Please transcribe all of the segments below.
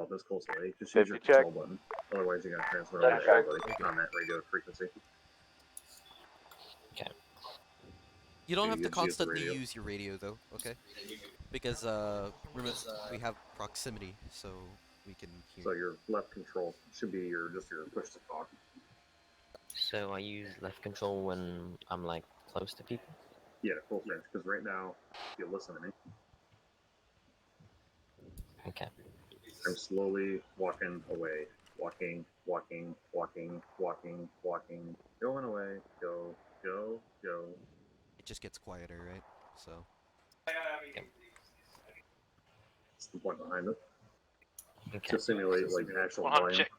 about this close away, just use your 50 check. control button. Otherwise, you're gonna transfer over to everybody on that radio frequency. Okay. You don't So have you to just use the constantly radio. use your radio though, okay? Because remember we have proximity, so we can hear. So your left control should be just your push to talk. So I use left control when I'm like close to people. Yeah, close range. Because right now, if you listen to me, Okay. I'm slowly walking away. Walking, walking, walking, walking, walking, going away. Go, go, go. It just gets quieter, right? So. That's the point behind it. Okay. To simulate like actual 100 volume. check.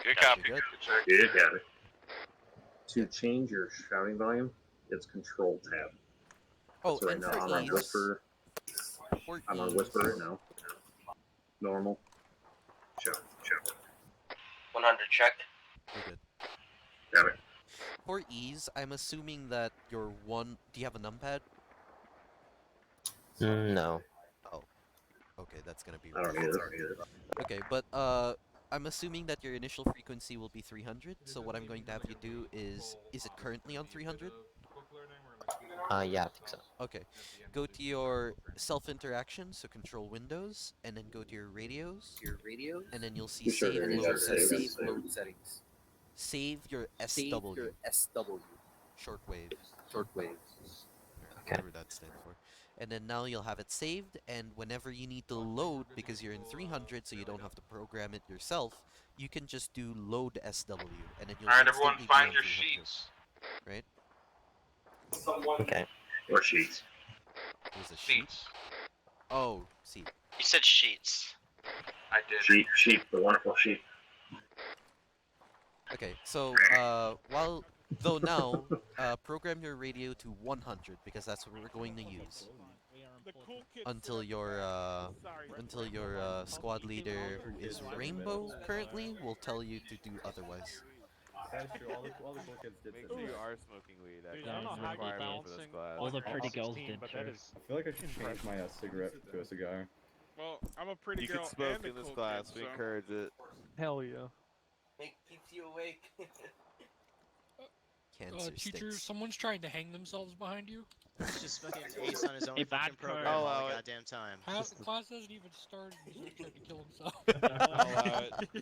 Good copy. Good. Yeah, got it. To change your shouting volume, it's Control Tab. Oh, So right and now for I'm on ease, whisper. for I'm on ease- whisper right now. Normal. Shout. 100 check. We're good. Got it. For ease, I'm assuming that your one. Do you have a numpad? No. Okay, that's gonna be I don't rough. need it. Okay, but I'm assuming that your initial frequency will be 300. So what I'm going to have you do is it currently on 300? Yeah, I think so. Okay, go to your self-interaction, so control Windows, and then go to your radios, and then you'll see You sure save there load you go, settings. save. Save your SW, shortwave. Okay. Whatever that stands for. And then now you'll have it saved, and whenever you need to load, because you're in 300, so you don't have to program it yourself, you can just do load SW, and then you'll Alright, everyone, instantly be find on your 300, sheets. right? Okay. Or sheets. There's a sheet. Sheets. Oh, seat. You said sheets. I did. Sheep, the wonderful sheep. Okay, so though now, program your radio to 100 because that's what we're going to use until your squad leader, who is Rainbow currently, will tell you to do otherwise. That's true. All the cool kids did. Make sure you are smoking weed. Dude, That's I don't know a how you're requirement for this balancing class. all the your pretty girls girls did, but too. that is. I feel like I should change my cigarette to a cigar. Well, I'm a pretty You girl can smoke and a in this cool class. kid, We so. encourage it. Hell yeah. Keeps you awake. Cancer Teacher, sticks. someone's trying to hang themselves behind you. He's just fucking ace on his own Hey, fucking bad program card. all Allow the it. goddamn time. The class hasn't even started and he's trying to kill himself.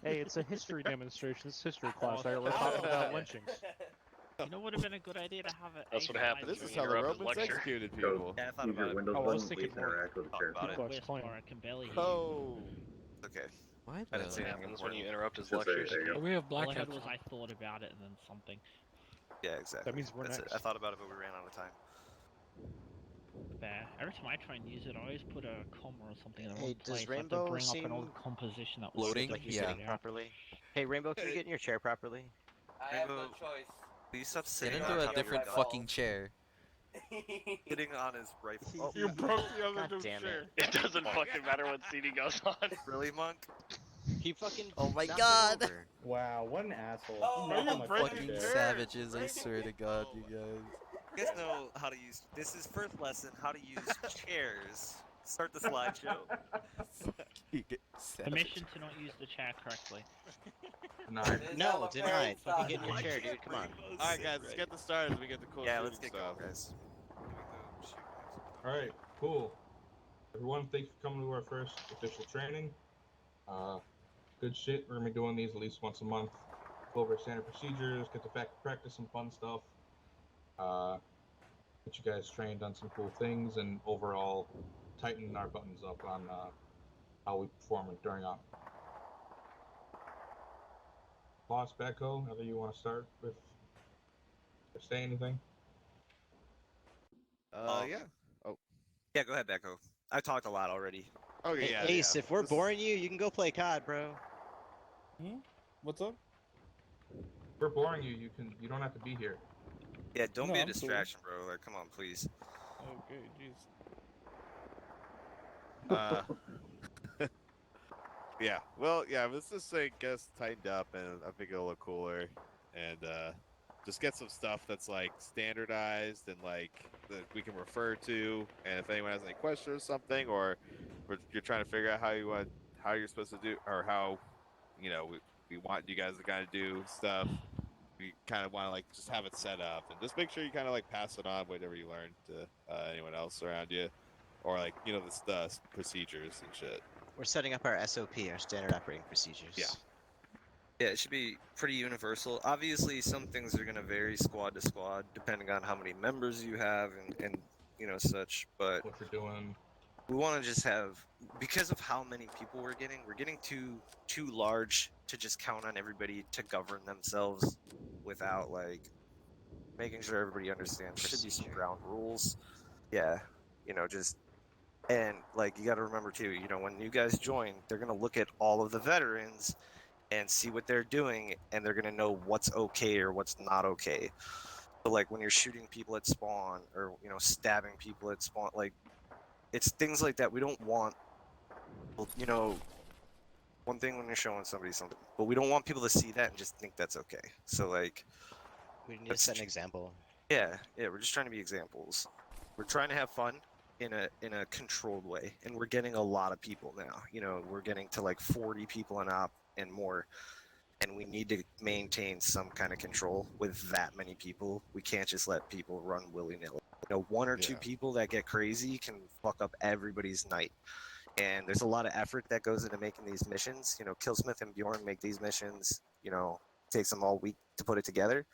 Hey, it's a history demonstration. It's history class. We're talking about lynchings. You know, would have been a good idea to have it. That's what happens This when is you how the interrupt his Romans lecture. executed people. Yeah, I thought Use your about it. Windows Oh, I was button, thinking leave more. interact with the chair. About it. People explain. I can barely hear. Oh. Okay. What? I didn't see what happens when you interrupt his Just there lectures. you go. We have All black I had hats. was I thought about it and then something. Yeah, exactly. That means we're That's next. it. I thought about it, but we ran out of time. There. Every time I try and use it, I always put a comma or something in the Hey, wrong does place. I have to Rainbow bring up seem an old composition that was Loading? Like you're Yeah. sitting properly. Hey, Rainbow, can you get in your chair properly? I have no choice. Please stop Get sitting into on a top different of your dog. fucking chair. Sitting on his rifle. Oh, You broke the other God dude's damn chair. it. it doesn't fucking matter what seat he goes on. Really, Monk? He fucking. Oh my knocked it God. over. Wow, what an asshole. Oh, Knocked you on my breaking fucking Fucking chair. savages, I swear to God, you guys. You guys know how to use. This is first lesson. How to use chairs. Start the slideshow. Permission to not use the chair correctly. No, denied. Fucking get in your chair, dude. Come on. Alright, guys, let's get this started. We get the cool Yeah, shooting let's get stuff. going, guys. Alright, cool. Everyone, thanks for coming to our first official training. Good shit. We're gonna be doing these at least once a month. Go over standard procedures, get to practice some fun stuff. Get you guys trained on some cool things, and overall tighten our buttons up on how we perform during op. Boss, Becco, whether you want to start with or say anything? Yeah. Yeah, go ahead, Becco. I talked a lot already. Okay, Hey, yeah. Ace, yeah. if we're This- boring you, you can go play COD, bro. What's up? If we're boring you, you don't have to be here. Yeah, don't No, be a I'm cool. distraction, bro. Like, come on, please. Okay, jeez. Yeah, well, yeah, let's just say gets tightened up, and I think it'll look cooler, and just get some stuff that's like standardized and like that we can refer to, and if anyone has any questions or something, or you're trying to figure out how you're supposed to do, or how, you know, we want you guys to kind of do stuff. We kind of want to like just have it set up and just make sure you kind of like pass it on whatever you learn to anyone else around you, or like, you know, the procedures and shit. We're setting up our SOP, our standard operating procedures. Yeah. Yeah, it should be pretty universal. Obviously, some things are going to vary squad to squad, depending on how many members you have and you know, such. But What you're doing. we want to just have, because of how many people we're getting too large to just count on everybody to govern themselves without like making sure everybody understands. There should be some Procedure. ground rules. Yeah, you know, just and like you got to remember too. You know, when you guys join, they're going to look at all of the veterans and see what they're doing, and they're gonna know what's okay or what's not okay. So like when you're shooting people at spawn, or you know, stabbing people at spawn, like it's things like that. We don't want, you know, one thing when you're showing somebody something, but we don't want people to see that and just think that's okay. So like, We need to let's set an example. yeah, we're just trying to be examples. We're trying to have fun in a controlled way, and we're getting a lot of people now. You know, we're getting to like 40 people an op and more. And we need to maintain some kind of control with that many people. We can't just let people run willy-nilly. You know, one or two people that get crazy can fuck up everybody's night. And there's a lot of effort that goes into making these missions. You know, Killsmith and Bjorn make these missions. You know, takes them all week to put it together.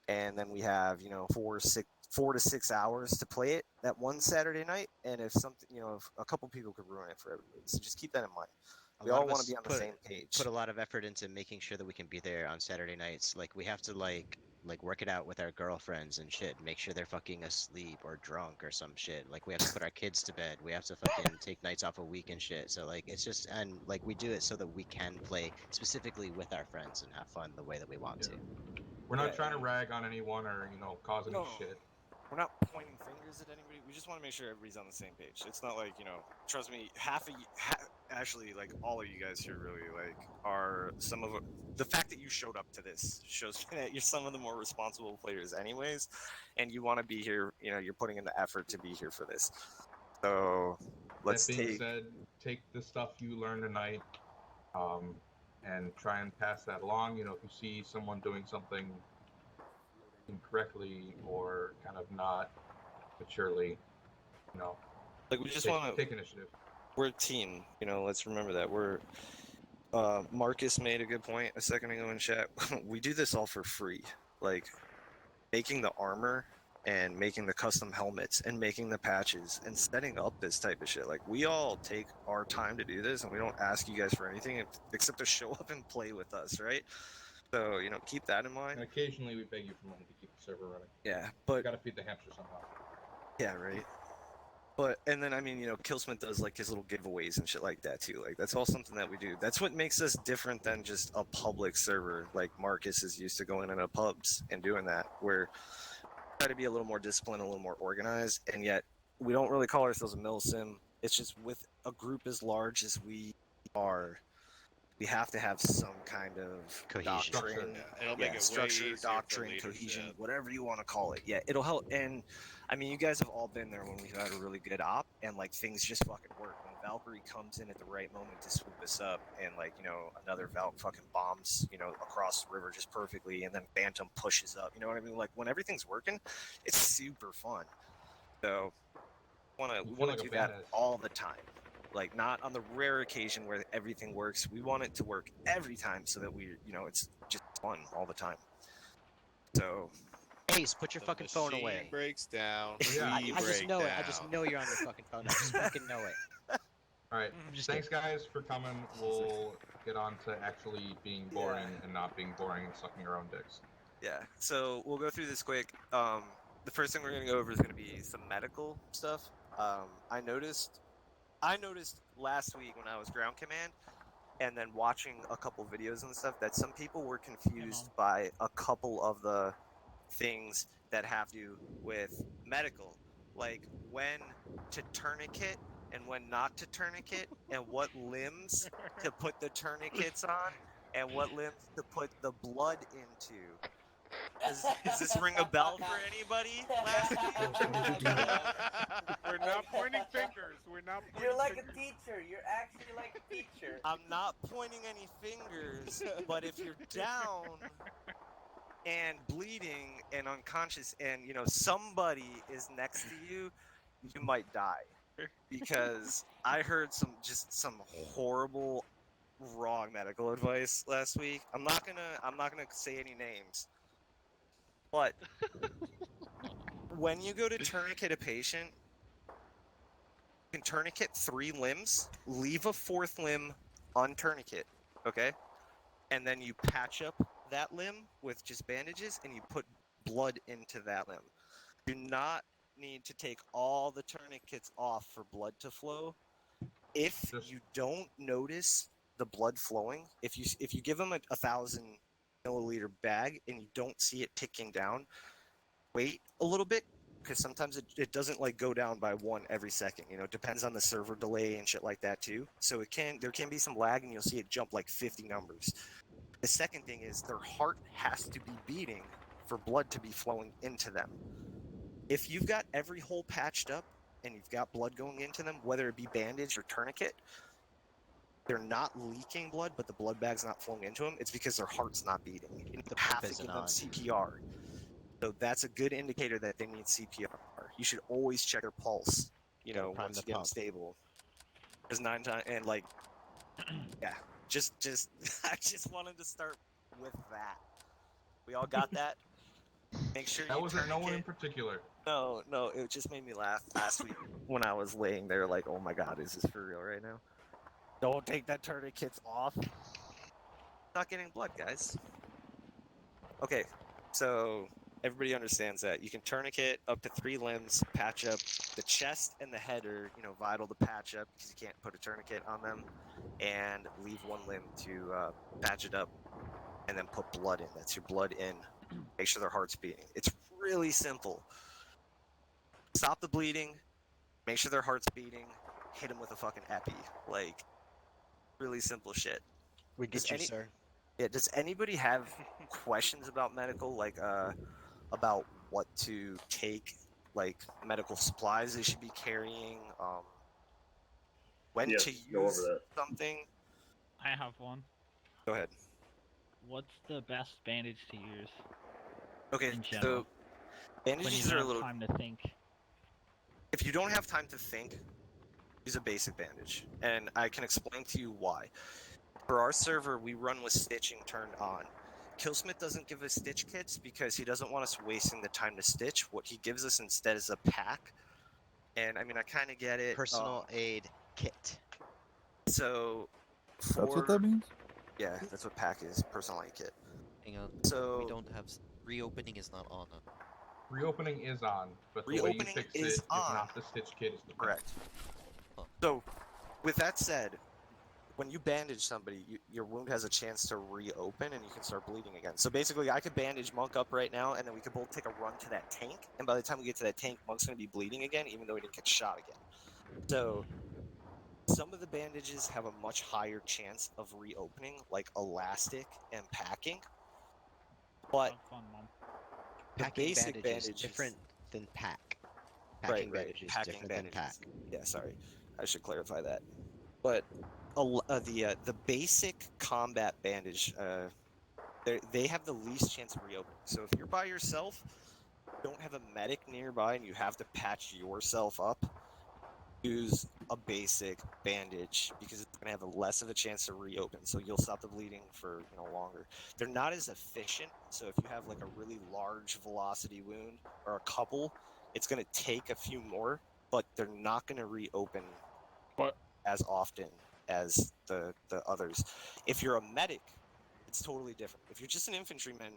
And then we have, you know, 4 to 6 hours to play it that one Saturday night. And if something, you know, if a couple people could ruin it for everybody. So just keep that in mind. We all want to be on the same page. Put a lot of effort into making sure that we can be there on Saturday nights. Like we have to like work it out with our girlfriends and shit. Make sure they're fucking asleep or drunk or some shit. Like we have to put our kids to bed. We have to fucking take nights off a week and shit. So like it's just, and like we do it so that we can play specifically with our friends and have fun the way that we want to. We're not trying to rag on anyone or, you know, cause any shit. We're not pointing fingers at anybody. We just want to make sure everybody's on the same page. It's not like, you know, trust me, actually, like all of you guys here really like are some of the fact that you showed up to this shows that you're some of the more responsible players anyways, and you want to be here. You know, you're putting in the effort to be here for this. So let's That being said, take the stuff you learned tonight, and try and pass that along. You know, if you see someone doing something incorrectly or kind of not maturely, you know, like we just want to take initiative. We're a team, you know. Let's remember that we're. Marcus made a good point a second ago in chat. We do this all for free, like making the armor and making the custom helmets and making the patches and setting up this type of shit. Like we all take our time to do this, and we don't ask you guys for anything except to show up and play with us, right? So you know, keep that in mind. And occasionally we beg you for money to keep the server running. Yeah, but you gotta feed the hamster somehow. Yeah, right. But and then I mean, you know, Killsmith does like his little giveaways and shit like that too. Like that's all something that we do. That's what makes us different than just a public server. Like Marcus is used to going into pubs and doing that. Where we try to be a little more disciplined, a little more organized, and yet we don't really call ourselves a milsim. It's just with a group as large as we are, we have to have some kind of Cohesion. doctrine, It'll make it way structure, easier for doctrine, leadership. cohesion, whatever you want to call it. Yeah, it'll help. And I mean, you guys have all been there when we had a really good op, and like things just fucking work. When Valkyrie comes in at the right moment to swoop us up, and like you know another Valk fucking bombs you know across the river just perfectly, and then Phantom pushes up. You know what I mean? Like when everything's working, it's super fun. So we want to do that all the time. Like not on the rare occasion where everything works. We want it to work every time so that we, you know, it's just fun all the time. So, Ace, put your fucking phone away. Breaks down. I just know it. I just know you're on your fucking phone. I just fucking know it. All right. Thanks, guys, for coming. We'll get on to actually being boring and not being boring and sucking your own dicks. Yeah. So we'll go through this quick. The first thing we're gonna go over is gonna be some medical stuff. I noticed last week when I was ground command and then watching a couple videos and stuff that some people were confused by a couple of the things that have to do with medical, like when to tourniquet and when not to tourniquet, and what limbs to put the tourniquets on and what limbs to put the blood into. Does this ring a bell for anybody last week? We're not pointing fingers. We're not pointing You're like fingers. a teacher. You're actually like a teacher. I'm not pointing any fingers, but if you're down and bleeding and unconscious and somebody is next to you, you might die. Because I heard some horrible wrong medical advice last week. I'm not gonna say any names. But when you go to tourniquet a patient, you can tourniquet 3 limbs, leave a 4th limb untourniquet, okay? And then you patch up that limb with just bandages and you put blood into that limb. Do not need to take all the tourniquets off for blood to flow. If you don't notice the blood flowing, if you give them a 1,000 milliliter bag and you don't see it ticking down, wait a little bit, because sometimes it doesn't like go down by 1 every second. It depends on the server delay and shit like that too. So there can be some lag and you'll see it jump like 50 numbers. The second thing is their heart has to be beating for blood to be flowing into them. If you've got every hole patched up and you've got blood going into them, whether it be bandage or tourniquet, they're not leaking blood, but the blood bag's not flowing into them. It's because their heart's not beating. You have to give them CPR. So that's a good indicator that they need CPR. You should always check their pulse, once you get them stable. Because 9 times, and like, yeah, just I just wanted to start with that. We all got that? Make sure That you wasn't no one in tourniquet. particular. No, it just made me laugh last week when I was laying there like, oh my god, is this for real right now? Don't take that tourniquets off. Not getting blood, guys. Okay, so everybody understands that. You can tourniquet up to 3 limbs, patch up. The chest and the head are, vital to patch up because you can't put a tourniquet on them, and leave 1 limb to patch it up, and then put blood in. That's your blood in. Make sure their heart's beating. It's really simple. Stop the bleeding. Make sure their heart's beating. Hit them with a fucking epi. Like, really simple shit. We get you, sir. Yeah, does anybody have questions about medical, like about what to take, like medical supplies they should be carrying, when Yes, to go over use that. something? I have one. Go ahead. What's the best bandage to use Okay, in general? so when you bandages don't are a have little. time to think? If you don't have time to think, use a basic bandage, and I can explain to you why. For our server, we run with stitching turned on. Killsmith doesn't give us stitch kits because he doesn't want us wasting the time to stitch. What he gives us instead is a pack. And I mean, I kind of get it. Personal aid kit. So, That's what that means? Yeah, that's what pack is. Personal aid kit. Hang on. So we don't have reopening is not on. Reopening is on, but the way you Reopening fix is it is on. not the stitch kit. Is the Correct. So, with that said, when you bandage somebody, your wound has a chance to reopen and you can start bleeding again. So basically, I could bandage Monk up right now, and then we could both take a run to that tank. And by the time we get to that tank, Monk's going to be bleeding again, even though he didn't get shot again. So some of the bandages have a much higher chance of reopening, like elastic and packing. But Have fun, Mom. the Packing basic bandages bandages different than pack. Right, Packing bandages packing different bandages. than pack. Yeah, sorry, I should clarify that. But the basic combat bandage, they have the least chance of reopening. So if you're by yourself, don't have a medic nearby, and you have to patch yourself up, use a basic bandage because it's going to have less of a chance to reopen. So you'll stop the bleeding for longer. They're not as efficient. So if you have like a really large velocity wound or a couple, it's going to take a few more, but they're not going to reopen as often as the others. If you're a medic, it's totally different. If you're just an infantryman,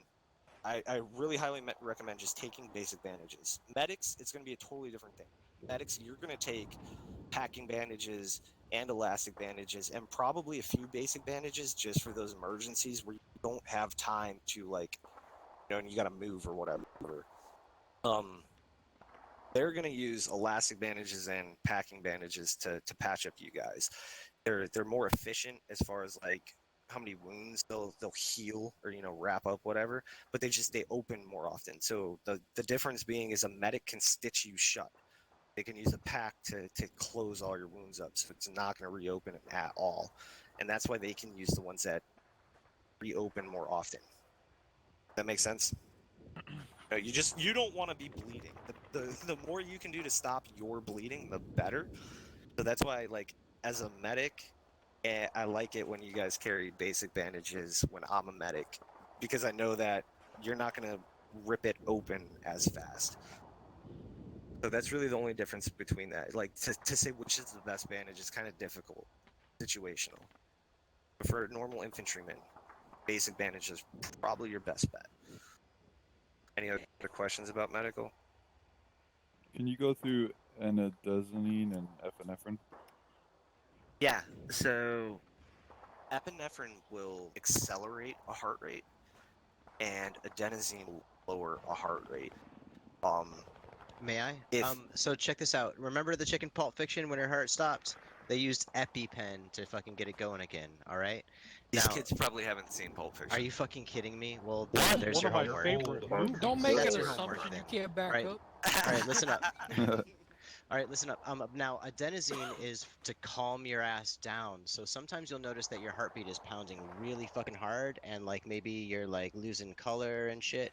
I really highly recommend just taking basic bandages. Medics, it's going to be a totally different thing. Medics, you're going to take packing bandages and elastic bandages and probably a few basic bandages just for those emergencies where you don't have time to and you got to move or whatever. They're going to use elastic bandages and packing bandages to patch up you guys. They're more efficient as far as like how many wounds they'll heal or wrap up, whatever, but they open more often. So the difference being is a medic can stitch you shut. They can use a pack to close all your wounds up, so it's not going to reopen them at all. And that's why they can use the ones that reopen more often. That makes sense? You don't want to be bleeding. The more you can do to stop your bleeding, the better. So that's why, like, as a medic, I like it when you guys carry basic bandages when I'm a medic, because I know that you're not going to rip it open as fast. So that's really the only difference between that. Like, to say which is the best bandage is kind of difficult, situational. But for a normal infantryman, basic bandage is probably your best bet. Any other questions about medical? Can you go through anadenosine and epinephrine? Yeah, so epinephrine will accelerate a heart rate, and adenosine will lower a heart rate. May I? So check this out. Remember the chicken Pulp Fiction when her heart stopped? They used EpiPen to fucking get it going again. All right. These kids probably haven't seen Pulp Fiction. Are you fucking kidding me? Well, What? there's One your of my homework. favorite movies. Don't make That's an your homework assumption you then. can't back Right. up. All right, listen up. All right, listen up. Now adenosine is to calm your ass down. So sometimes you'll notice that your heartbeat is pounding really fucking hard, and like maybe you're like losing color and shit.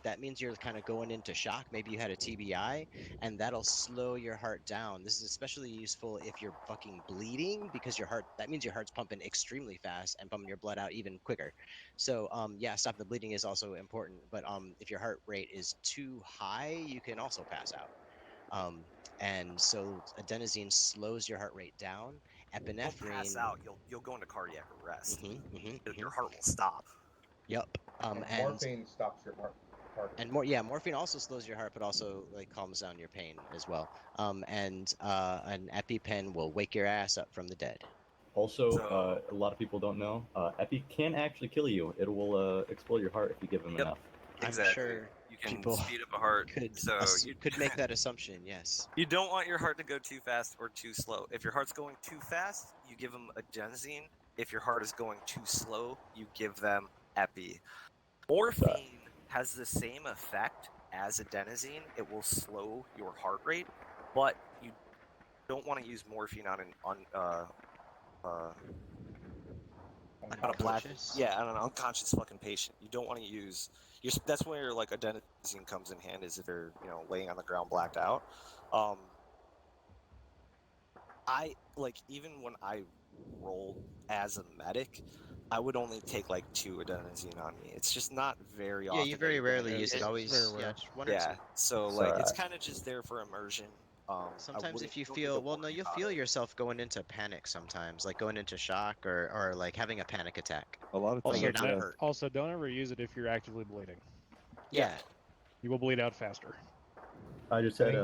That means you're kind of going into shock. Maybe you had a TBI, and that'll slow your heart down. This is especially useful if you're fucking bleeding, because that means your heart's pumping extremely fast and pumping your blood out even quicker. So yeah, stop the bleeding is also important. But if your heart rate is too high, you can also pass out. And so adenosine slows your heart rate down. Epinephrine. You'll pass out. You'll go into cardiac arrest. Your heart will stop. Yep. And morphine stops your heart. And morphine also slows your heart, but also like calms down your pain as well. And an EpiPen will wake your ass up from the dead. Also, a lot of people don't know, Epi can actually kill you. It will explode your heart if you give them enough. Exactly. I'm sure you can people speed up a heart. Could make that assumption, yes. You don't want your heart to go too fast or too slow. If your heart's going too fast, you give them adenosine. If your heart is going too slow, you give them epi. Morphine has the same effect as adenosine. It will slow your heart rate, but you don't want to use morphine on a black, on an unconscious fucking patient. You don't want to use. That's where like adenosine comes in hand, is if they're laying on the ground blacked out. I like, even when I rolled as a medic, I would only take like 2 adenosine on me. It's just not very often. Yeah, you very rarely use it. Always, just one or two. So like, it's kind of just there for immersion. Sometimes if you feel, you'll feel yourself going into panic sometimes, like going into shock or like having a panic attack. A lot of But times, you're not hurt. Also, don't ever use it if you're actively bleeding. Yeah. You will bleed out faster. I just had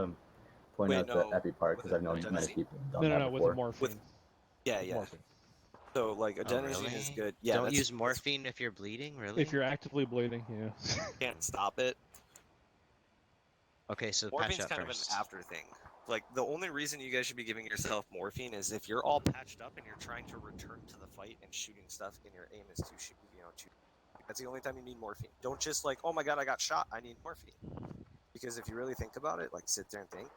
point out the Epi part because I've known many adenosine? people done No, that with before. the morphine. Yeah. Morphine. So like, adenosine is good. Yeah. Don't use morphine if you're bleeding, really? If you're actively bleeding, yeah. Can't stop it. Okay, so Morphine's patch up kind first. of an after thing. Like, the only reason you guys should be giving yourself morphine is if you're all patched up and you're trying to return to the fight and shooting stuff, and your aim is to shoot, that's the only time you need morphine. Don't just like, oh my god, I got shot, I need morphine. Because if you really think about it, like sit there and think,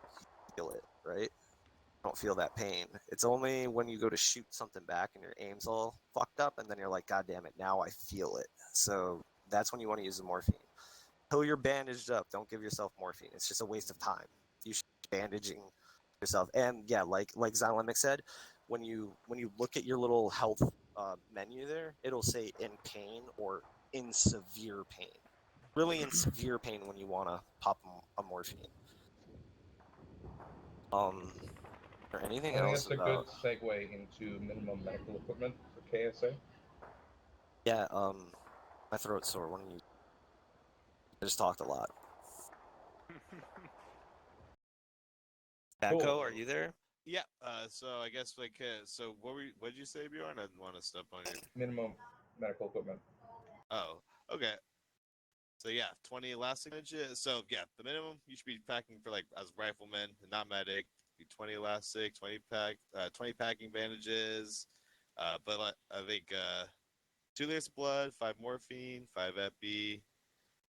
you feel it, right? You don't feel that pain. It's only when you go to shoot something back and your aim's all fucked up, and then you're like, god damn it, now I feel it. So that's when you want to use the morphine. Until you're bandaged up, don't give yourself morphine. It's just a waste of time. You should be bandaging yourself. And yeah, like Xylemic said, when you look at your little health menu there, it'll say in pain or in severe pain. Really in severe pain when you want to pop a morphine. Or anything I think else that's a about... good segue into minimum medical equipment for KSA. Yeah, my throat's sore. Why don't you... I just talked a lot. Batco, Cool. are you there? Yeah. So I guess like, so what did you say, Bjorn? I didn't want to step on you. Minimum medical equipment. Oh, okay. So yeah, 20 elastic bandages. So yeah, the minimum you should be packing for, like, as riflemen, not medic, be 20 elastic, 20 packing bandages. But I think 2 liters of blood, 5 morphine, 5 epi,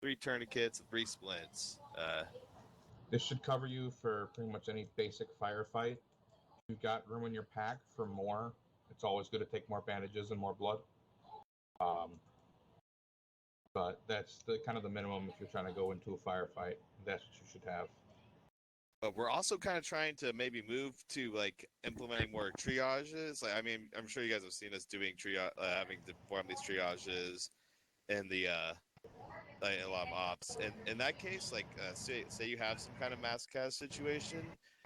3 tourniquets, and 3 splints. This should cover you for pretty much any basic firefight. If you've got room in your pack for more, it's always good to take more bandages and more blood. But that's the kind of the minimum if you're trying to go into a firefight. That's what you should have. But we're also kind of trying to maybe move to like implementing more triages. Like, I mean, I'm sure you guys have seen us doing having to perform these triages in the like a lot of ops. And in that case, like say you have some kind of mass cast situation,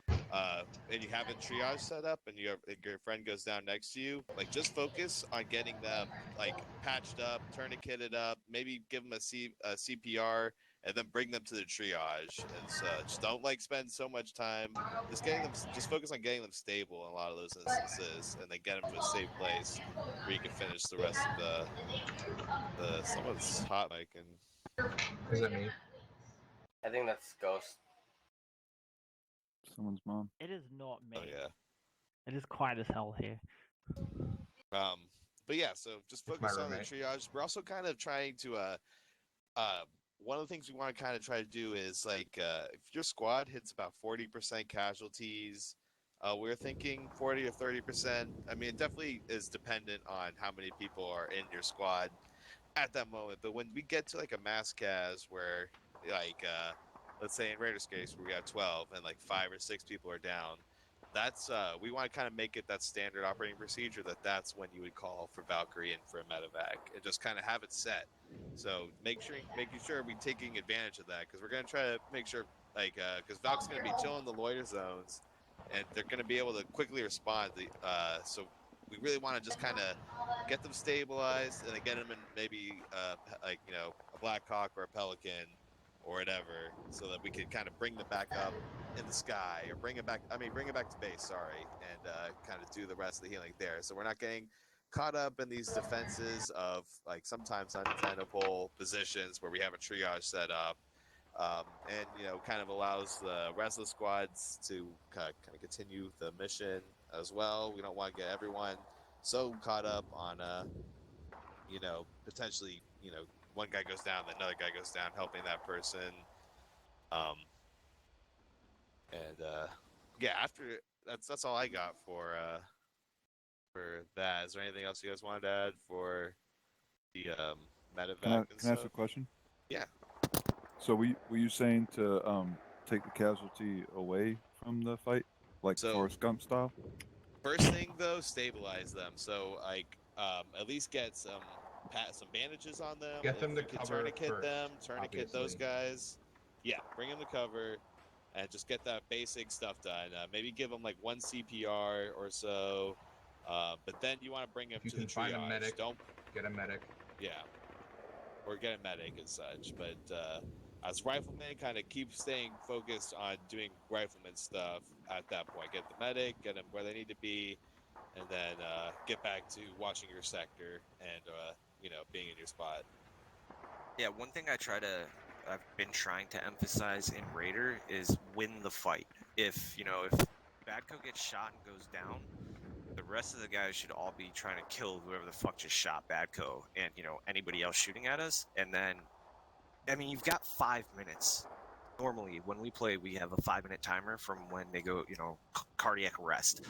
and you haven't triage set up, and your friend goes down next to you, like just focus on getting them like patched up, tourniqueted up, maybe give them a CPR, and then bring them to the triage and such. Don't like spend so much time just focus on getting them stable in a lot of those instances, and then get them to a safe place where you can finish the rest of the someone's hot mic and Is that me? I think that's Ghost. Someone's mom. It is not me. oh yeah. It is quiet as hell here. But yeah, so just It's my focus on the roommate. triage. We're also kind of trying to one of the things we want to kind of try to do is like if your squad hits about 40% casualties, we're thinking 40 or 30%. I mean, it definitely is dependent on how many people are in your squad at that moment. But when we get to like a mass cas where like let's say in Raiders case where we got 12 and like 5 or 6 people are down, that's we want to kind of make it that standard operating procedure that's when you would call for Valkyrie and for a medevac and just kind of have it set. So making sure we're taking advantage of that, because we're going to try to make sure like because Valk's going to be chilling in the loiter zones and they're going to be able to quickly respond. So we really want to just kind of get them stabilized and then get them in maybe like a Black Hawk or a Pelican or whatever, so that we can kind of bring them back up in the sky, or bring it back to base, sorry, and kind of do the rest of the healing there. So we're not getting caught up in these defenses of like sometimes untenable positions where we have a triage set up, and kind of allows the rest of the squads to kind of continue the mission as well. We don't want to get everyone so caught up on potentially one guy goes down, then another guy goes down, helping that person. Yeah, after that's all I got for that. Is there anything else you guys wanted to add for the medevac Can I and ask stuff? a question? Yeah. So were you saying to take the casualty away from the fight, like So- Forrest Gump style? First thing though, stabilize them. So like at least get some bandages on them. Get them If to you can cover tourniquet first, them, tourniquet those obviously. guys. Yeah, bring them to cover, and just get that basic stuff done. Maybe give them like 1 CPR or so. But then you want to bring them If you to the can find a triage. medic, Don't get a medic. Yeah, or get a medic and such. But as riflemen, kind of keep staying focused on doing rifleman stuff at that point. Get the medic, get them where they need to be, and then get back to watching your sector and being in your spot. Yeah, one thing I've been trying to emphasize in Raider is win the fight. If Badco gets shot and goes down, the rest of the guys should all be trying to kill whoever the fuck just shot Badco and anybody else shooting at us. And then, I mean, you've got 5 minutes. Normally, when we play, we have a 5-minute timer from when they go, cardiac arrest.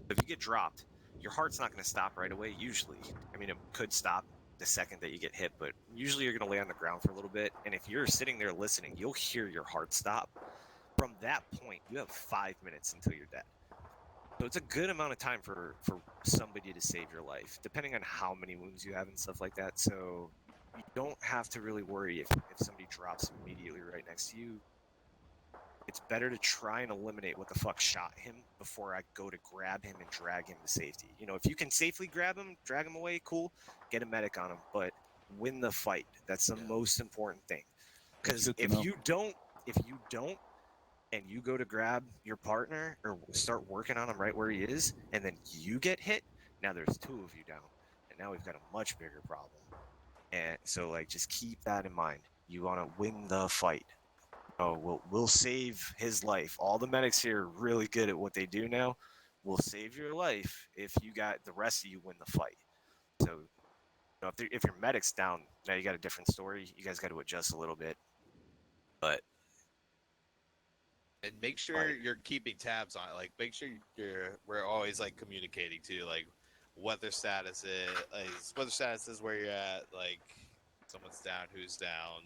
If you get dropped, your heart's not going to stop right away. Usually, I mean, it could stop the second that you get hit, but usually you're going to lay on the ground for a little bit. And if you're sitting there listening, you'll hear your heart stop. From that point, you have 5 minutes until you're dead. So it's a good amount of time for somebody to save your life, depending on how many wounds you have and stuff like that. So you don't have to really worry if somebody drops immediately right next to you. It's better to try and eliminate what the fuck shot him before I go to grab him and drag him to safety. If you can safely grab him, drag him away, cool. Get a medic on him, but win the fight. That's the most important thing. Because good to if know. you don't, and you go to grab your partner or start working on him right where he is, and then you get hit, now there's 2 of you down, and now we've got a much bigger problem. And so, just keep that in mind. You want to win the fight. Oh, we'll save his life. All the medics here are really good at what they do now. We'll save your life if you got the rest of you win the fight. So You know, if your medic's down, now you got a different story. You guys got to adjust a little bit. But And make sure you're keeping tabs on it. Like, make sure we're always like communicating too, like what their status is, where you're at, like someone's down, who's down.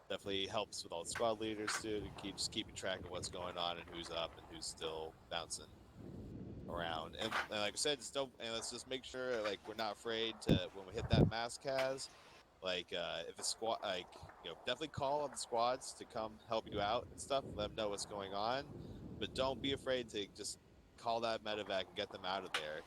Definitely helps with all the squad leaders too to keep keeping track of what's going on and who's up and who's still bouncing around. And like I said, let's just make sure like we're not afraid to when we hit that mass cas. Like if a squad, like definitely call on the squads to come help you out and stuff. Let them know what's going on, but don't be afraid to just call that medevac and get them out of there.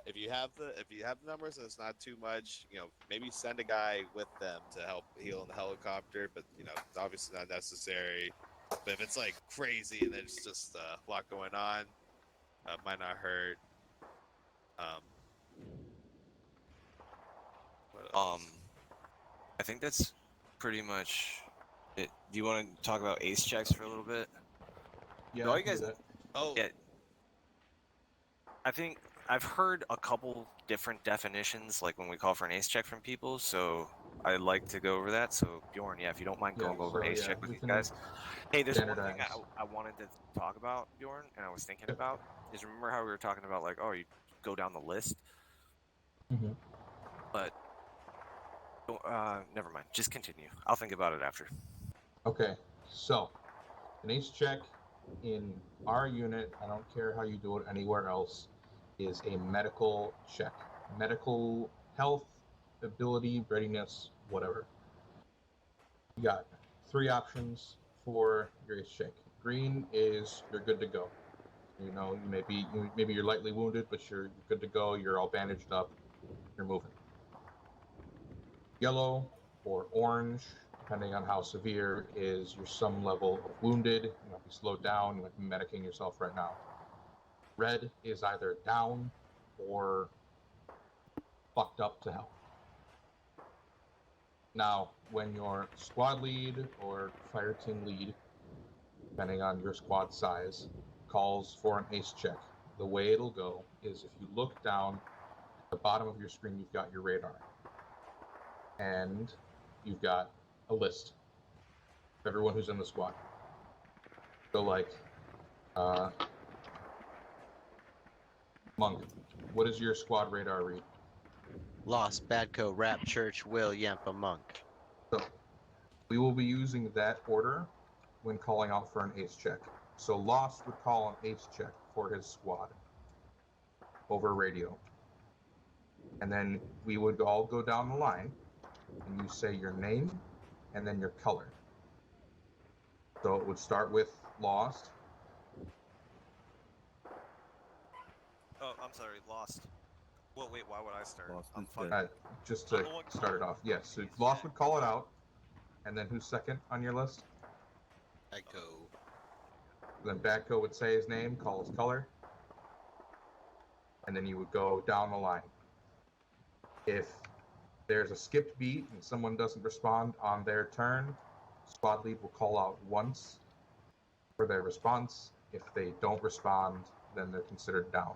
If you have the numbers and it's not too much, maybe send a guy with them to help heal in the helicopter. But it's obviously not necessary. But if it's like crazy and there's just a lot going on, might not hurt. What else? I think that's pretty much it. Do you want to talk about ace checks for a little bit? Yeah, Do all I you can guys? do that. Oh, Yeah. I think I've heard a couple different definitions, like when we call for an ace check from people. So I'd like to go over that. So Bjorn, if you don't mind going over an ace check with we these can guys. Hey, there's one thing standardize. I wanted to talk about, Bjorn, and I was thinking about is remember how we were talking about like, oh, you go down the list, Mhm. but never mind. Just continue. I'll think about it after. Okay, so an ace check in our unit, I don't care how you do it anywhere else, is a medical check. Medical health, ability, readiness, whatever. You got 3 options for your ace check. Green is you're good to go. Maybe you're lightly wounded, but you're good to go. You're all bandaged up. You're moving. Yellow or orange, depending on how severe, is your some level of wounded. You might be slowed down. You might be medicing yourself right now. Red is either down or fucked up to hell. Now, when your squad lead or fire team lead, depending on your squad size, calls for an ace check, the way it'll go is if you look down at the bottom of your screen, you've got your radar. And you've got a list of everyone who's in the squad. So, like, Monk, what does your squad radar read? Lost, Badco, Rap, Church, Will, Yampa, Monk. So, we will be using that order when calling out for an ace check. So, Lost would call an ace check for his squad over radio. And then we would all go down the line, and you say your name and then your color. So, it would start with Lost. Oh, I'm sorry, lost. Well, wait, why would I start? Lost I'm is fucking. dead. Just to start it off. Yes, so Lost would call it out. And then who's second on your list? Badco. Then Badco would say his name, call his color. And then you would go down the line. If there's a skipped beat and someone doesn't respond on their turn, squad lead will call out once for their response. If they don't respond, then they're considered down.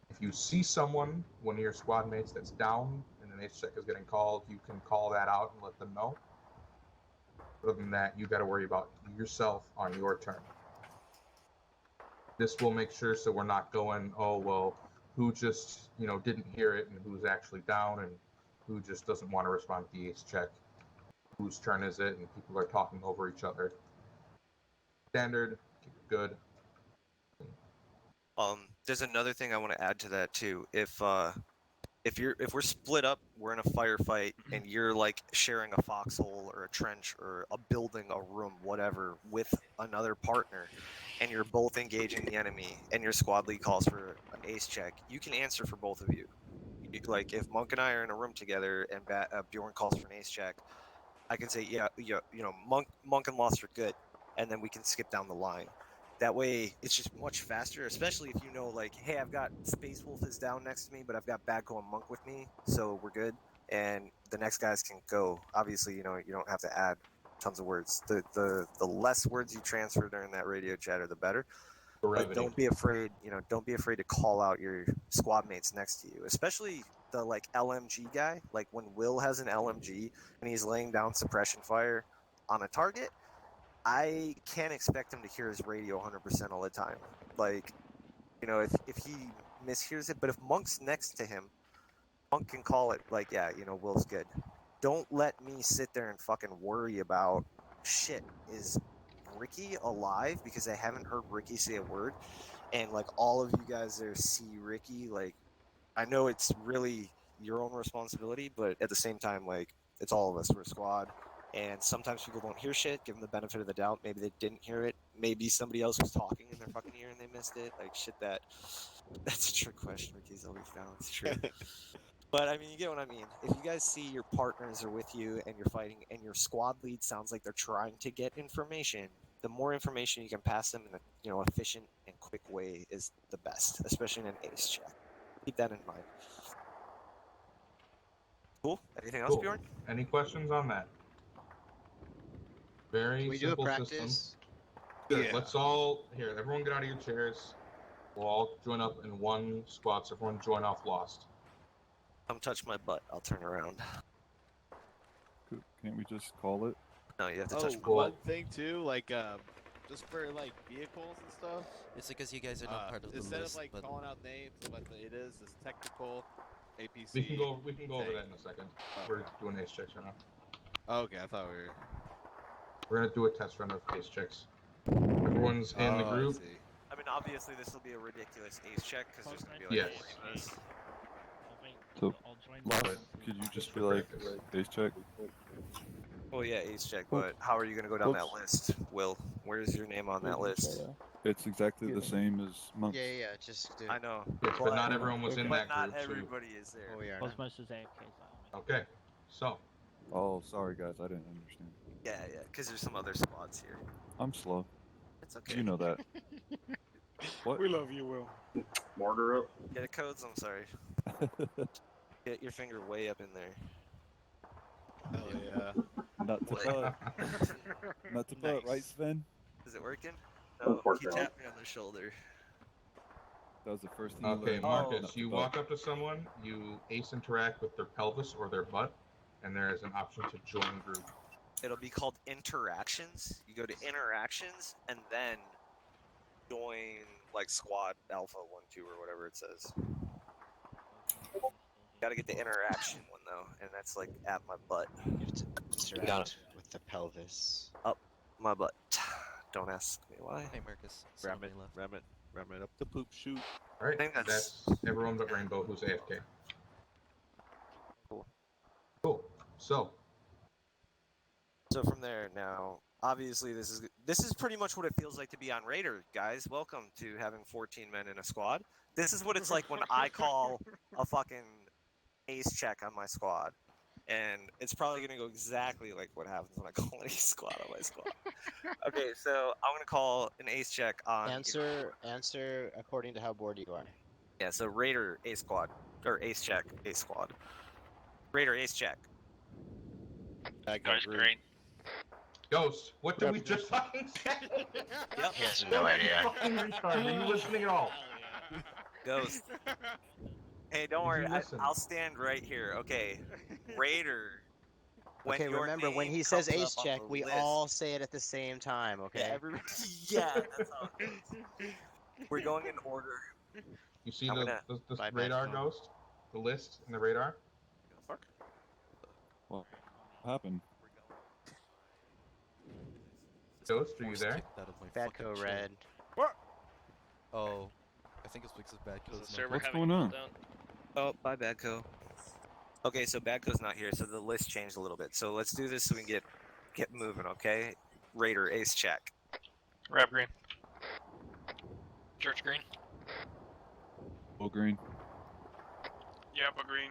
If you see someone, one of your squad mates that's down and an ace check is getting called, you can call that out and let them know. Other than that, you got to worry about yourself on your turn. This will make sure so we're not going, oh, well, who just, didn't hear it and who's actually down and who just doesn't want to respond to the ace check. Whose turn is it? And people are talking over each other. Standard, keep it good. There's another thing I want to add to that too. If we're split up, we're in a firefight, and you're like sharing a foxhole or a trench or a building, a room, whatever, with another partner, and you're both engaging the enemy, and your squad lead calls for an ace check, you can answer for both of you. Like if Monk and I are in a room together and Bjorn calls for an ace check, I can say, yeah, Monk and Lost are good, and then we can skip down the line. That way, it's just much faster, especially if you know, like, hey, I've got Space Wolf is down next to me, but I've got Badco and Monk with me, so we're good, and the next guys can go. Obviously, you don't have to add tons of words. The less words you transfer during that radio chatter, the better. But don't be afraid, don't be afraid to call out your squad mates next to you, especially the like LMG guy, like when Will has an LMG and he's laying down suppression fire on a target, I can't expect him to hear his radio 100% all the time. Like, you know, if he mishears it, but if Monk's next to him, Monk can call it like, yeah, you know, Will's good. Don't let me sit there and fucking worry about shit. Is Ricky alive? Because I haven't heard Ricky say a word. And like all of you guys there see Ricky, like I know it's really your own responsibility, but at the same time, like it's all of us. We're a squad. And sometimes people don't hear shit, give them the benefit of the doubt. Maybe they didn't hear it. Maybe somebody else was talking in their fucking ear and they missed it. Like shit that's a trick question Ricky's always down. It's true. But I mean, you get what I mean. If you guys see your partners are with you and you're fighting, and your squad lead sounds like they're trying to get information, the more information you can pass them in a efficient and quick way is the best, especially in an ace check. Keep that in mind. Cool. Anything else, Cool. Bjorn? Any questions on that? Very We do a simple system. practice. Sure. Yeah. Let's all here. Everyone, get out of your chairs. We'll all join up in one squad. So everyone join off Lost. Come touch my butt. I'll turn around. Can't we just call it? No, you have to Oh, touch my Cool. one butt. thing too, like just for like vehicles and stuff. It's because you guys are not part of the Instead list, of like but calling out names of what it is technical APC. We can go over thing. that in a second. Oh. We're doing ace checks right now. Okay, I thought we were. We're gonna do a test run of ace checks. Everyone's in the Oh, I group. see. I mean, obviously, this will be a ridiculous ace check because there's going to be Yes. like 40 of us. So, But could you just just for be like, practice. ace check? Well, yeah, ace check, but how are you going to go down that Oops. list, Will? Where's your name on that list? It's exactly the same as Monk's. Yeah, just do. I know. Yes, but not everyone was in But that not group. everybody is there. Oh, we are. Cosmos is AFK, so Okay. So Oh, sorry guys, I didn't understand. Yeah, because there's some other squads here. I'm slow. It's okay. You know that. What? We love you, Will. Mortar up. Get the codes, I'm sorry. Get your finger way up in there. Hell yeah. Not to butt. Not to butt, right, Sven? Is it working? No, he Unfortunately. tapped me on the shoulder. That was the first thing you okay, learned. Marcus, Not to you butt. walk up to someone, you ace interact with their pelvis or their butt, and there is an option to join group. It'll be called interactions. You go to interactions and then join like squad alpha 1, 2 or whatever it says. Gotta get the interaction one though, and that's like at my butt. You have to Got interact it. with the pelvis. Up my butt. Don't ask me why. hey Marcus, Ram somebody it, left. ram it up the poop chute. All right, I think that's everyone but Rainbow who's AFK. Cool. Cool. So So from there now, obviously this is pretty much what it feels like to be on Raider, guys. Welcome to having 14 men in a squad. This is what it's like when I call a fucking ace check on my squad. And it's probably going to go exactly like what happens when I call an ace squad on my squad. Okay, so I'm going to call an ace check on... Answer according to how bored you are. Yeah, so Raider ace squad. Or ace check, ace squad. Raider ace check. Ghost green. Ghost, what did we just fucking say? Yep. He has no idea. Fucking retard. Are you listening at all? Ghost. Hey, don't Did worry. you listen? I'll stand right here. Okay. Raider. Okay, your remember when name he says comes ace up on check, the we list- all say it at the same time. Okay. Yeah, everybody. Yeah, that's how it goes. We're going in order. You see I'm the Bye, radar, Bad Ghost? The list and the radar? Fuck. What happened? Ghost, are you Force there? kicked out of my Badco fucking red. chair. Oh, I think it's because of Badco's not. What's going on? Oh, bye, Badco. Okay, so Badco's not here, so the list changed a little bit. So let's do this so we can get moving, okay? Raider, ace check. Rab green. Church green. Full green. Yappa green.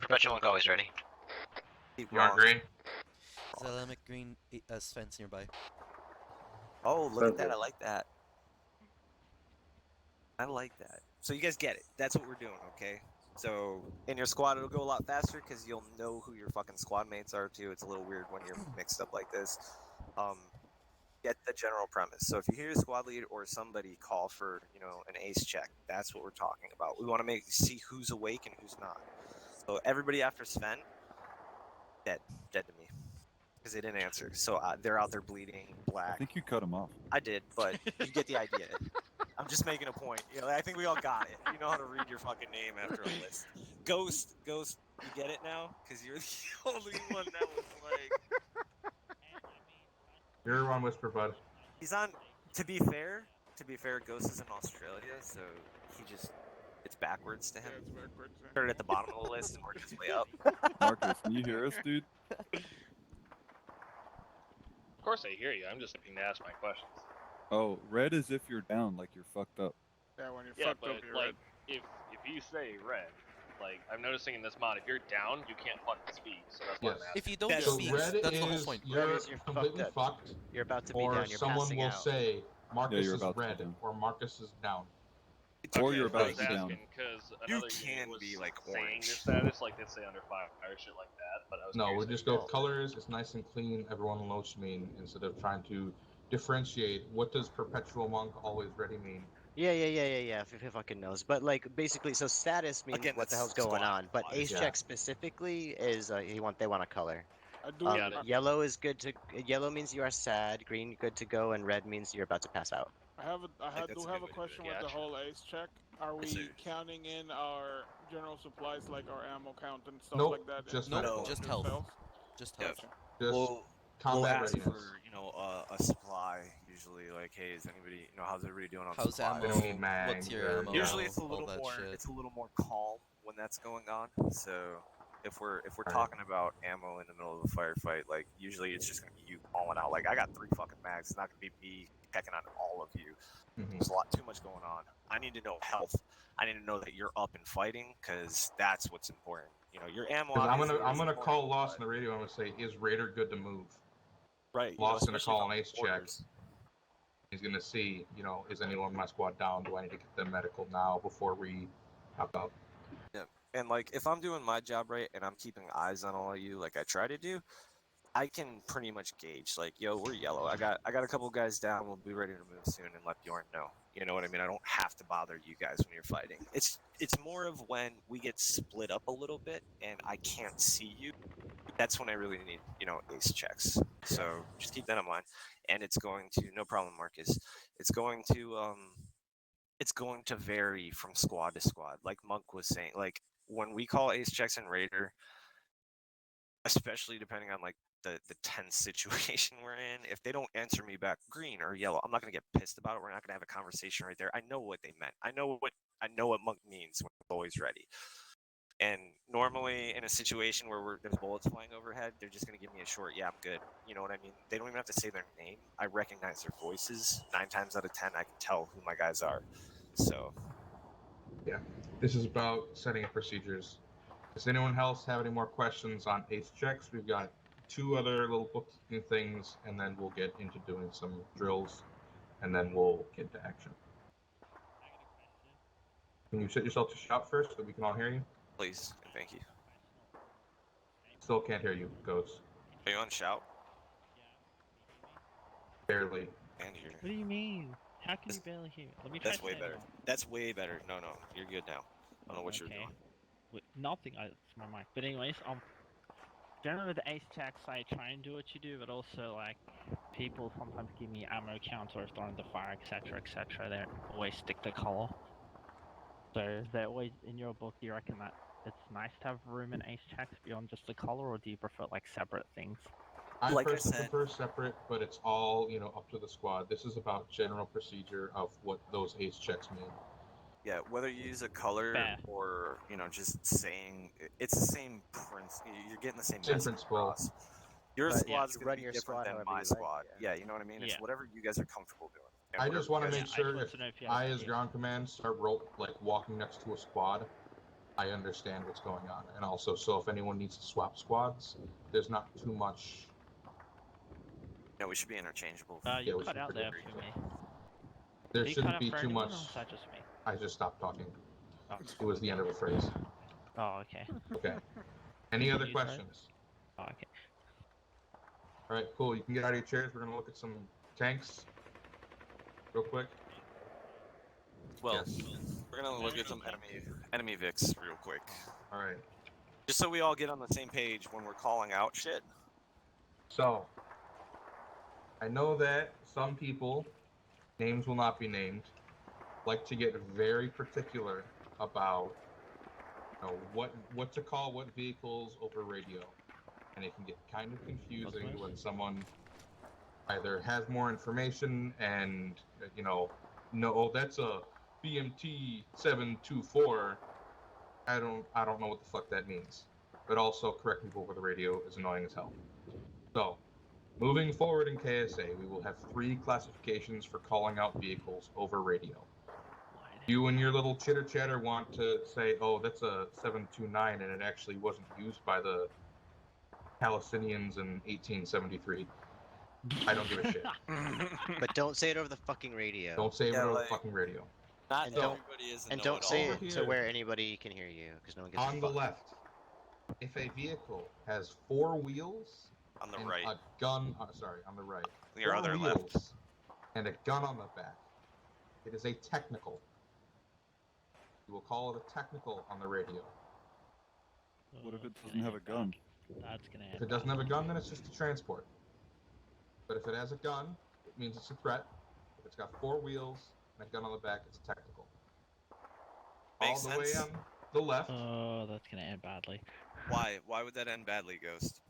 Perpetual and always ready. Keep You are going. green? Zalamic green, Sven's nearby. Oh, look at that. I like that. I like that. So you guys get it. That's what we're doing, okay? So in your squad, it'll go a lot faster because you'll know who your fucking squad mates are too. It's a little weird when you're mixed up like this. Yeah, get the general premise. So if you hear a squad lead or somebody call for, an ace check, that's what we're talking about. We want to see who's awake and who's not. So everybody after Sven, dead to me, because they didn't answer. So they're out there bleeding I black. think you cut him off. I did, but you get the idea. I'm just making a point. I think we all got it. You know how to read your fucking name after a list. Ghost, you get it now? Because you're the only one that was like... You're one whisper, bud. He's on... To be fair, Ghost is in Australia, so it's backwards to him. Yeah, it's backwards. Started at the bottom of the list and worked his way up. Marcus, can you hear us, dude? Of course I hear you. I'm just looking to ask my questions. Oh, red is if you're down, like you're fucked up. Yeah, when you're Yeah, fucked but up, you're like, red. if you say red, like I'm noticing in this mod, if you're down, you can't fucking speak. So that's why I'm asking. If you don't So speak, red that's the whole is point. you're You're completely fucked up. fucked, You're about to be or down. You're someone passing will out. say Marcus you're is about to be red down. or Marcus is down. Or you're I about was to be down. asking because You another can unit was be, like, saying orange. their status, like they'd say under fire or shit like that. But I was No, curious we if just you go guys- colors. It's nice and clean. Everyone knows what you mean instead of trying to differentiate. What does perpetual monk always ready mean? Yeah. Who fucking knows? But like, basically, so status means Again, what the that's hell's going squad. on. But ace Yeah. check specifically is they want a color. I do. Got it. Yellow is good to. Yellow means you are sad. Green good to go, and red means you're about to pass out. I that's do a have good a way to question do it. with the Gotcha. whole ace check. Are Yes, we sir. counting in our general supplies, like our ammo count and stuff Nope, like that? just inside health. of Just the health. cells? Just Yeah. health. Gotcha. Just We'll combat ask readiness. for, a supply usually. Like, hey, is anybody, how's everybody doing on How's supplies? ammo? Enemy mag, What's your or- ammo? Usually it's a all little that more shit. it's a little more calm when that's going on. So if we're Right. talking about ammo in the middle of a firefight, like usually it's just gonna be you calling out. Like I got 3 fucking mags. It's not gonna be me checking on all of you. Mhm. There's a lot too much going on. I need to know health. I need to know that you're up and fighting because that's what's important. Your ammo. 'Cause I'm obviously gonna is important, call Lost on but- the radio. I'm gonna say, is Raider good to move? Right. Lost gonna especially call if an I'm ace check. orders. He's gonna see, is anyone in my squad down? Do I need to get them medical now before we hop out? Yeah, and like if I'm doing my job right and I'm keeping eyes on all of you, like I try to do, I can pretty much gauge. Like, yo, we're yellow. I got a couple guys down. We'll be ready to move soon and let Bjorn know. You know what I mean? I don't have to bother you guys when you're fighting. It's more of when we get split up a little bit and I can't see you. That's when I really need, ace checks. So just keep that in mind. And it's going to, no problem, Marcus. It's going to vary from squad to squad. Like Monk was saying, like when we call ace checks in Raider, especially depending on like the tense situation we're in, if they don't answer me back green or yellow, I'm not gonna get pissed about it. We're not gonna have a conversation right there. I know what they meant. I know what Monk means when we're always ready. And normally in a situation where there's bullets flying overhead, they're just gonna give me a short, yeah, I'm good. You know what I mean? They don't even have to say their name. I recognize their voices. 9 times out of 10, I can tell who my guys are. So Yeah, this is about setting up procedures. Does anyone else have any more questions on ace checks? We've got 2 other little bookkeeping things, and then we'll get into doing some drills, and then we'll get to action. Can you set yourself to shout first so that we can all hear you? please and thank you. Still can't hear you, Ghost. Are you on shout? Barely. And here. What do you mean? How can you barely hear me? Let me try That's to way say better. that. That's way better. No, you're good now. I don't know what you're doing. With nothing, it's my mic. But anyways, generally with the ace checks, I try and do what you do, but also like people sometimes give me ammo counts or if they're under fire, etc., etc. They always stick to color. So they always in your book. Do you reckon that it's nice to have room in ace checks beyond just the color, or do you prefer like separate things? I Like I personally said- prefer separate, but it's all, up to the squad. This is about general procedure of what those ace checks mean. Yeah, whether you use a color Fair. or just saying it's the same principle. You're getting the same Same message principle. across. Your But squad's you gonna run be your different squad than however my you like, squad. yeah. Yeah, you know what I mean. It's Yeah. whatever you guys are comfortable doing. And I whatever just want to you make guys- I sure just if want to know if you have I, an as idea. ground command, start walking next to a squad, I understand what's going on. And also, so if anyone needs to swap squads, there's not too much. No, we should be interchangeable. Yeah, You we cut should out there predict for me. There Did you cut shouldn't out be for too anyone, much. or was that just me? I just stopped talking. Oh, It was the end of a phrase. oh okay. Okay. Any other You sorry? questions? Oh, okay. All right, cool. You can get out of your chairs. We're going to look at some tanks, real quick. Well, Yes. we're gonna look at some enemy Vics real quick. All right. Just so we all get on the same page when we're calling out shit. So, I know that some people, names will not be named, like to get very particular about what to call what vehicles over radio, and it can get kind of confusing when someone either has more information and no, that's a BMT 724. I don't know what the fuck that means, but also correcting people over the radio is annoying as hell. So, moving forward in KSA, we will have 3 classifications for calling out vehicles over radio. You and your little chitter chatter want to say, oh, that's a 729 and it actually wasn't used by the Palestinians in 1873. I don't give a shit. But don't say it over the fucking radio. Don't say it over the fucking radio. Not And don't, everybody is a and don't know-it-all. say Over it to here. where anybody can hear you, because no one gives a On the fuck. left, if a vehicle has 4 wheels On the and right. a gun, sorry, on the right, Your 4 other wheels left. and a gun on the back, it is a technical. You will call it a technical on the radio. What if it doesn't have a gun? That's gonna If it doesn't have a gun, then it's just a transport. But if it has a gun, it means it's a threat. If it's got 4 wheels and a gun on the back, it's technical. Makes All the way sense. on the left. Oh, that's gonna end badly. Why? Why would that end badly, Ghost?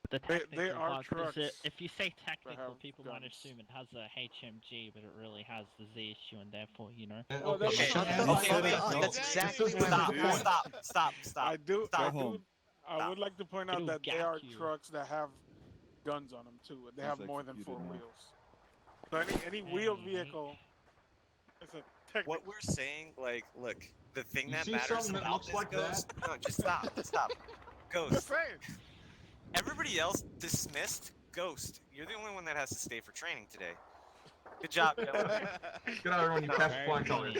The technical they are box, 'cause trucks if you say that technical, have people might guns. assume it has a HMG, but it really has the Z issue, and therefore, Well, that's Okay, shut okay, the okay, fuck wait, up. no. That's exactly This is what the I'm point. Stop. I do. Stop. I would like to point out It'll that there are gap you. trucks that have guns on them too. They have It's more than 4 executed now. wheels. So any wheeled Hey. vehicle is a technical. What we're saying, like, look, the thing You that see matters something that about looks this, like Ghost. No, just stop. Just Ghost. saying. Everybody else dismissed. Ghost. You're the only one that has to stay for training today. Good job, gentlemen. Get out, everyone. You passed flying colors.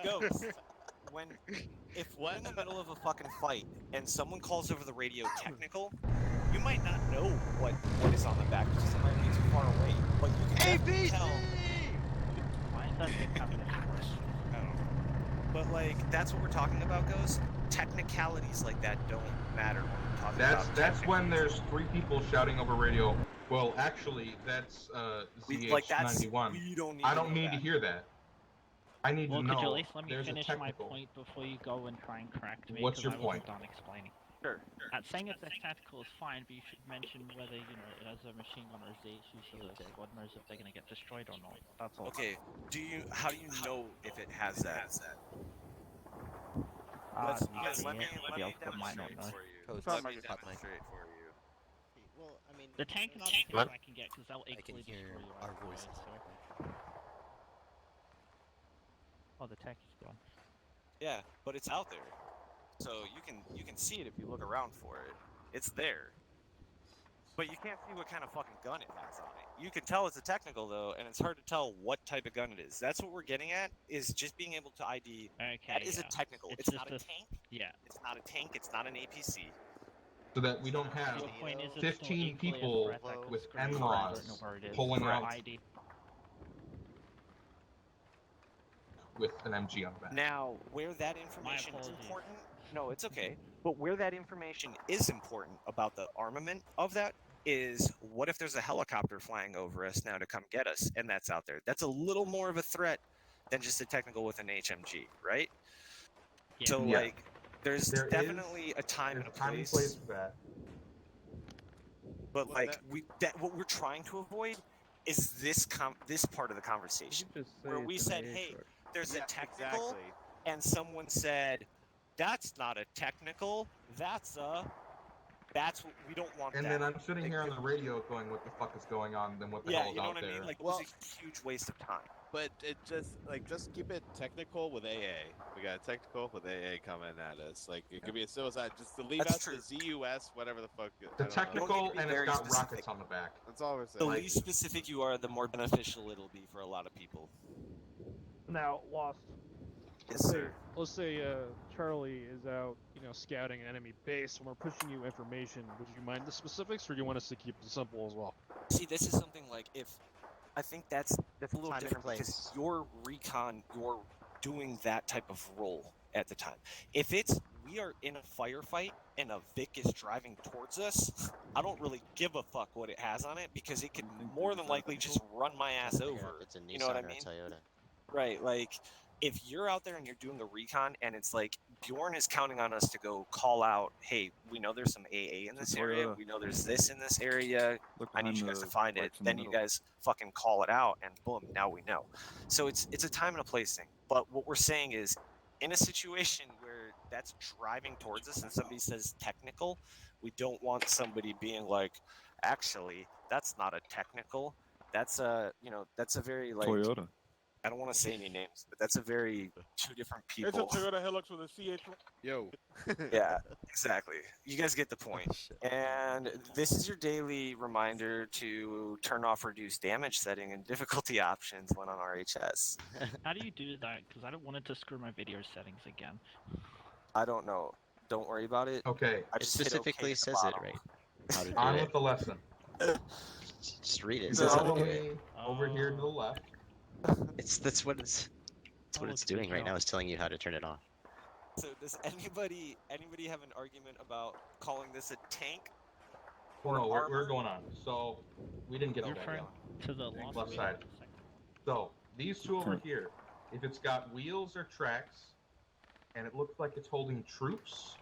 Ghost. If we're in the middle of a fucking fight and someone calls over the radio technical, you might not know what is on the back because it might be too far away. But you can definitely tell. Why is that thing having a force? I don't know. But like, that's what we're talking about, Ghost. Technicalities like that don't matter when we're talking about. That's when there's 3 people shouting over radio. Well, actually, that's ZH91. We don't need I to don't know need to that. hear that. I need Well, to could you know at least let me there's a finish my technical. point before you go and try and correct me? What's 'cause your I wasn't point? done explaining. Sure. Saying it's a tactical is fine, but you should mention whether it has a machine gun or is the issue so the squad knows if they're gonna get destroyed or not. That's all. Okay. How do you know if it has that? Let let me the output might not demonstrate know. for you. Codes, Let me hot mic. demonstrate for you. Well, I mean, The tank and other things What? I can get because they'll I can equally hear destroy you. our anyway, voices. so- Oh, the tech is gone. Yeah, but it's out there, so you can see it if you look around for it. It's there, but you can't see what kind of fucking gun it has on it. You can tell it's a technical though, and it's hard to tell what type of gun it is. That's what we're getting at, is just being able to ID. Okay, That is yeah. a technical. It's It's just not a a- tank. Yeah. It's not a tank. It's not an APC. So that we don't have Your point is it's still 15 equally a people threat that could with screw you, I NLAWs don't know where it is. pulling For out ID. with an MG on the back. Now, where that information is apologies. important, no, it's okay. But where that information is important about the armament of that is, what if there's a helicopter flying over us now to come get us, and that's out there? That's a little more of a threat than just a technical with an HMG, right? Yeah. So, Yeah. like, there's There definitely is- a time and a There's a time and place. place for that. But Well, like what we're trying to avoid is this part of the conversation where we said, hey, there's a technical, Exactly. and someone said, that's not a technical, that's what we don't want. And that. then I'm sitting Like, here on the radio going, what the fuck is going on? Then what the yeah, hell is you know out what I there? mean? Like, Well- it was a huge waste of time. But it just keep it technical with AA. We got a technical with AA coming at us. Like it could be as simple as that. Just to leave That's out true. the ZUS, whatever the fuck. I The don't know. technical, Don't need to be and it's very got specific. rockets on the back. That's all we're The saying. least specific you are, the more beneficial it'll be for a lot of people. Now, Lost. Yes, sir. Let's say Charlie is out, scouting an enemy base, and we're pushing you information. Would you mind the specifics, or do you want us to keep it simple as well? See, this is something like if I think that's a little Time and different because place. you're recon, you're doing that type of role at the time. If it's we are in a firefight and a Vic is driving towards us, I don't really give a fuck what it has on it because it could more than likely just run my ass Figure out over. if it's a Nissan You know what I or mean? a Toyota. Right, like if you're out there and you're doing a recon and it's like Bjorn is counting on us to go call out, hey, we know there's some AA in this area, we know there's this in this area, I need you guys to find it. Then you guys fucking call it out and boom, now we know. So it's a time and a place thing. But what we're saying is in a situation where that's driving towards us and somebody says technical, we don't want somebody being like, actually, that's not a technical. That's a that's a very like Toyota. I don't want to say any names, but that's a very two different It's a people. Toyota Hilux with a CH. Yo. Yeah, exactly. You guys get the point. And this is your daily reminder to turn off reduced damage setting and difficulty options when on RHS. How do you do that? Because I don't want it to screw my video settings again. I don't know. Don't worry about it. Okay. I It just hit specifically OK at the says it bottom. right. How to do On it. with the lesson. Just read it. It So says how to do follow it. me over here to the left. That's what it's doing right now. Is telling you how to turn it off. So does anybody have an argument about calling this a tank? Well, Or no, we're armor? going on. So we didn't get You're to that referring yet. to the lost Left video? side. So these two over here, if it's got wheels or tracks, and it looks like it's holding troops,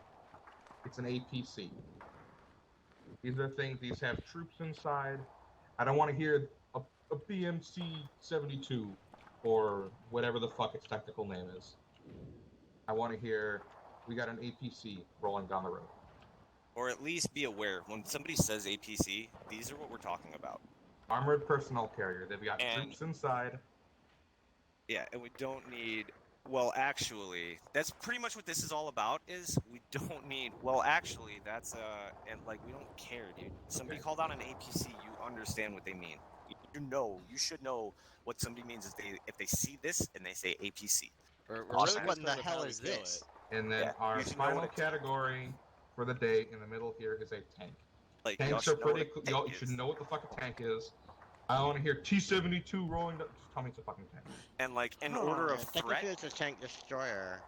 it's an APC. These are things. These have troops inside. I don't want to hear a BMC 72 or whatever the fuck its technical name is. I want to hear we got an APC rolling down the road. Or at least be aware when somebody says APC, these are what we're talking about. Armored personnel carrier. They've got And- troops inside. Yeah, and we don't need. Well, actually, that's pretty much what this is all about. Is we don't need. Well, actually, that's and like we don't care, dude. Somebody called out an APC. You understand what they mean. You should know what somebody means if they see this and they say APC. Or Awesome. really, what in the hell is this? And then Yeah, our you should know final what a- category for the day in the middle here is a tank. Like y'all Tanks are should know what pretty. a Y'all tank should is. know what the fuck a tank is. I want to hear T-72 rolling. Just tell me it's a fucking tank. And like in order of threat. It's a tank destroyer.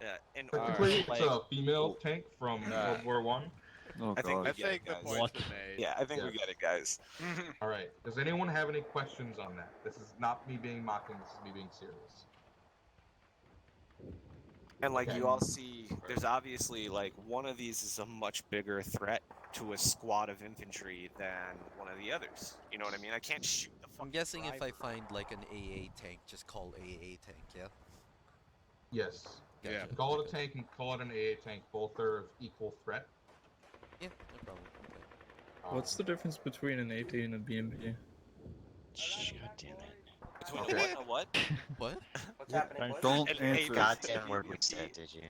Yeah, in Technically, order, it's a female tank from World War One. Oh, I think God. we get it, the guys. point's been made. Yeah, I think we Yes. get it, guys. All right. Does anyone have any questions on that? This is not me being mocking. This is me being serious. And like Okay. you all see, there's obviously like one of these is a much bigger threat to a squad of infantry than one of the others. You know what I mean? I can't shoot the fucking I'm guessing if I driver. find like an AA tank, just call AA tank, yeah? Yes. Yeah. Call it a tank and call it an AA tank. Both are of equal threat. Yeah, no problem. Okay. What's the difference between an AT and a BMP? God damn it. Between Okay. a what and a what? What? What's happening? boys? Don't And answer. Goddamn word we said, did you?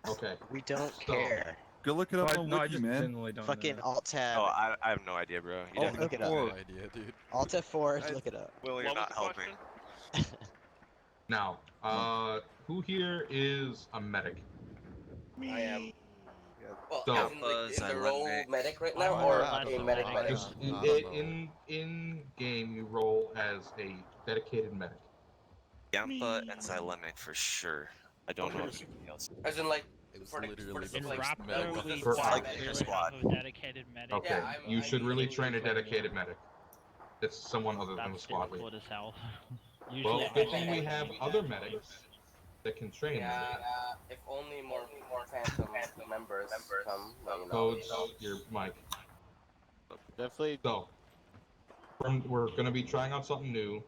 Okay. We don't So- care. Go look it up on No, I Wiki, just man. genuinely don't Fucking know. Alt Tab. Oh, I have no idea, bro. You Oh, didn't look it up. F4. No idea, dude. Alt F4, look it up. Will, you're What was not the helping. question? Now, who here is a medic? I am. Well, So- as in, like, is the role medic right now, I'm or not a a medic medic. medic? Just I don't know. in game, you roll as a dedicated medic. Yampa and Xylemic for sure. I don't know anything else. As in, like, It was for the literally for the like, first Raptor, medic. we For- have like your squad. a dedicated medic. Okay. Yeah, You should really train a usually dedicated medic. It's someone other than the That's squad leader. difficult as hell. Well, Usually, good thing we have other medics that can train. yeah, if only more Phantom members come, you know. Codes, your mic. Definitely. So, we're going to be trying out something new.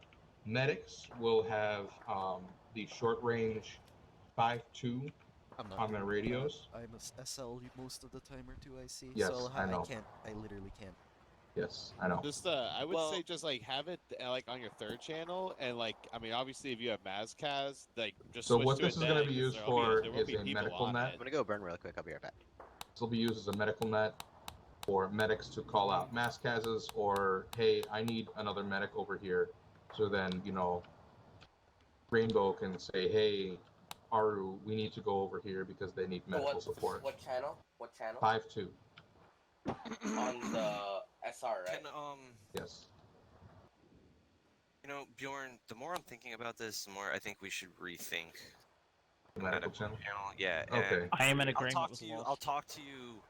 Medics will have the short range 5.2 I'm not on their doing radios. that. I'm a SL most of the time or two, I see. Yes, so I know. can't. I literally can't. Yes, I know. Just I would Well- say just like have it like on your third channel, and like I mean obviously if you have Mazcaz, like just So switch what to this it is going then, to be 'cause used there'll be- for there won't is be a people medical on net. I'm gonna go burn real quick. I'll be right back. This will be used as a medical net for medics to call out mass cases or, hey, I need another medic over here. So then, you know, Rainbow can say, hey, Aru, we need to go over here because they need medical support. What channel? What channel? 5.2. On the SR, right? Can Yes. You know, Bjorn, the more I'm thinking about this, the more I think we should rethink The medical channel. Yeah. Okay. And I am in I'll agreement talk with to you. Wolf. I'll talk to you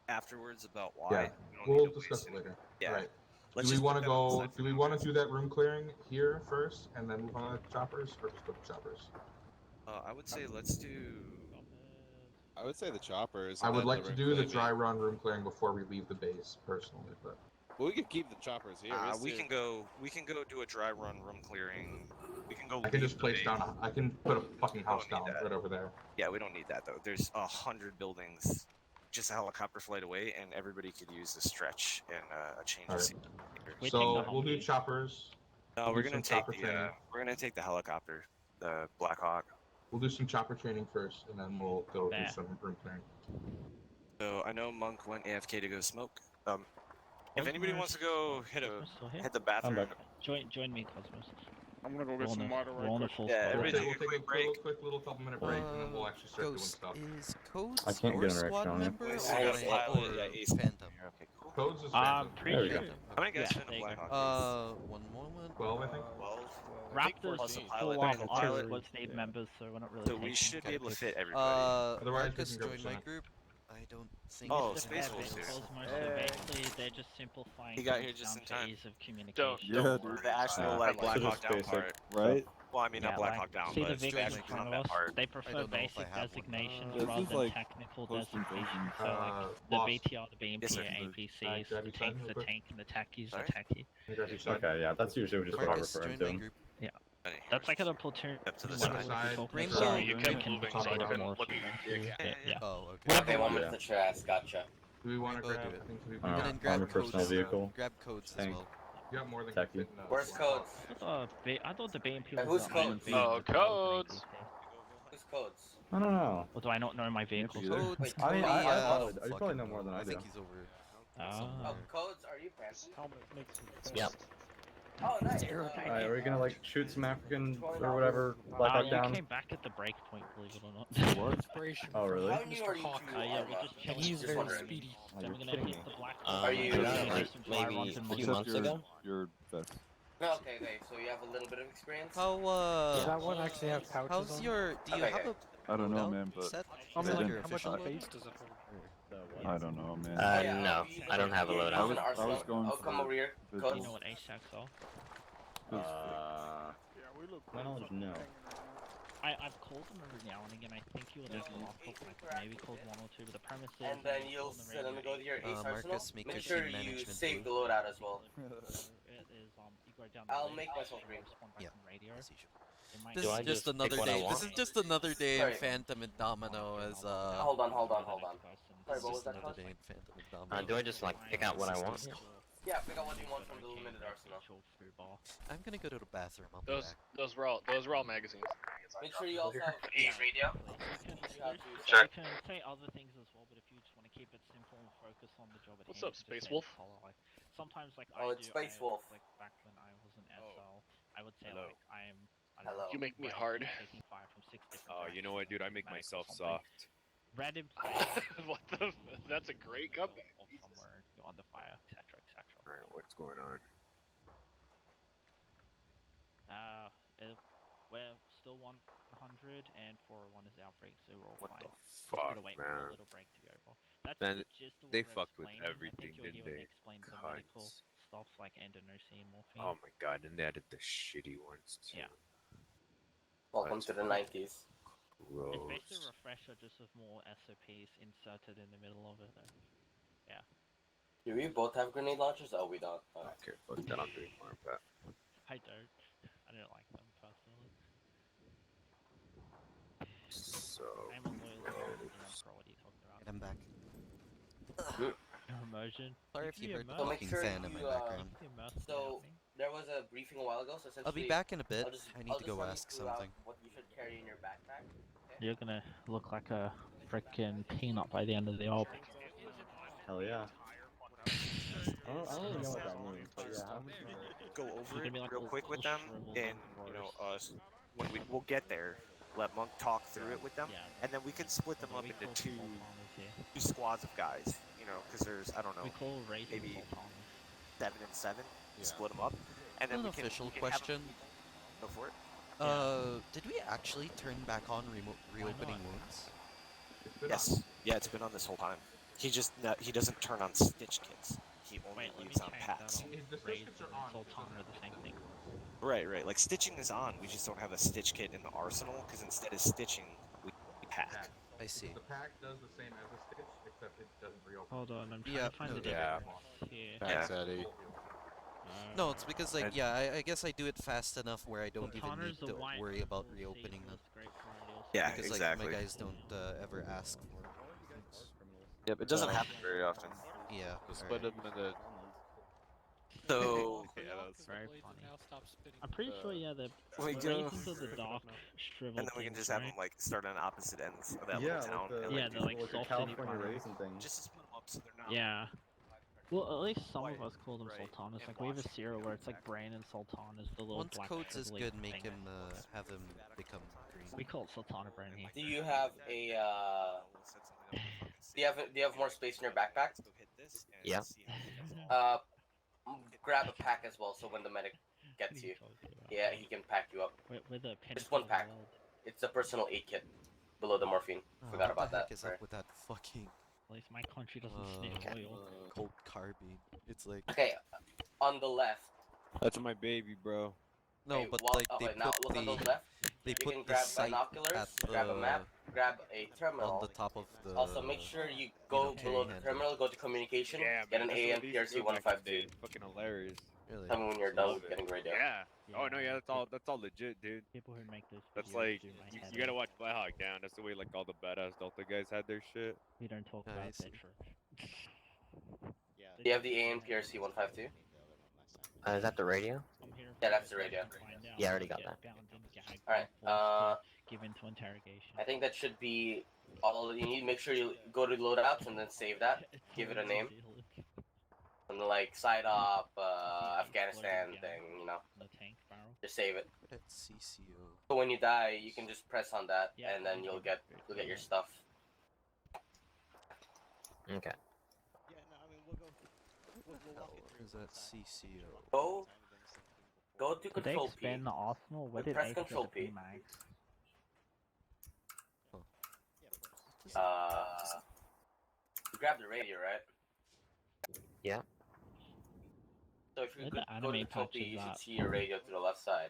afterwards about why. Yeah, We don't we'll need to discuss waste it later. Yeah. Right. Let's Do we just want put to that on the go? side for Do we now. want to do that room clearing here first, and then move on to choppers, or just go to choppers? I would say let's do. I would say the choppers. I And would then like the to room do the clearing. dry run room clearing before we leave the base, personally. But Well, we could keep the choppers here. We can go. We can go do a dry run room clearing. We can go. I can leave just the place base. down. I can put a fucking house don't need down that. right over there. Yeah, we don't need that though. There's 100 buildings, just a helicopter flight away, and everybody could use a stretch and a change of Alright. scene. So we'll do choppers. No, We'll we're do gonna some take chopper the training. we're gonna take the helicopter, the Black Hawk. We'll do some chopper training first, and then we'll go do Yeah. some room clearing. So I know Monk went AFK to go smoke. If anybody wants to go hit the bathroom, Join me, Cosmos. I'm gonna go We're get on some a- water we're right on a quick. full Yeah, squad. We'll everybody take, take a quick little couple minute break, and then we'll actually start doing Ghost, stuff. is Codes I can't your get an squad erection on you. member Wait, or, so you got a pilot, or yeah, Ace. Phantom? Okay, cool. Codes is I'm random. pretty There we sure. go. How many guys Yeah, fit in there a you Black go. Hawk? 1 moment. 12, I think. 12. Raptors plus a full pilot. on The all pilot. squads need members, so we're not really. So we taking should be it. able to fit everybody. Otherwise, we Marcus can go joined my Senate. group. I don't think. Oh, Mr. Space Epic, Wolf's here. Cosmos, so basically they're just simplifying. He got here things just down in to time. Ease of communication. Yeah, Don't dude. worry. The actual Yeah. like Black So Hawk just down basic part. Right? Well, I mean not Black Hawk down, see but the the video in actual front of combat us. part. They I prefer don't know if I basic have one. designations This rather is than like technical post-invasion. designations. So like the boss. BTR, the BMP, Yes, sir. APCs, grab the your side tank's real the quick. tank, and the tacky's the Sorry? tacky. Can you grab your side? Okay, yeah, that's usually just what I'm Marcus referring joined my to. group. That's like at a platoon. Up to the level side. we're Side. talking Rainbow. about. Sorry, you kept can moving, talk so I about couldn't more look if you at your want dick. to. Yeah. Oh, okay. Okay, one Yeah. minute to trash. Gotcha. Do we want to Rainbow, grab? do it. I think we Uh, And then grab armored codes. personnel vehicle. Grab codes as Tank. well. You got more than Techie. fit in a Where's small codes? I thought the BMP Who's was the Iron codes? Beam Oh, with the local codes. APC. Who's codes? I don't know. Or do I not know my vehicles? either. Codes. Wait, I mean, Cody, I probably, you fucking probably know more than I I do. think he's over. Ah. Oh, codes, are you Phantom? Yep. Oh, nice. Alright, are we gonna like shoot some African or whatever Black Hawk You down? came back at the break point, believe it or not. Inspiration. Oh, really? How new are you Hawk. to Yeah, we're Arma? just chilling. He's Just very wondering. speedy. Oh, Then you're we're gonna kidding hit me. the black. Are you- we're gonna like, do some dry maybe runs and a few we'll- months your, ago? your vest. No, okay, so you have a little bit of experience? How Does that one actually have pouches How's on? your? Do you Okay, have a? I don't know, loadout man, but set? I Is mean, that like, your how much official space loadout? does it hold? I don't know, man. No, I don't have a Use loadout. an I was arsenal. going Oh, come for over here. the- Codes. You know what ASACs are? Yeah, we look my knowledge, no. I've called them every now and again. I think you were there for the last couple. I maybe called one or two, but the premise is. And then you'll sit and go to your ace arsenal. Marcus, make Make your sure team you management save the blue. loadout as well. It is you go down. I'll make myself green. Yeah. Radio. As usual. It might This Do is I just just pick another what I day. This want? is just another day in Sorry. Phantom and Domino as Hold on. Sorry, This what is was just that another called? day in Phantom and Domino. Do I just like pick out what I want? Yeah, pick out what you want from the limited arsenal. I'm gonna go to the bathroom. I'll be Those back. those were all magazines. Make sure you also have radio. You can say other things as well, but if you just want to keep it simple and focus on the job at What's hand, up, you just Space say Wolf? follow, like, sometimes like Oh, I it's do, Space Wolf. like back when I was an SL, I would say Hello. like I don't Hello. know, You make me break, hard. taking fire from 6 different Oh, you know what, dude? I make directions, myself something. soft. Red in What the? That's a great comeback. or somewhere you're under fire, etc., etc. Alright, what's going on? We're still 100 and 401 is outbreak, so we're all What fine. the Just fuck, gotta wait for a man? little break to go for. That's Man, the gist of what they we're fucked with explaining. everything, I think didn't you'll they? explain the medical Cunts. stuff like endonursing and morphine. Oh my god, and they added the shitty ones too. Yeah. Welcome to the 90s. It's basically Gross. a refresher just with more SOPs inserted in the middle of it. Yeah. Do we both have grenade launchers? Oh, we don't. Okay, fuck that, I'm doing more of that. I don't. I don't like them personally. So I'm a loyal pro. What are you talking about? And I'm back. Immersion. Sorry if you heard the So make fucking sure fan in my you, background. So there was a briefing a while ago. So essentially, I'll be back in a bit. I'll just, I need I'll to just go run you ask through, something. What you should carry in your backpack. You're gonna look like a freaking peanut by the end of the op. Hell yeah. I don't really know what that means, but yeah. how would you- go over gonna it be like real all- quick with all them, shriveled and and you know gross. us when we'll get there. Let Monk talk through it with them, Yeah. and then we can split them up We into call two sultanas here. squads of guys. You know, because there's I don't know We call races maybe sultanas. 7 and 7. Yeah. Split them up, And then An we can, official we can have question. go for it. Did we actually turn back on reopening wounds? Yes. Yeah, it's been on this whole time. He just he doesn't turn on stitch kits. He only leaves on pats. The stitch kits are on. Sultan are the same thing. Right, right. Like stitching is on. We just don't have a stitch kit in the arsenal because instead of stitching, we pack. I see. The pack does the same as a stitch, except it doesn't reopen. Hold on, I'm trying Yeah, to find the noted. difference here. Thanks, Eddie. No, it's because like I guess I do it fast enough where I don't even need to worry about reopening them. Yeah, because exactly. like my guys don't ever ask for it. Yep, it doesn't happen very often. Yeah. Just split them into. So yeah, that's very funny. I'm pretty sure, yeah, the we go, raisins of the dark shriveled and then we can things, just have right? them like start on opposite ends of that Yeah, little town. like and, Yeah, do they're like the salted California fire. raisin thing. just to split them up so they're not. Yeah. Well, at least some of us call them right, sultanas. and Like we have a Washington, cereal where it's like brain and sultan is the little Once black codes is shrivelly good, make thing. him have him become green. We call it sultana brain here. Do you have a do you have more space in your backpack? Yeah. Grab a pack as well, so when the medic gets you, yeah, he can pack you up. With a Just one pack. It's a personal aid kit below the morphine. Forgot about What the that. heck is up with that fucking At least my country doesn't sniff oil. cold carbine? It's like Okay, on the left. That's my baby, bro. no, Okay, but well, like they okay, now put look on the the left. they You put can the grab sight binoculars, at the grab a map, grab a terminal. on the top of the. Also, make sure you go below the terminal, go to communication, get an AMPRC 152. Fucking hilarious. Really? Tell me when you're done with getting radio. Yeah. Oh no, yeah, that's all legit, dude. People who make those That's videos like do my head you gotta in. watch Black Hawk Down. That's the way like all the badass Delta guys had their shit. We don't talk I about see. that church. Do you have the AMPRC 152? Is that the radio? Yeah, that's the radio. Yeah, I already got that. Alright, give into interrogation. I think that should be all that you need. Make sure you go to loadouts and then save that. Give it a name. And like side op, Afghanistan thing, you know. The tank barrel. Just save it. It's CCO. So when you die, you can just press on that, and then you'll get your stuff. Okay. Is that CCO? Go to Could they Control P. expand the arsenal? Where did Press Ace Control get the P. P-Mags? You grab the radio, right? Yeah. So if you Where go the to anime Control P, patch is you should at? see your radio to the left side.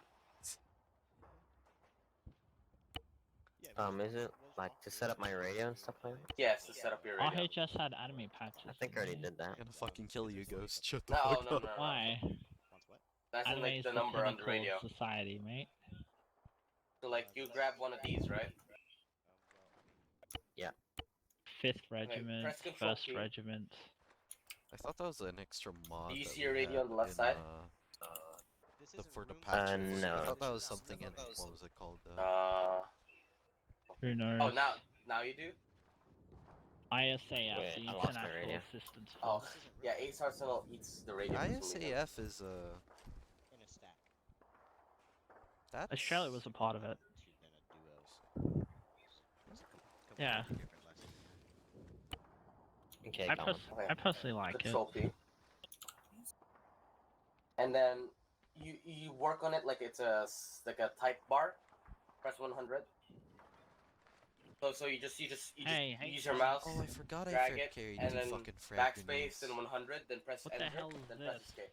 Is it like to set up my radio and stuff like that? Yes, to set up your radio. RHS had anime patches. I think I already did that. I'm gonna fucking kill you, Ghost. Shut the No, fuck no, up. no, no. Why? That's Anime like is the number on the pinnacle radio. of society, mate. So like you grab one of these, right? Yeah. 5th Regiment, press Control 1st P. Regiment. I thought that was an extra mod. Do you that see your we radio had on the left in, side? for the patches. no. I thought that was something in what was it called? Who knows? Oh, now you do? ISAF, Wait, the I lost my International radio. Assistance Oh, Force. yeah, Ace Arsenal eats the radio. for some reason. ISAF is That's... Australia was a part of it. Yeah. Okay, I, go on. I personally like it. Control P. And then you work on it like it's like a type bar. Press 100. So you just Hey, use your mouse. Oh, I forgot I drag it, carried and two then fucking frag backspace grenades. and 100. Then press What the enter. hell is then this? press escape.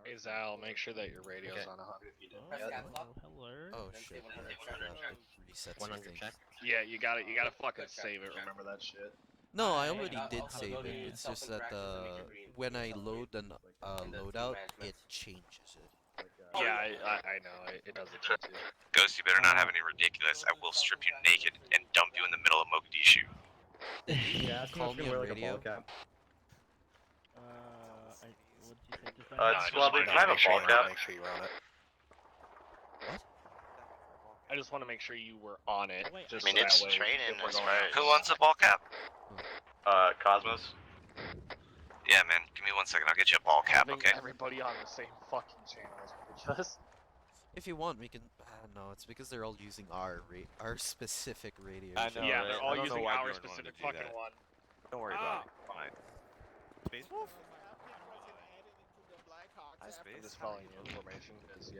Hey Zal, make sure that your radio's Okay. on 100 if you did. Press caps lock. Hello. Oh Then shit! say 100 I check. forgot it resets 100 everything. check. Yeah, you gotta fucking save it. Remember that shit. No, I already Yeah, did also save go to it. It's just that self-interactions and make it green. when I load an And the loadout, management. it changes it. Yeah, I know. It does it too. Ghost, you better not have any ridiculous. I will strip you naked and dump you in the middle of Mogadishu. Yeah, ask him Call if you me can wear on like a radio. ball cap. No, Squad lead, can I have a ball cap? Make sure you were on it. What? I just want to make sure you were on it. Just I mean, so it's that way training if we're as going far out- as... Who wants a ball cap? Cosmos. Yeah, man. Give me 1 second. I'll get you a ball cap, Having okay? everybody on the same fucking channel is ridiculous. If you want, we can. No, it's because they're all using our specific radio. I know, channel. Yeah, right? they're I all don't know using why our Jordan wanted specific to do fucking that. one. Don't worry about it. Fine. Space Wolf? I'm just following your information because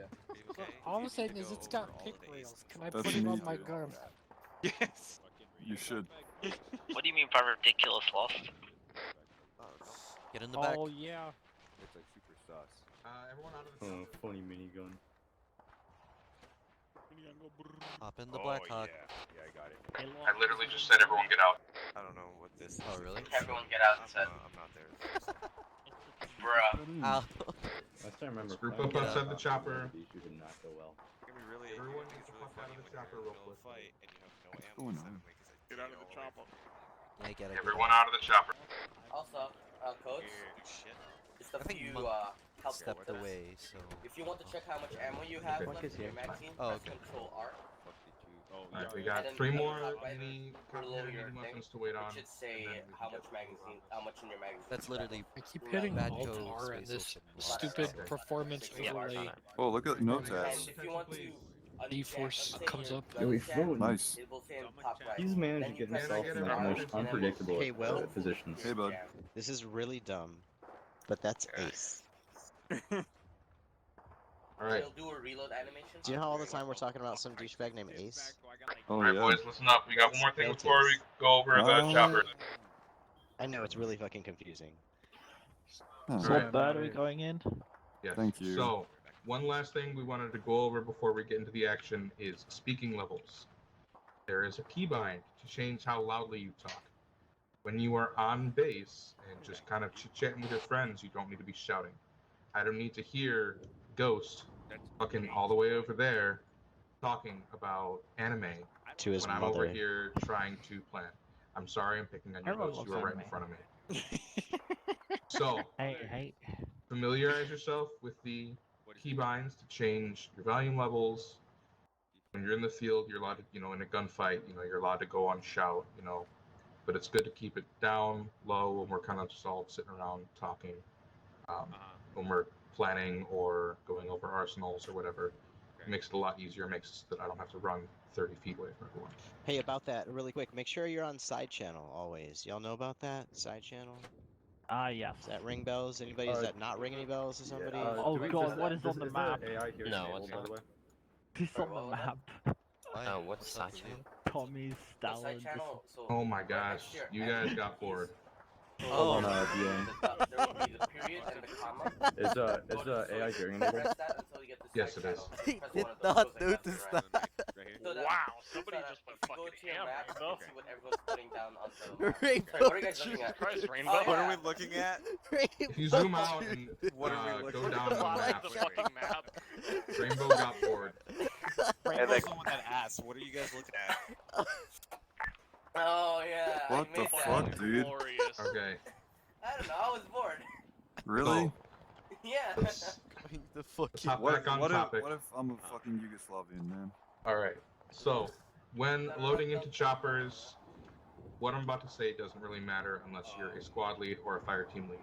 All I'm saying is it's got pick rails. Can I That's put it on me, my dude. gun? Yes. You should. What do you mean by ridiculous lost? Get in the back. Oh yeah. It's like super sus. Everyone out of the Oh, funny minigun. Hop in the Black Hawk. Yeah, I got it. I literally just said everyone get out. I don't know what this is. Oh, really? Everyone get out and set. I'm not there. Bruh. Ow. Last time I remember. Group flying up outside with the chopper. These did not go well. Everyone get the fuck out of the chopper real quick. What's going on? Get out of the chopper. Yeah, get it. Everyone out of the chopper. Also, coach, just a few help Stepped tips. away, so. If you want to check how much ammo you have Okay. left in your magazine, Oh, press okay. Control R. Alright, we And got then 3 on the more top right, mini below cotton your mini thing, muffins to wait on. it should say how much in your magazine. That's literally. I keep hitting Bad Alt code R and space this open. stupid Okay. performance overlay Oh, look at notes And ads. if you want to D-Force comes up. Yeah, we floating. Nice. it will say in top right. He's managed to Then you get press himself in Control the R, most and then unpredictable Hey, Will. positions. Hey, bud. This is really dumb, but that's Ace. Alright. It'll do a reload animation. Do you know how all the time we're talking about some douchebag named Ace? Oh, Alright, yeah. boys, listen up. We got one more thing before we go over the chopper. I know, it's really fucking confusing. Huh. So Alright. what bird are we going in? Yes. Thank you. So, one last thing we wanted to go over before we get into the action is speaking levels. There is a keybind to change how loudly you talk. When you are on base and just kind of chit-chatting with your friends, you don't need to be shouting. I don't need to hear Ghost fucking all the way over there talking about anime To his when I'm mother. over here trying to plan. I'm sorry I'm picking on you, Everyone Ghost. loves You are right in anime. front of me. So, Hey. familiarize yourself with the keybinds to change your volume levels. When you're in the field, you're allowed to, in a gunfight, you're allowed to go on shout, but it's good to keep it down low when we're kind of just all sitting around talking. When we're planning or going over arsenals or whatever, it makes it a lot easier. It makes it so that I don't have to run 30 feet away from everyone. Hey, about that, really quick, make sure you're on side channel always. Y'all know about that? Side channel? Yes. Does that ring bells? Anybody? Does that not ring any bells to somebody? Oh god, what is on the map? AI here No, enabled, what's by that? the way? It's on the map. Why? Oh, what's that side for channel? you? Tommy's The Stalin. side channel, so Oh my right gosh, next to your you M guys got is- bored. so Oh. On there VA. will be the period and the comma. Is Go to the AI switch, hearing enabled? Press that until you get the Yes, side it is. channel. He Press did one of those, not goes like left notice and right. that. So that, Wow, somebody so that just went if you go fucking to your ham, map, you Rainbow. can see what everyone's putting down on the map. Rainbow Sorry, what are you guys looking at? Christ, Rainbow. Oh, What are yeah. we looking at? If you zoom out and What are we go looking down the Bottom map, of the fucking map. Rainbow got bored. Rainbow's the one that asked. What are you guys looking at? Oh yeah. I What the made that. fuck, dude? Glorious. Okay. I don't know. I was bored. Really? Yeah. Let's The fuck Let's you. hop back on What topic. if I'm a fucking Yugoslavian, man? Alright, so when loading into choppers, what I'm about to say doesn't really matter unless you're a squad lead or a fire team lead.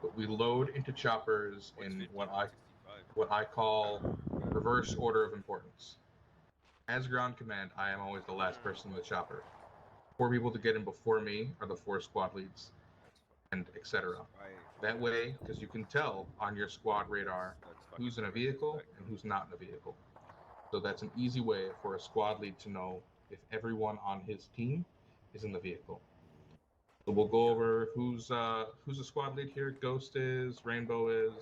But we load into choppers in what I call reverse order of importance. As ground command, I am always the last person in the chopper. 4 people to get in before me are the 4 squad leads, and etc. That way, because you can tell on your squad radar who's in a vehicle and who's not in a vehicle. So that's an easy way for a squad lead to know if everyone on his team is in the vehicle. So we'll go over who's a squad lead here. Ghost is, Rainbow is,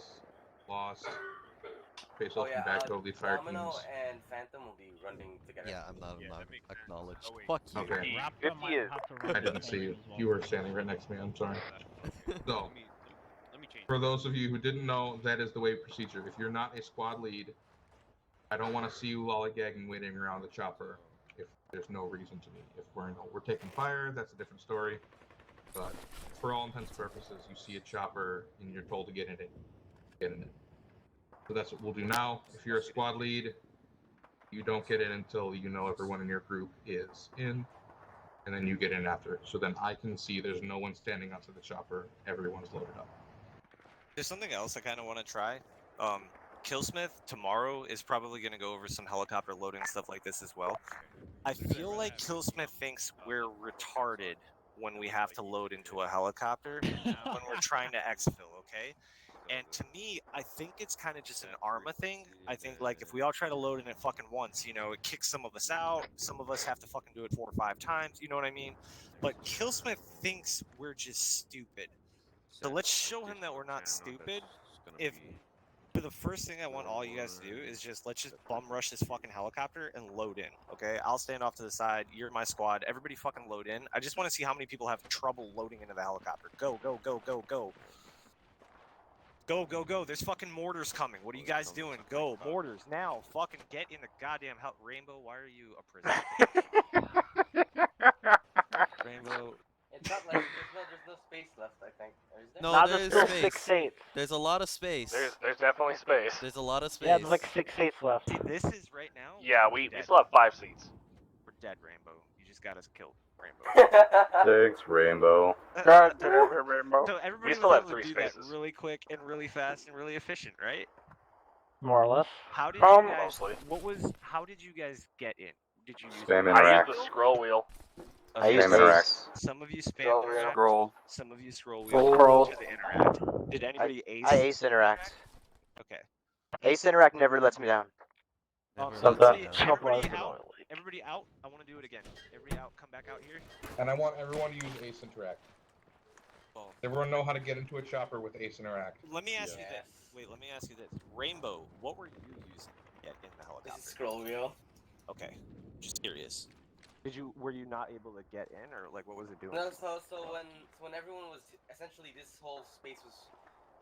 Lost, Face Off and Backhoe lead fire Domino teams. and Phantom will be running together. Yeah, I'm not acknowledged. Fuck you. Okay. Raptor might have to run I didn't the see you. as well. You were standing right next to me. I'm sorry. So, for those of you who didn't know, that is the way procedure. If you're not a squad lead, I don't want to see you lollygagging waiting around the chopper if there's no reason to be. If we're taking fire, that's a different story. But for all intents and purposes, you see a chopper and you're told to get in it. Get in it. So that's what we'll do now. If you're a squad lead, you don't get in until you know everyone in your group is in, and then you get in after it. So then I can see there's no one standing outside the chopper. Everyone's loaded up. There's something else I kind of want to try. Killsmith tomorrow is probably going to go over some helicopter loading stuff like this as well. I feel like Killsmith thinks we're retarded when we have to load into a helicopter when we're trying to exfil, okay? And to me, I think it's kind of just an Arma thing. I think like if we all try to load in it fucking once, you know, it kicks some of us out. Some of us have to fucking do it 4 or 5 times. You know what I mean? But Killsmith thinks we're just stupid. So let's show him that we're not stupid. If for the first thing I want all you guys to do is let's just bum rush this fucking helicopter and load in. Okay, I'll stand off to the side. You're my squad. Everybody fucking load in. I just want to see how many people have trouble loading into the helicopter. Go, go, go, go, go. Go, go, go. There's fucking mortars coming. What are you guys doing? Go. Mortars. Now. Fucking get in the goddamn house. Rainbow, why are you a prisoner? Rainbow. It's not like there's no space left, I think. Or is there? No, Nah, there's there's space. still 6/8. There's a lot of space. There's definitely space. There's a lot of space. Yeah, there's like 6/8 left. See, this is right now. Yeah, we still have 5 seats. We're dead, Rainbow. You just got us killed, Rainbow. Thanks, Rainbow. God damn it, Rainbow. So everybody We still was have able to 3 do that spaces. really quick and really fast and really efficient, right? More or less. How did you guys? Mostly. How did you guys get in? Did you use? Spam I interact. used the scroll wheel. I used interact. Some of you spam Scroll interact. wheel. Scroll. Some of you scroll wheel. Scroll. Some of you interact. Did anybody ace? I ace interact. Okay. Ace interact never lets me down. Everybody Sometimes. out. Everybody out. I want to do it again. Everybody out. Come back out here. And I want everyone to use Ace Interact. Oh. Everyone know how to get into a chopper with Ace Interact. Let me ask you this. Wait. Let me ask you this. Rainbow, what were you using to get in the helicopter? This is scroll wheel. Okay. Just curious. Were you not able to get in, or like what was it doing? No, so when everyone was essentially this whole space was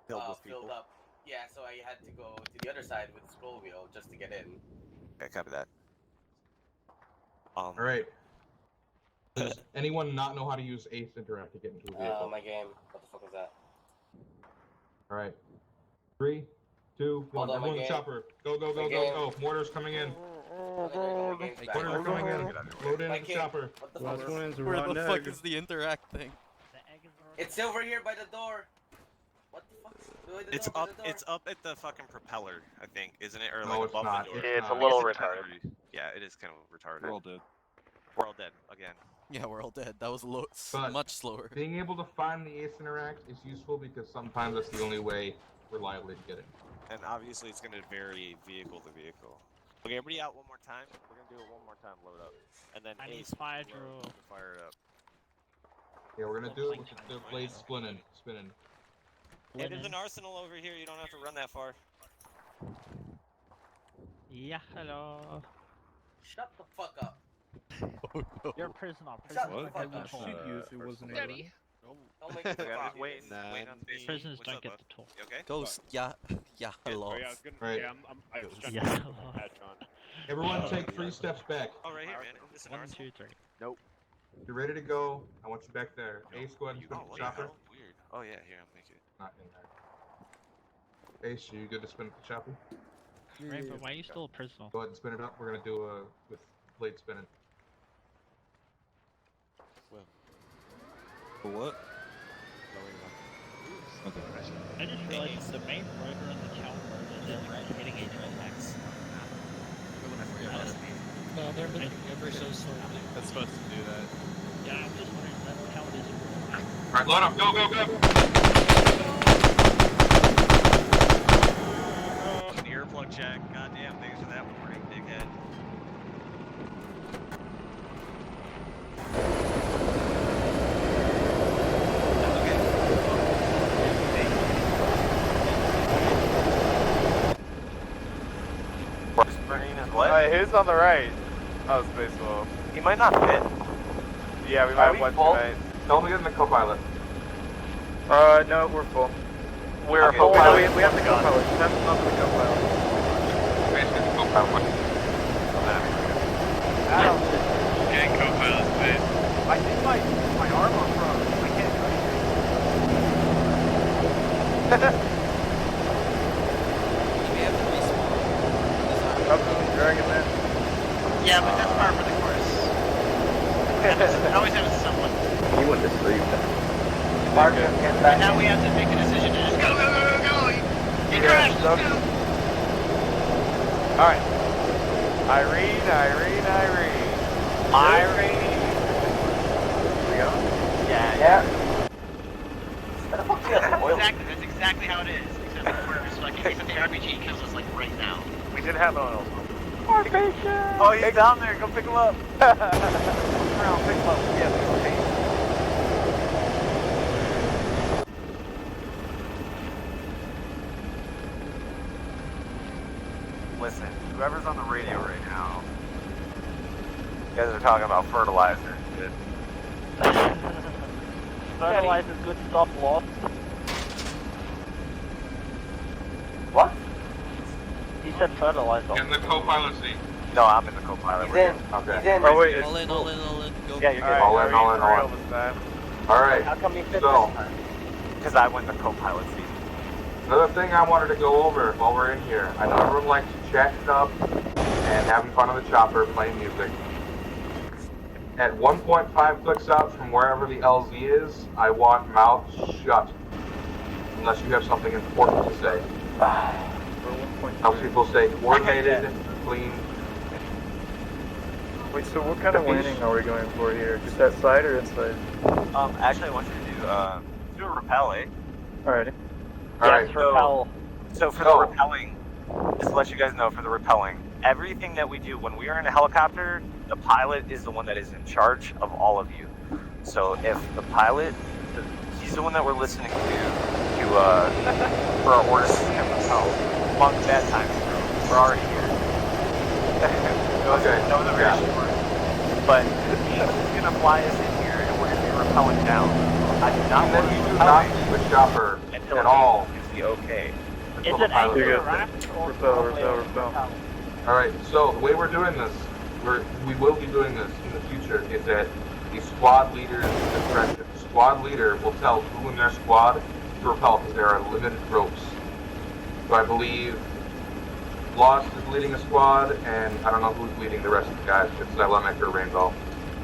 Filled with people. filled up. Yeah, so I had to go to the other side with the scroll wheel just to get in. Okay, copy that. All right. Does anyone not know how to use Ace Interact to get into a vehicle? My game. What the fuck was that? All right. 3, 2, 1. Hold on, Everyone my the game. chopper. Go, go, go, My go, game. go. Mortars coming in. Mortars coming in. Load in My the game. chopper. What the fuck? Where the fuck is the interact thing? It's over here by the door. What the fuck? By the It's door, by up. the door. It's up at the fucking propeller, I think, isn't it? Or No, like it's above not. the door. It's It's a not. little Is it retarded. Yeah, it is kind of retarded. We're all dead. We're all dead again. Yeah, we're all dead. That was But much slower. Being able to find the Ace Interact is useful because sometimes that's the only way reliably to get it. And obviously, it's going to vary vehicle to vehicle. Okay, everybody out one more time. We're going to do it one more time. Load up, and then I need Ace fire load, drill. we'll fire it up. Yeah, we're gonna do it with the blade spinning. Hey, there's an arsenal over here. You don't have to run that far. Yeah, hello. Shut the fuck up. Oh, no. You're a prisoner. Shut Prisoner. the fuck up. If it wasn't Daddy. Don't make Okay, me I'm talk. just waiting on space. Prisoners What's don't up, get bud? the talk. You okay? Ghost, yeah, hello. Right. I just got Yeah. the patch on. Everyone take 3 steps back. Oh, right here, man. This is an 1, arsenal. 2, 3. Nope. You're ready to go. I want you back there. Ace, go ahead and spin Oh, the what chopper. the hell? Weird. Oh yeah, here I'll make it. Not in there. Ace, you good to spin the chopper? Rainbow, why are you still a prisoner? Go ahead and spin it up. We're gonna do with blade spinning. For what? Okay. I just realized the main rotor and the counter rotor is hitting each other. No, they're moving ever so slowly. That's supposed to do that. Yeah, I'm just wondering how it is. Alright, load up. Go, go, go! An earplug check. Goddamn, thanks for that warning, dickhead. Who's on the right? Oh, Space Wolf. He might not fit. Yeah, we might have one tonight. Tell me in the co-pilot. No, we're full. We're Okay, full. so We have the gun. That's not the co-pilot. Basically, the co-pilot. Adam. Getting co-pilot space. I think my arm on front. I can't We have to respawn. Up to the dragon, man. Yeah, but that's par for the course. I always have someone. You went to sleep. And now we have to make a decision to just go, go, go, go, go. You crashed. Let's go. Alright. Irene. Here we go. Yeah. Exactly. That's exactly how it is. Except so I can use the RPG kills us like right now. We did have oil. More patience! Oh, he's down there. Go pick him up. Around, pick him up. Yeah, Listen, whoever's on the radio right now, you guys are talking about fertilizer. Good. Fertilizer good stop loss. What? He said fertilizer. In the co-pilot seat. No, I'm in the co-pilot. He's We're in. good. Okay. He's in. Oh wait, All in, all in, all in. Go. Yeah, you're good. all in. All right. How come he fit So, this time? Because I went the co-pilot seat. another thing I wanted to go over while we're in here. I know everyone likes chatting up and having fun on the chopper, playing music. At 1.5 clicks out from wherever the LZ is, I want mouths shut. Unless you have something important to say. Helps people stay coordinated, clean. Wait, so what kind of landing are we going for here? Just outside or inside? Actually, I want you to do a rappel, eh? Alrighty. Yes, repel. So for the rappelling, just to let you guys know, for the rappelling, everything that we do when we are in a helicopter, the pilot is the one that is in charge of all of you. So if the pilot, he's the one that we're listening to for our orders to rappel. Long bad times, bro. We're already here. Okay. That was a very short. But he's gonna fly us in here, and we're gonna be rappelling down. I do not want You to do not leave the chopper until at all. Gives the okay. Is it anchor raft or repel? Alright, so the way we're doing this, we will be doing this in the future, is that the squad leader's discretion. The squad leader will tell who in their squad to rappel because there are limited ropes. So I believe Lost is leading a squad, and I don't know who's leading the rest of the guys. It's Lemmick or Rainbow.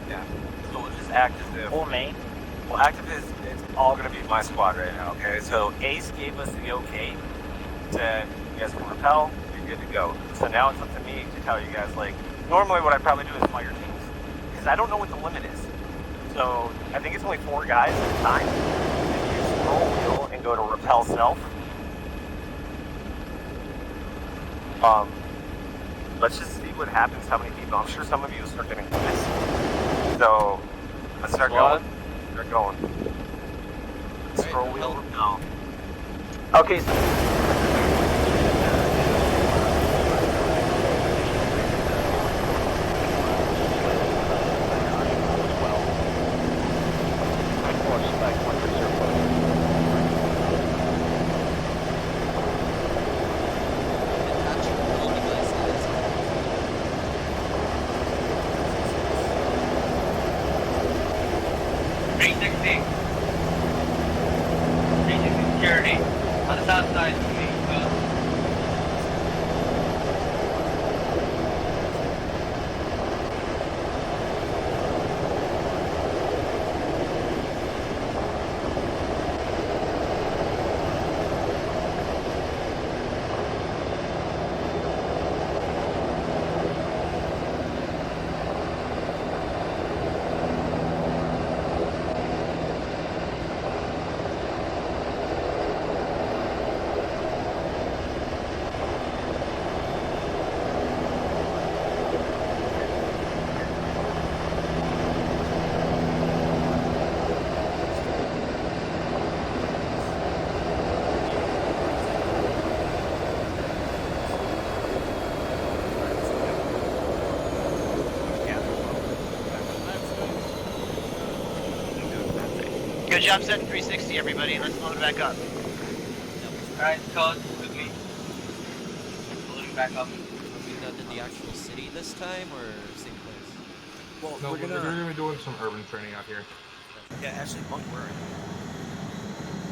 Yeah. So we'll just act as if. Or me. Well, act as if it's all gonna be my squad right now, okay? So Ace gave us the okay. Said you guys can rappel, you're good to go. So now it's up to me to tell you guys, like, normally what I probably do is fire teams. Because I don't know what the limit is. So I think it's only 4 guys at a time. And you scroll wheel and go to rappel self. Let's just see what happens, how many people. I'm sure some of you will start getting this. So let's start going. Start going. Scroll wheel now. Okay. Security on the south side of me. Good job setting 360, everybody. Let's load it back up. Alright, code with me. Loading back up. Are we done in the actual city this time, or same place? Well, no, we're gonna be doing some urban training out here. Yeah, actually, Monk, where are you?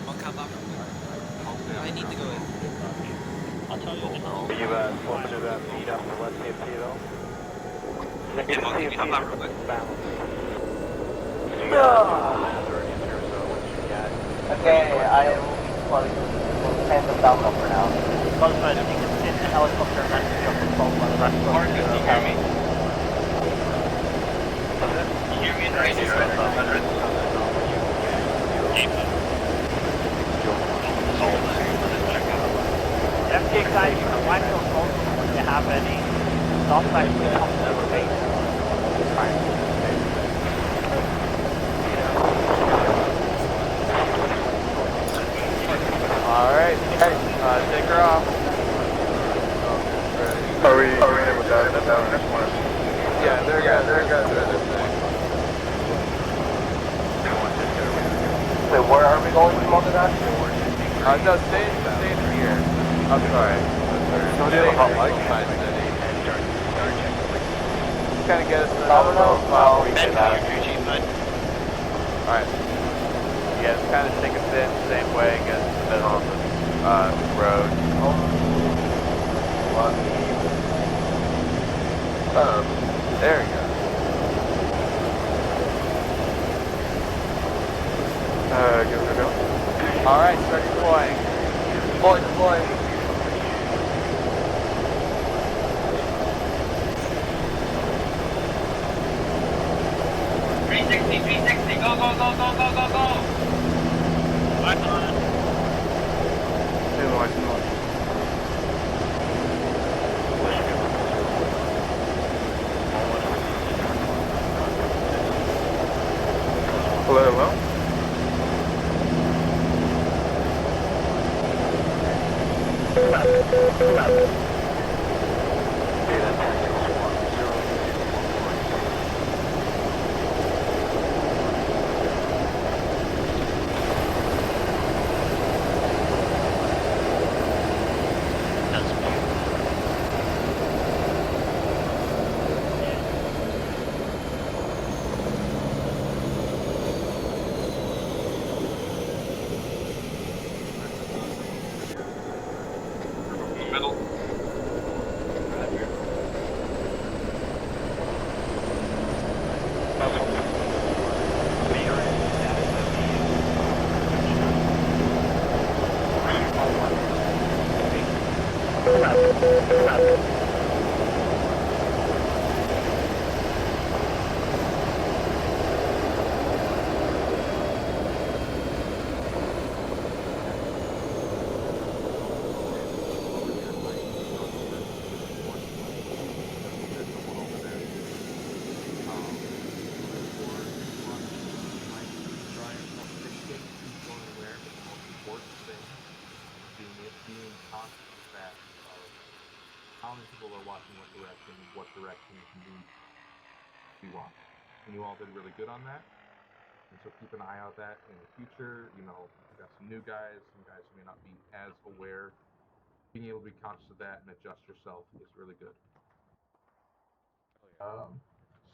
Monk, come back real quick. I need to go in. I'll tell you. You closer to that feed up the left hand table. Yeah, Monk, can you hop out real quick? Okay, I will be flooding tens of thousands for now. But I think it's in the helicopter and then jump and fall by the rest of the Marcus, you hear me? You hear me in radio, right? 100? big guys, you can wipe those holes when you have any. Stop actually comes to the base. Alright, hey, take her off. Are we doing it without it? Yeah, they're good. Wait, where are we going from all of that? No, stay here. I'm sorry. Somebody have a hot mic? Kind of get us in another low file. Alright. Yeah, just kind of take us in the same way, get us in the middle of the road. There we go. Give it a go. Alright, start deploying. Deploy. 360, go. Lights on. Hello? Middle. Being conscious of that, of how many people are watching what direction we want. And you all did really good on that. And so keep an eye out that in the future. You know, we've got some new guys, some guys who may not be as aware. Being able to be conscious of that and adjust yourself is really good.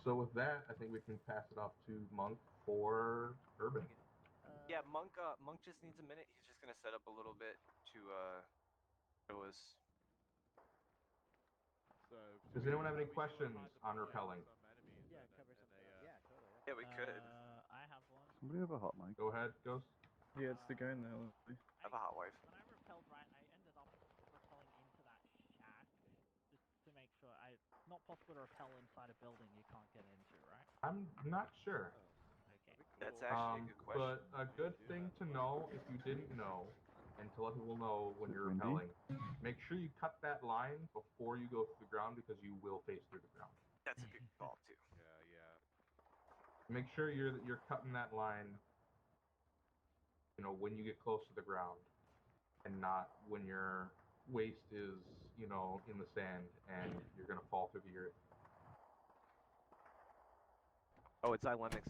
So with that, I think we can pass it off to Monk for Urban. Yeah, Monk just needs a minute. He's just gonna set up a little bit to show us. Does anyone have any questions on repelling? Yeah, we could. I have one. Somebody have a hot mic? Go ahead, Ghost. Yeah, it's the guy in the alley. I have a hot wife. When I repelled right, I ended up repelling into that shack just to make sure not possible to repel inside a building you can't get into, right? I'm not sure. That's actually a good question. But a good thing to know, if you didn't know, and to let people know when you're repelling, make sure you cut that line before you go through the ground because you will face through the ground. That's a good call too. Make sure you're cutting that line, you know, when you get close to the ground, and not when your waist is, you know, in the sand and you're gonna fall through the earth. Oh, it's Xylemic's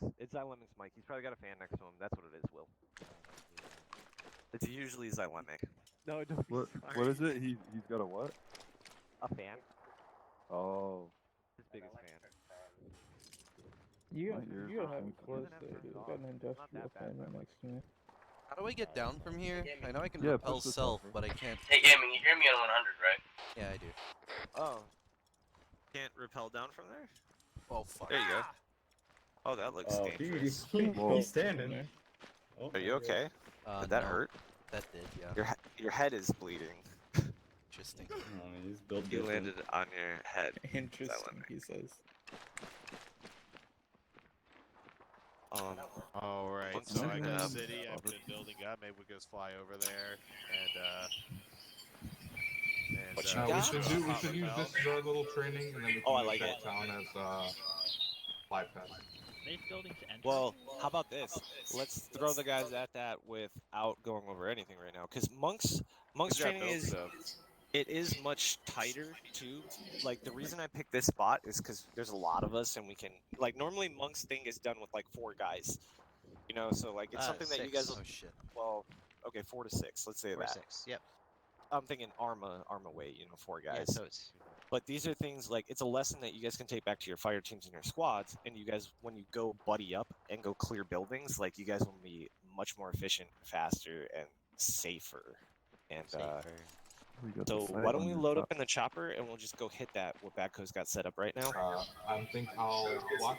mic. He's probably got a fan next to him. That's what it is, Will. It's usually Xylemic. No, don't be sorry. What is it? He's got a what? A fan. Oh. His biggest fan. You My ears don't are have so it close there, dude. I've got an industrial fan right next to me. How do I get down from here? I know I can Yeah, repel push the self, button. but I can't. Hey, Gaming, you hear me on 100, right? Yeah, I do. Oh. Can't repel down from there? Oh, fuck. There you go. Oh, that looks dangerous. He's standing. Oh, Are you okay? Did that No, hurt? That did, yeah. Your head is bleeding. Interesting. He's built You different. landed on your head. Interesting, he says. Alright, one so I second. got city, I've been building up, maybe we can just fly over there and And, What you No, got? we should use this as our little training, and then we can Oh, I use like that it. town as live test. These buildings enter. Well, how about this? Let's throw the guys at that without going over anything right now, because monks We've got training build is stuff. it is much tighter too. Like the reason I picked this spot is because there's a lot of us, and we can like normally monks thing is done with like 4 guys, you know. So like it's something that you guys will. 6. Oh shit. Well, okay, 4 to 6. Let's say 4 that. 6. Yep. I'm thinking Arma weight, you know, 4 guys. Yeah, so it's But these are things like it's a lesson that you guys can take back to your fire teams and your squads, and you guys, when you go buddy up and go clear buildings, like you guys will be much more efficient, faster, and safer. And We got so the flag why don't on we your load top. up in the chopper and we'll just go hit that what Badco's got set up right now. I think I'll watch.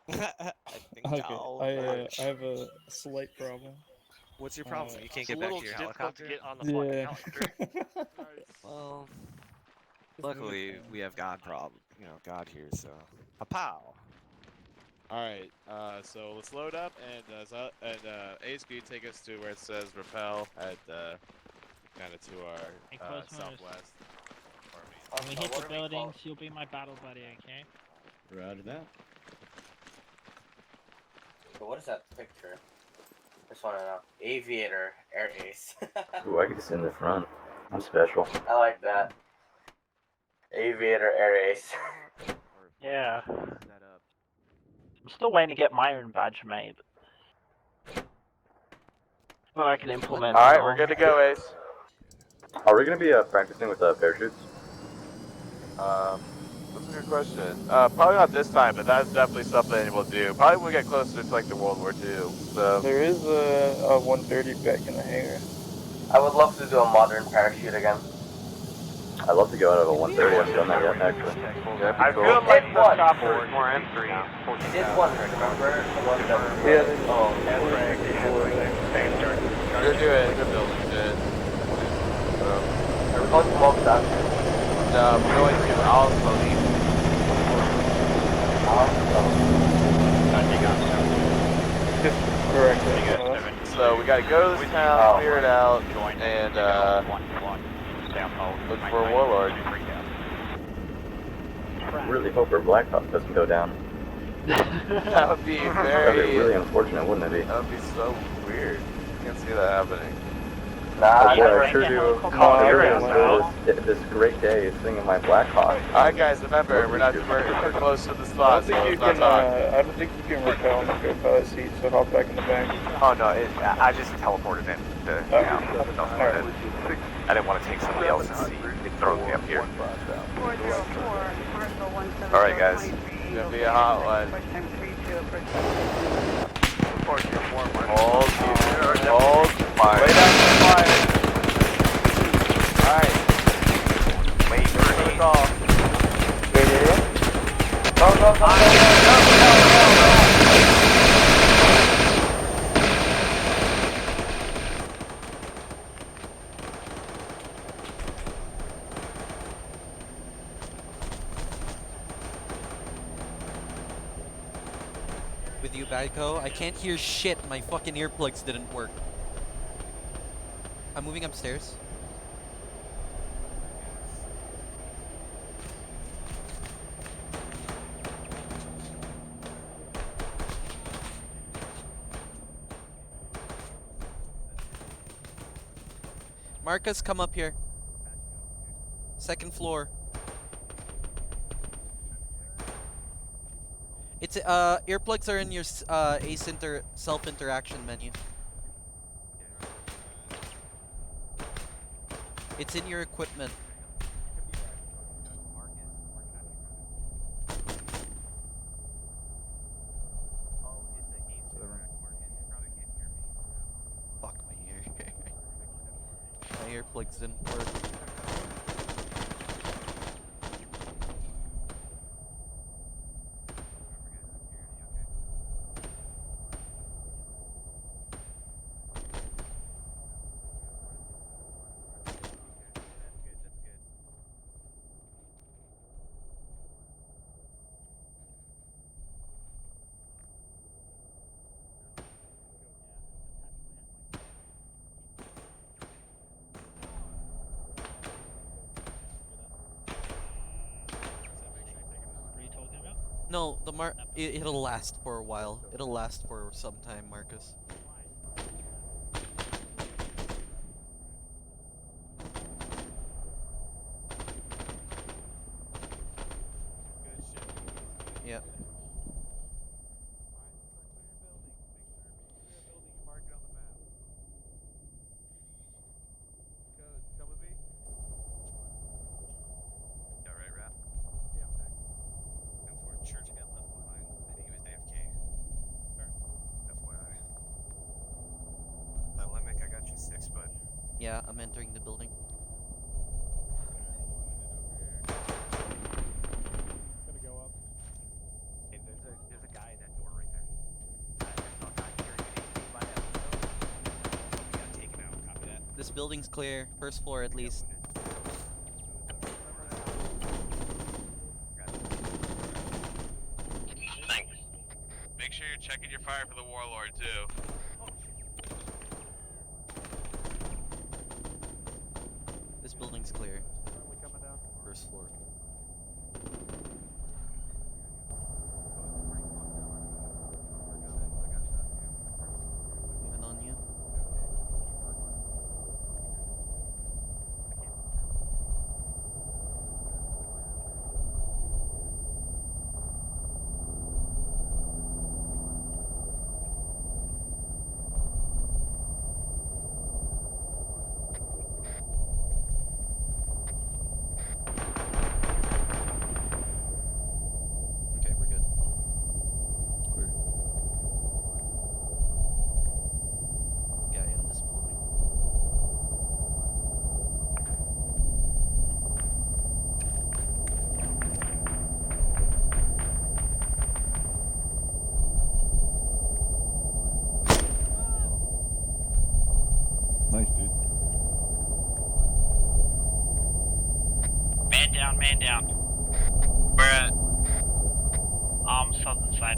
I think Okay, I'll I watch. have a slight problem. What's your problem? You can't It's a get back little to your difficult to helicopter? get on the fucking Yeah. helicopter. Well, luckily we have God God here, so pow. All right, so let's load up and Ace, can you take us to where it says repel at kind of to our southwest? When we hit the buildings, you'll be my battle buddy, okay? Roger that. So what is that picture? Just wanna know. Aviator Air Ace. Ooh, I get to sit in the front. I'm special. I like that. Aviator Air Ace. Yeah. I'm still waiting to get my own badge made. But I can implement. Alright, we're good to go, Ace. Are we going to be practicing with parachutes? That's a good question. Probably not this time, but that's definitely something we'll do. Probably when we get closer to like the World War II. So There is a 130 back in the hangar. I would love to do a modern parachute again. I'd love to go out of a 130. I haven't done that yet, actually. Yeah, I cool. feel like the chopper is more entry. You did one, remember? The one that was You're doing good building shit. Are we going to Mob Dock? No, we're going to Alpha. Correct. So we gotta go to this town, clear it out, and look for a warlord. I really hope our Black Hawk doesn't go down. That would be That would be really unfortunate, wouldn't it be? That would be so weird. Can't see that happening. Nah, Boy, I sure do. This great day singing my Black Hawk. Alright guys, remember, we're close to the spot, so let's not talk. I don't think you can repel and go pilot seat, so hop back in the back. Oh no, I just teleported in to I didn't want to take somebody else's seat. It throws me up here. 404, Marshall 17. Alright guys. It's gonna be a hot one. Hold, fire. Lay down the fire. Alright. Wait for me. With you, Badco, I can't hear shit. My fucking earplugs didn't work. I'm moving upstairs. Marcus, come up here. Second floor. It's earplugs are in your Ace self-interaction menu. It's in your equipment. Fuck my ear. My earplugs didn't work. No, it'll last for a while. It'll last for some time, Marcus. Yep. Yeah, right, Rap? Yeah, I'm back. And for Church got left behind. I think he was AFK. FYI. Limerick, I got you 6, bud. Yeah, I'm entering the building. Gonna go up. Hey, there's a guy in that door right there. This building's clear. First floor at least. Thanks. Make sure you're checking your fire for the warlord too. This building's clear. First floor. Moving on you. Okay, we're good. Clear. Guy in this building. Nice, dude. Man down, man down. We're at southern side.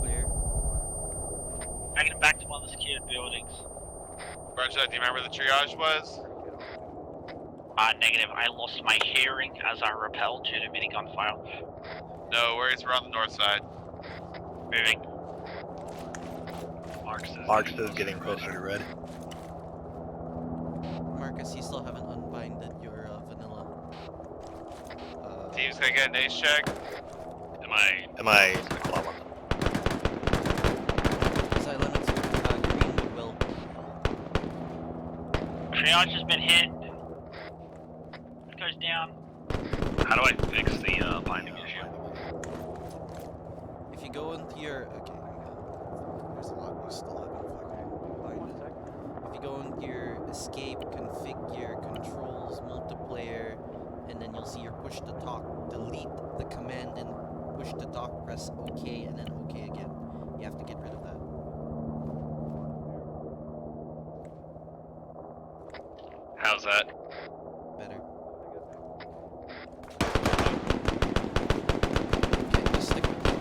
Clear. Making it back to one of the secured buildings. Roger that. Do you remember where the triage was? Negative. I lost my hearing as I repelled due to minigun fire. No worries. We're on the north side. Moving. Mark's is getting closer to red. Marcus, you still haven't unbinded your vanilla. Team's gonna get an ace check. Am I? Limits, Greenwood will. Triage has been hit. It goes down. How do I fix the binding issue? If you go into your there's a lot you still haven't fucking binded. If you go into your escape, configure, controls, multiplayer, and then you'll see your push to talk, delete the command and push to talk, press OK, and then OK again. You have to get rid of that. How's that? Better. Okay, just stick with me.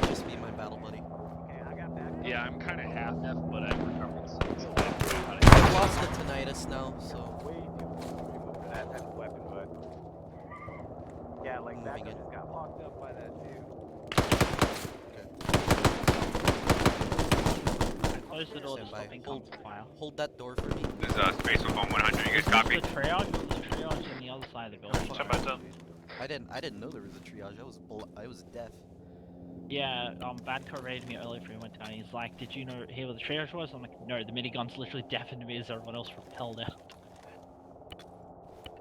Just be my battle buddy. Yeah, I'm kind of half F, but I recovered since. I lost the tinnitus now, so. For that type of weapon, but yeah, like that Moving in. just got locked up by that too. I closed the door to Stand by. stop incoming fire. Hold that door for me. There's space with phone 100. You guys copy? The triage was the triage on the other side of the building. I didn't know there was a triage. I was deaf. Yeah, Badco raided me earlier before he went down. He's like, "Did you hear where the triage was?" I'm like, "No, the minigun's literally deafened me as everyone else repelled out."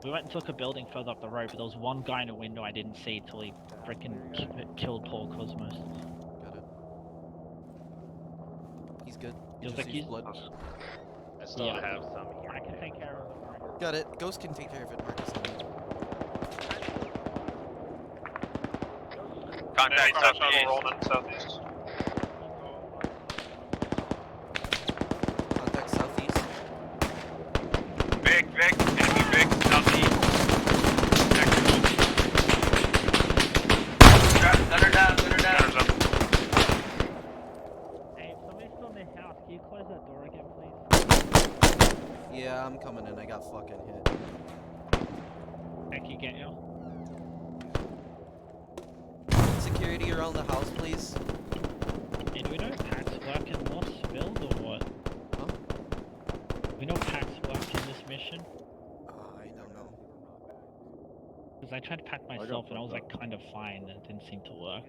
We went and took a building further up the road, but there was one guy in a window I didn't see till he freaking killed poor Cosmos. Got it. He's good. He was just like, used he's... blood. I still have some here. I can take care of it. Got it. Ghost can take care of it, Marcus. Contact southeast. Southeast. Contact southeast. Vic, enemy Vic, southeast. Gunner down, gunner down. Gunner's up. Hey, if somebody's still in the house, can you close that door again, please? Yeah, I'm coming in. I got fucking hit. Can you get you? security around the house, please. Hey, do we know if packs work in Lost Build or what? Huh? We know packs work in this mission? I don't know. Because I tried to pack myself and I was like kind of fine and it didn't seem to work.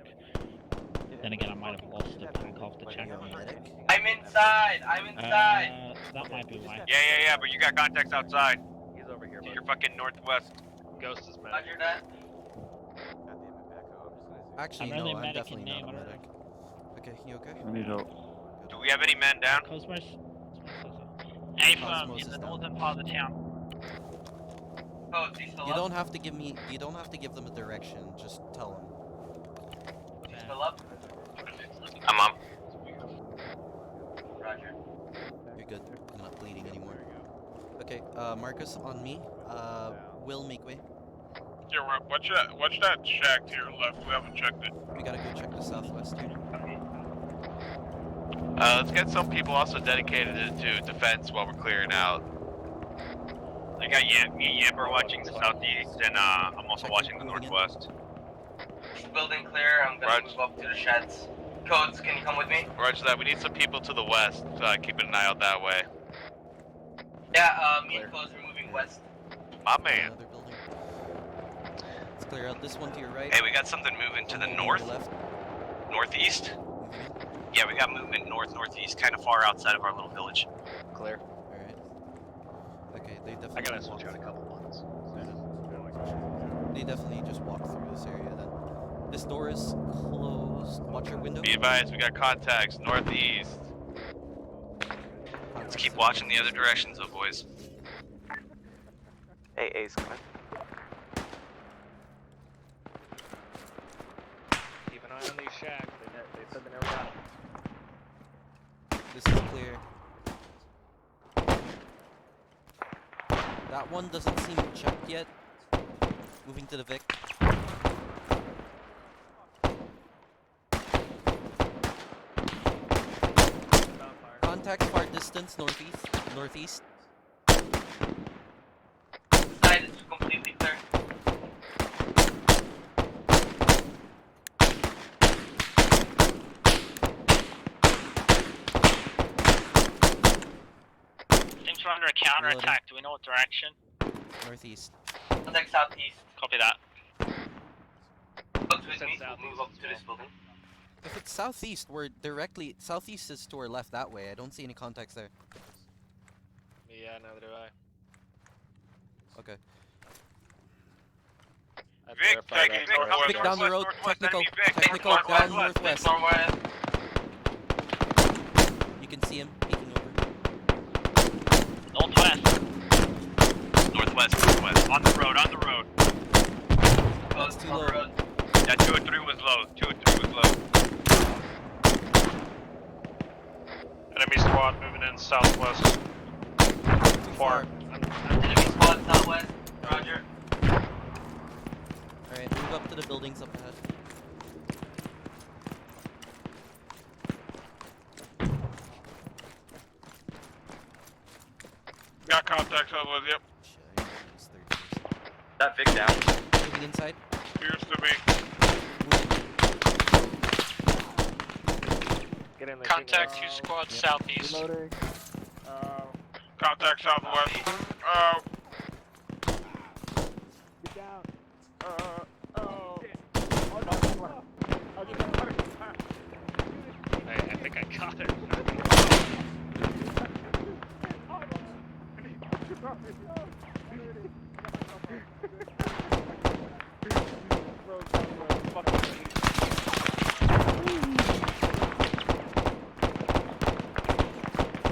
Then again, I might have lost a pack off the checkpoint. I'm inside. I'm inside. That might be why. Yeah, but you got contacts outside. He's over here, To bud. your fucking northwest. Ghost is medic. Roger that. Actually, I'm really no, I'm medic definitely in name, not a I don't medic. Okay, you okay? I need help. Do we have any men down? Cosmos. Cosmos In is the down. northern part of the town. Oh, is he still You up? don't have to give me. You don't have to give them a direction. Just tell them. Is he still up? I'm up. Roger. You're good. I'm not bleeding anymore. Okay, Marcus, on me. Will make way. Yeah, watch that shack to your left. We haven't checked it. We gotta go check the southwest here. Let's get some people also dedicated to defense while we're clearing out. I got me and Yamper watching the southeast, and I'm also watching the northwest. Building clear. I'm gonna move up to the sheds. Codes, can you come with me? Roger that. We need some people to the west. Keeping an eye out that way. Yeah, me and Codes are moving west. My man. Another building. Let's clear out this one to your right. Hey, we got something moving to the north? Left. Northeast? Yeah, we got movement northeast, kind of far outside of our little village. Clear. Alright. Okay, they definitely. I gotta switch out a couple ones. They definitely just walked through this area then. This door is closed. Watch your window. Be advised, we got contacts northeast. Let's keep watching the other directions, though, boys. Hey, Ace, come in. Keep an eye on these shacks. They said they never got them. This is clear. That one doesn't seem checked yet. Moving to the Vic. Contacts far distance, northeast. Side is completely clear. Seems we're under a counterattack. Do we know what direction? Northeast. Contact southeast. Copy that. Codes with me. We'll move up to this building. If it's southeast, we're directly... Southeast is to our left that way. I don't see any contacts there. Yeah, neither do I. Okay. Vic, Vic down the road. Technical. Technical down northwest. You can see him peeking over. Northwest. Northwest. On the road. That's too low. Yeah, 2 and 3 was low. 2 and 3 was low. Enemy squad moving in southwest. Too far. Enemy squad southwest. Roger. Alright, move up to the buildings up ahead. Got contacts on with, yep. That Vic down. Moving inside. Appears to me. Get in there. Contact 2 squads southeast. Reloading. Contact southwest. Get down. Hey, I think I got it.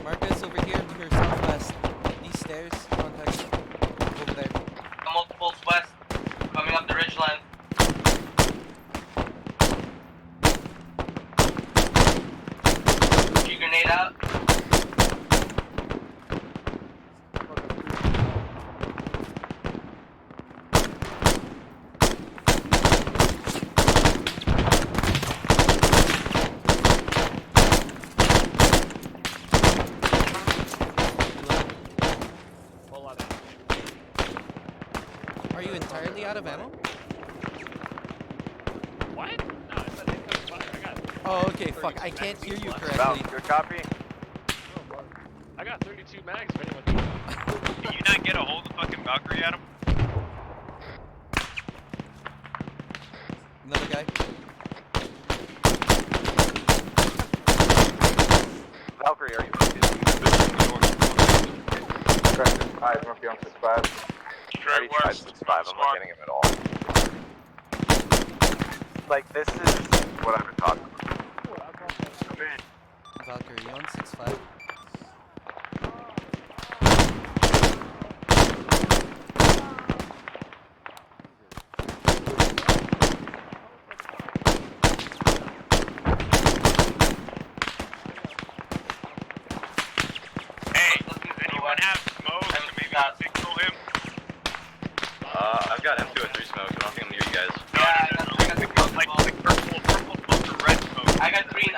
Marcus, over here to your southwest. These stairs. Contacts. Over there. Multiples west. Coming up the ridgeline. Shoot grenade out. Are you entirely out of ammo? What? No, I said Oh, okay, fuck. I can't hear you Val, correctly. good copy. I got 32 mags if anyone needs them. Can you not get a hold of fucking Valkyrie, Adam? Another guy. Valkyrie, are you? Correct, 5, Murphy on 6-5. Straight west. 5, I'm not getting him at all. Like, this is what I've been talking about. Valkyrie, you on 6-5? Hey, does anyone have smoke to maybe signal him? I've got M2 and 3 smokes. I don't think I'm near you guys. No, like purple smoke or red smoke. I got green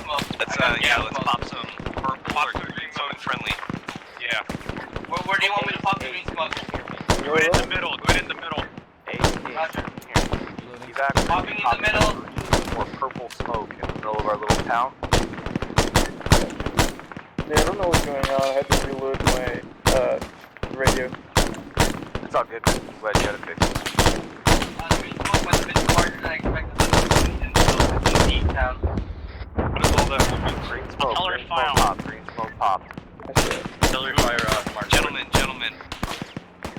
smoke. Let's let's pop some purple or green smoke friendly. Yeah. Where do you want me to pop the green smoke? Go in the middle. Go in the middle. Roger. Evac, Popping in the middle. more purple smoke in the middle of our little town. Yeah, I don't know what's going on. I had to reload my radio. It's all good. I'm glad you got it fixed. Green smoke went a bit farther than I expected. In deep town. What is all that movement? Green smoke, Color green file. smoke pop, green smoke pop. Artillery fire, Mark. Gentlemen.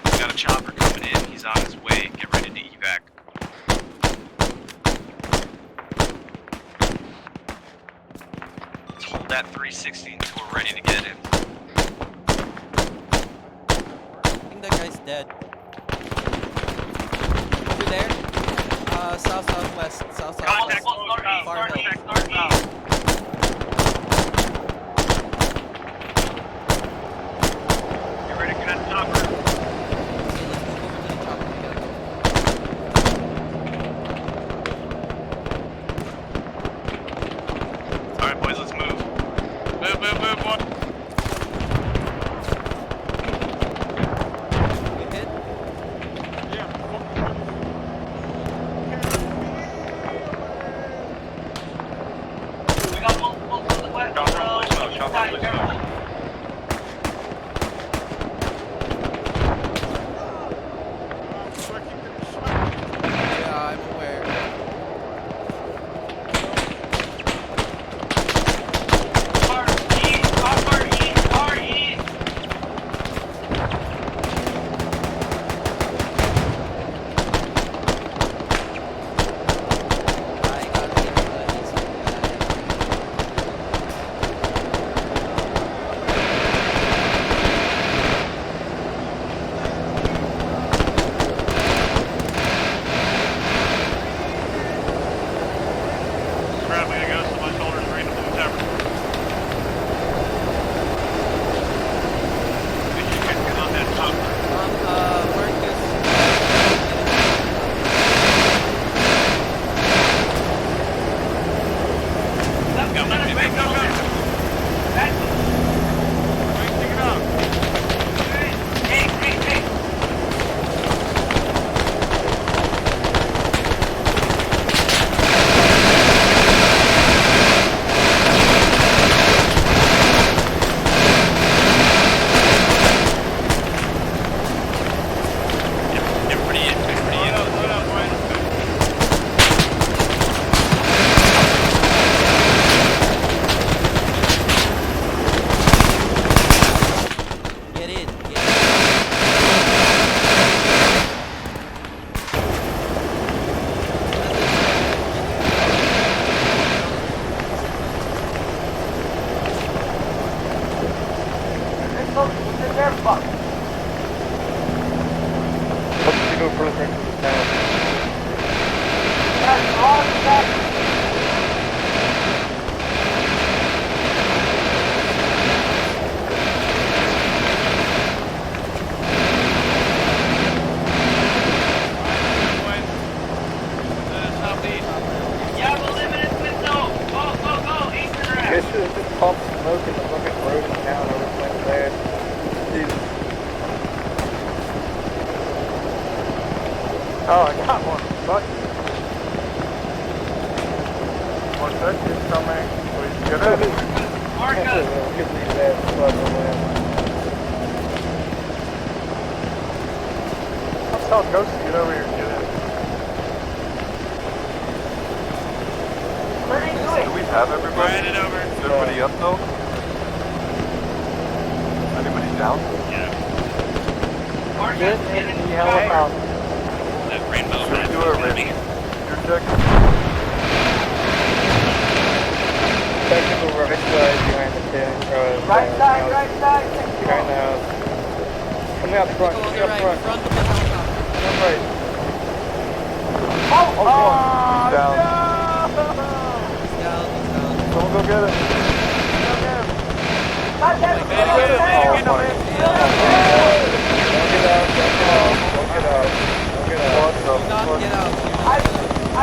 We got a chopper coming in. He's on his way. Get ready to evac. Let's hold that 360 until we're ready to get in. I think that guy's dead. Over there? South-southwest. South-southwest. Far hill. You ready for that chopper? Okay, let's move over to the chopper together. Alright, boys, let's move. Move, boy. You hit? We got multiple to the west. Yeah, I'm aware. I got hit by this guy. Crap, I gotta go, so my shoulders are in the blue tavern. We should get on that chopper. Marcus. Get in. Get in. Let's go further into the town. Yeah, we'll live in this window. Go, eastern You guys should have just pumped smoke in the fucking road in town over went there. Jesus. Oh, I got one. Fuck. One Check is coming. Please get it. Let's tell Ghost to get over here and get it. Do we have everybody? Is everybody up though? Anybody down? Yeah. Good, and the yellow That rainbow. Should we do a rating? Your check? technical rubbish behind the tent. Right side. Behind the house. Coming out the front, coming out the front. Front right. Oh, he's down. Someone go get it. Don't get out. I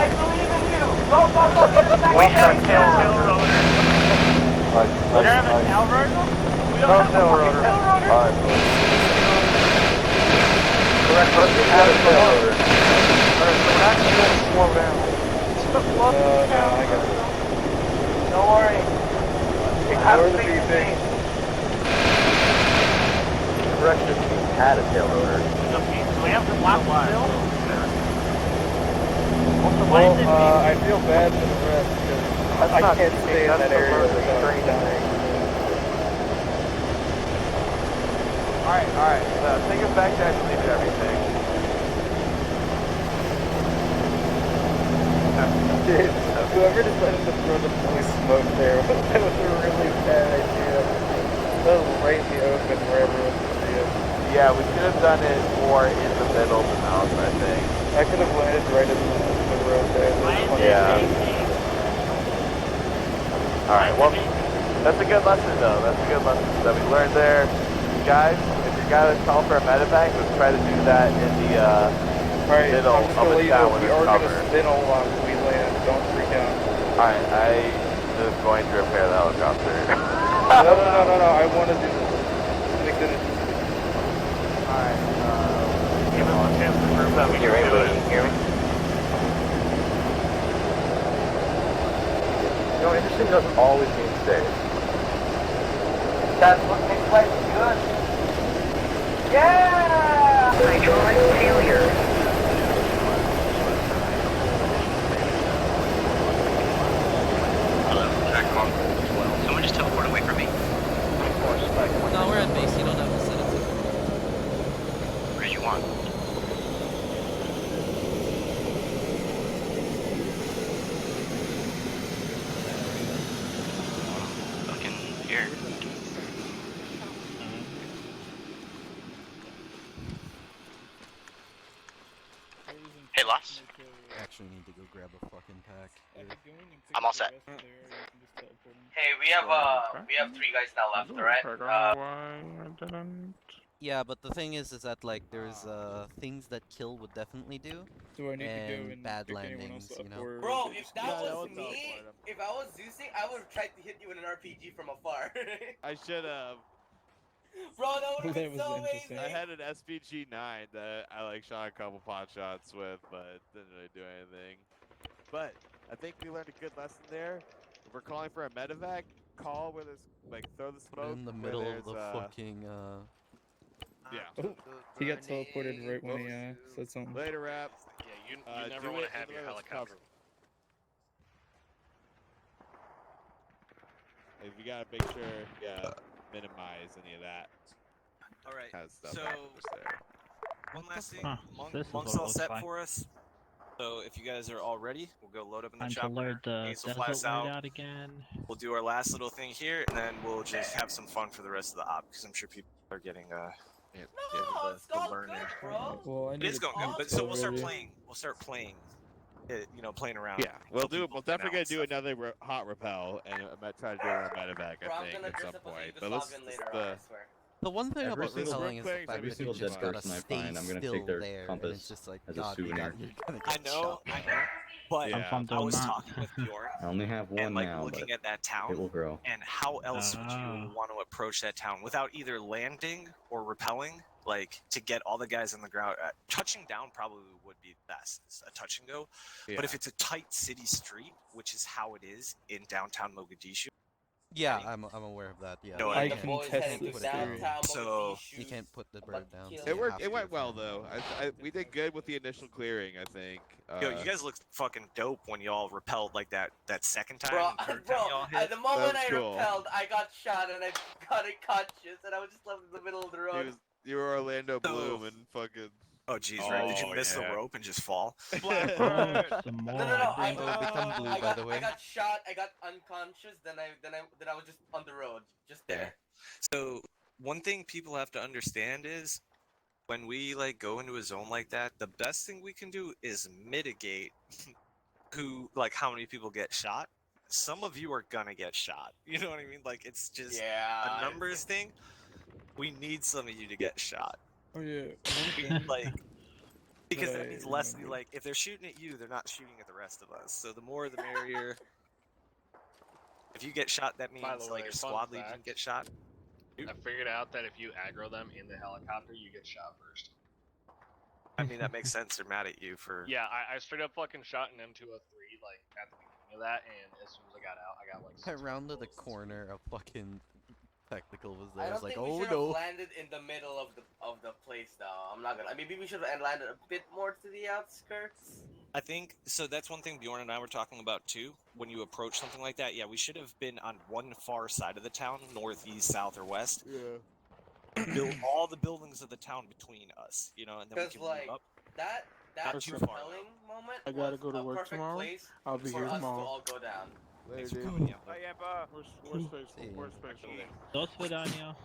believe in you. Go, get it back. We have tail rotor. We don't have a tail rotor? We don't have a tail rotor. Alright. Correct, but we have a tail rotor. Alright, so we're actually going to slow down. I got it. Don't worry. Ignore the beeping. Correction, we had a tail rotor. Do we have the black still? Well, I feel bad for the rest because I can't stay in that area without dying. Alright, take us back to actually leaving everything. Dude, whoever decided to throw the blue smoke there, that was a really bad idea. That was right in the open where everyone could see it. Yeah, we should have done it more in the middle of the mountain, I think. I could have landed right in the road there. Yeah. Alright, well, that's a good lesson though. That's a good lesson that we learned there. Guys, if you gotta call for a medevac, let's try to do that in the middle of the town with we are cover. going to spin all while we land. Don't freak out. Alright, I just going to repair the helicopter. No. I want to do this. Make the Alright, Give us a chance to prove that we can do it. Hear me? You know, interesting doesn't always mean safe. That's what makes life good. Yeah! Hydraulic failure. Hello, TACCOM 12. Someone just teleport away from me. No, we're at base. You don't have to set it. Where do you want? Fucking here. Hey, Lost. I actually need to go grab a fucking pack. I'm all set. Hey, we have 3 guys now left, alright? Yeah, but the thing is that like there's things that kill would definitely do, and bad landings, you know. Bro, if that was me, if I was Zeusing, I would have tried to hit you with an RPG from afar. I should have. Bro, that would have been so amazing. I had an SPG-9 that I like shot a couple pot shots with, but didn't really do anything. But I think we learned a good lesson there. If we're calling for a medevac, call where there's like throw the smoke In the middle of the fucking Yeah. He got teleported right when he said something. Later, Rap. Yeah, you never want to have your helicopter. Like, you gotta make sure, minimize any of that. Alright, Kind of stuff so there. one last thing. This is Monk's what it all looks set like. for us. So if you guys are all ready, we'll go load up in the Time to chopper. load the Ace will desert fly us out. loadout again. We'll do our last little thing here, and then we'll just have some fun for the rest of the op, because I'm sure people are getting the learning. Well, I It is going good, but so we'll start playing. We'll start playing. Playing around. Yeah, we're definitely gonna do another hot rappel, and I might try to do another medevac, I think, at some point. But let's The one thing Every about single- repelling is the fact every that single you just dead gotta person I stay find, I'm gonna still take their there, and compass it's just like, as a God, you're souvenir. gonna I get know, shot. I know. But Yeah. I was talking with Bjorn I only have one and like now, looking but at that town, it will grow. and how else would Ah. you want to approach that town without either landing or repelling? Like to get all the guys on the ground, touching down probably would be best, a touch and go. But if Yeah. it's a tight city street, which is how it is in downtown Mogadishu, Yeah, I'm aware of that. Yeah, know what you I can't- mean? you can't put it down. So You can't put the bird down. so It you worked. have It to went well repel. though. We did good with the initial clearing. I think. yo, you guys looked fucking dope when y'all repelled like that second time. Bro, and third bro, time y'all hit. at the moment was I cool. repelled, I got shot and I got unconscious, and I was just left in the middle of the road. You were Orlando Bloom and fucking. Oh jeez, right? Did you miss the rope and just fall? No, I Rainbow become blue, by the way. I got shot. I got unconscious. Then I was just on the road, just there. So one thing people have to understand is when we like go into a zone like that, the best thing we can do is mitigate how many people get shot. Some of you are gonna get shot. You know what I mean? Like it's just a numbers thing. We need some of you to get shot. Oh yeah. Like because that means less. remember. Like if they're shooting at you, they're not shooting at the rest of us. So the more the merrier. If you get shot, that means By the way, like your fun squad lead fact, can get shot. I figured out that if you aggro them in the helicopter, you get shot first. I mean that makes sense. They're mad at you for. Yeah, I straight up fucking shot an M203 like at the beginning of that, and as soon as I got out, I got like. I rounded the corner, a fucking technical was there. I I was don't like, think we oh should have no. landed in the middle of the place though. I'm not gonna. Maybe we should have landed a bit more to the outskirts. I think so. That's one thing Bjorn and I were talking about too. When you approach something like that, yeah, we should have been on one far side of the town, north, east, south, or west. Yeah. Build all the buildings of the town between us, you know, and then we Because can like move up. that Not too far, repelling moment. I gotta was go to a work perfect tomorrow. place I'll be for here us tomorrow. to all go down. Thanks for coming, yeah. Oh yeah, but Where's space? Where's space? Dos Vidania.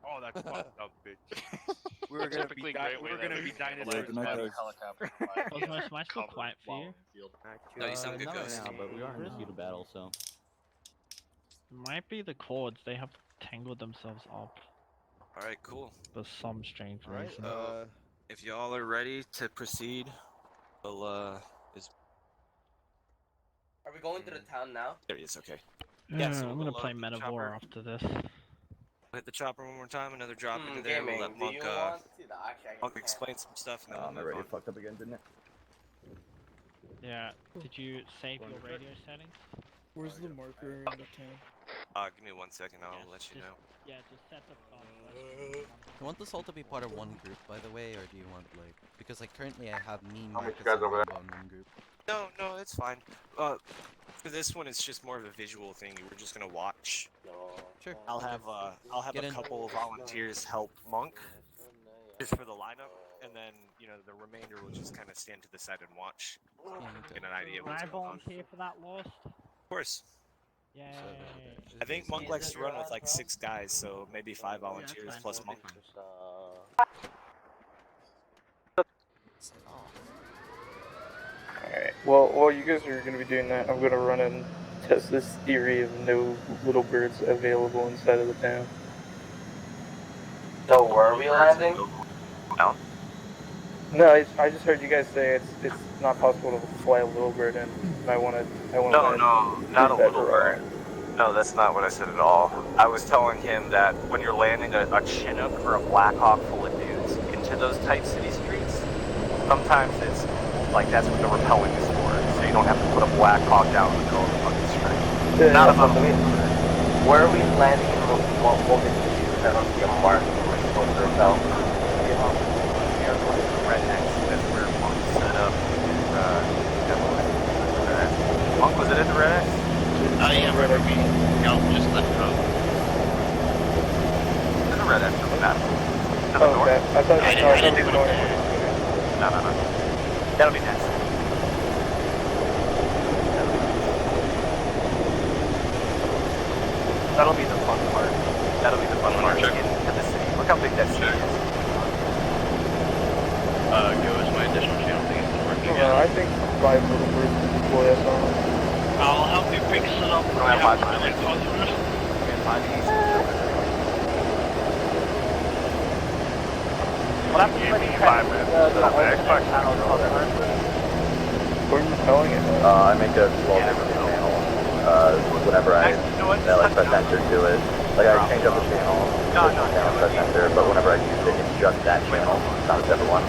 oh that fucked up bitch. We were gonna be dinosaurs. good night, guys. Helicopter. Cosmos, am I still quiet for you? No, you sound good, Not right Ghost. now, but we are in the heat of battle, so. Might be the cords. They have tangled themselves up All right, cool. for some strange All right, reason. if y'all are ready to proceed, we'll is Are we going to the town now? there he is. Okay. Yeah, so I'm we'll gonna play load the Men of chopper. War after this. Hit the chopper one more time. Another drop into there. We'll Gaming, let do Monk you want to? Actually, I Monk can't. explain some stuff, and then Oh, we'll my move radio on. fucked up again, didn't it? Yeah, did you save your radio settings? Where's the marker in the town? Give me 1 second. I'll let you know. Yeah, just set the You want this all to be part of one group, by the way, or do you want like because like currently I have me, How many Marcus, guys and over there? Rainbow in one group. No, it's fine. For this one, it's just more of a visual thing. We're just gonna watch. Sure. I'll have Get a in. couple of volunteers help Monk, just for the lineup, and then the remainder will just kind of stand to the side and watch, get an idea of Can what's I going on. volunteer for that lost? Of course. Yay. I think Monk likes to run with like 6 guys, so maybe 5 volunteers plus Monk. Alright, well, while you guys are going to be doing that, I'm going to run and test this theory of no little birds available inside of the town. So where are we landing? Down. No, I just heard you guys say it's not possible to fly a little bird in. I want to. No, not a little bird. No, that's not what I said at all. I was telling him that when you're landing a Chinook or a Blackhawk full of dudes into those tight city streets, sometimes it's like that's what the repelling is for, so you don't have to put a Blackhawk down in the middle of the fucking street. Not about Where are we landing in what is that on the mark we're supposed to repel? rednecks. That's where Monk set up his Monk, was it at the rednecks? Oh yeah, where we just left from. There's a redneck on the map. To the north. Okay. I thought I didn't do it there. No. That'll be next. That'll be the fun part. That'll be the fun part. Get into the city. Look how big that city is. Go as my additional channel thing isn't working Well, I think 5 little birds would deploy us on. I'll help you fix it up. We don't have 5 miles. We have 5 east. Well, that's pretty 5 minutes. the alternate channel cover. Where are you telling it? I make a small different channel. Whenever I like press enter to it, like I change up the channel, channel press enter, but whenever I use it, it's just that channel, not a separate one.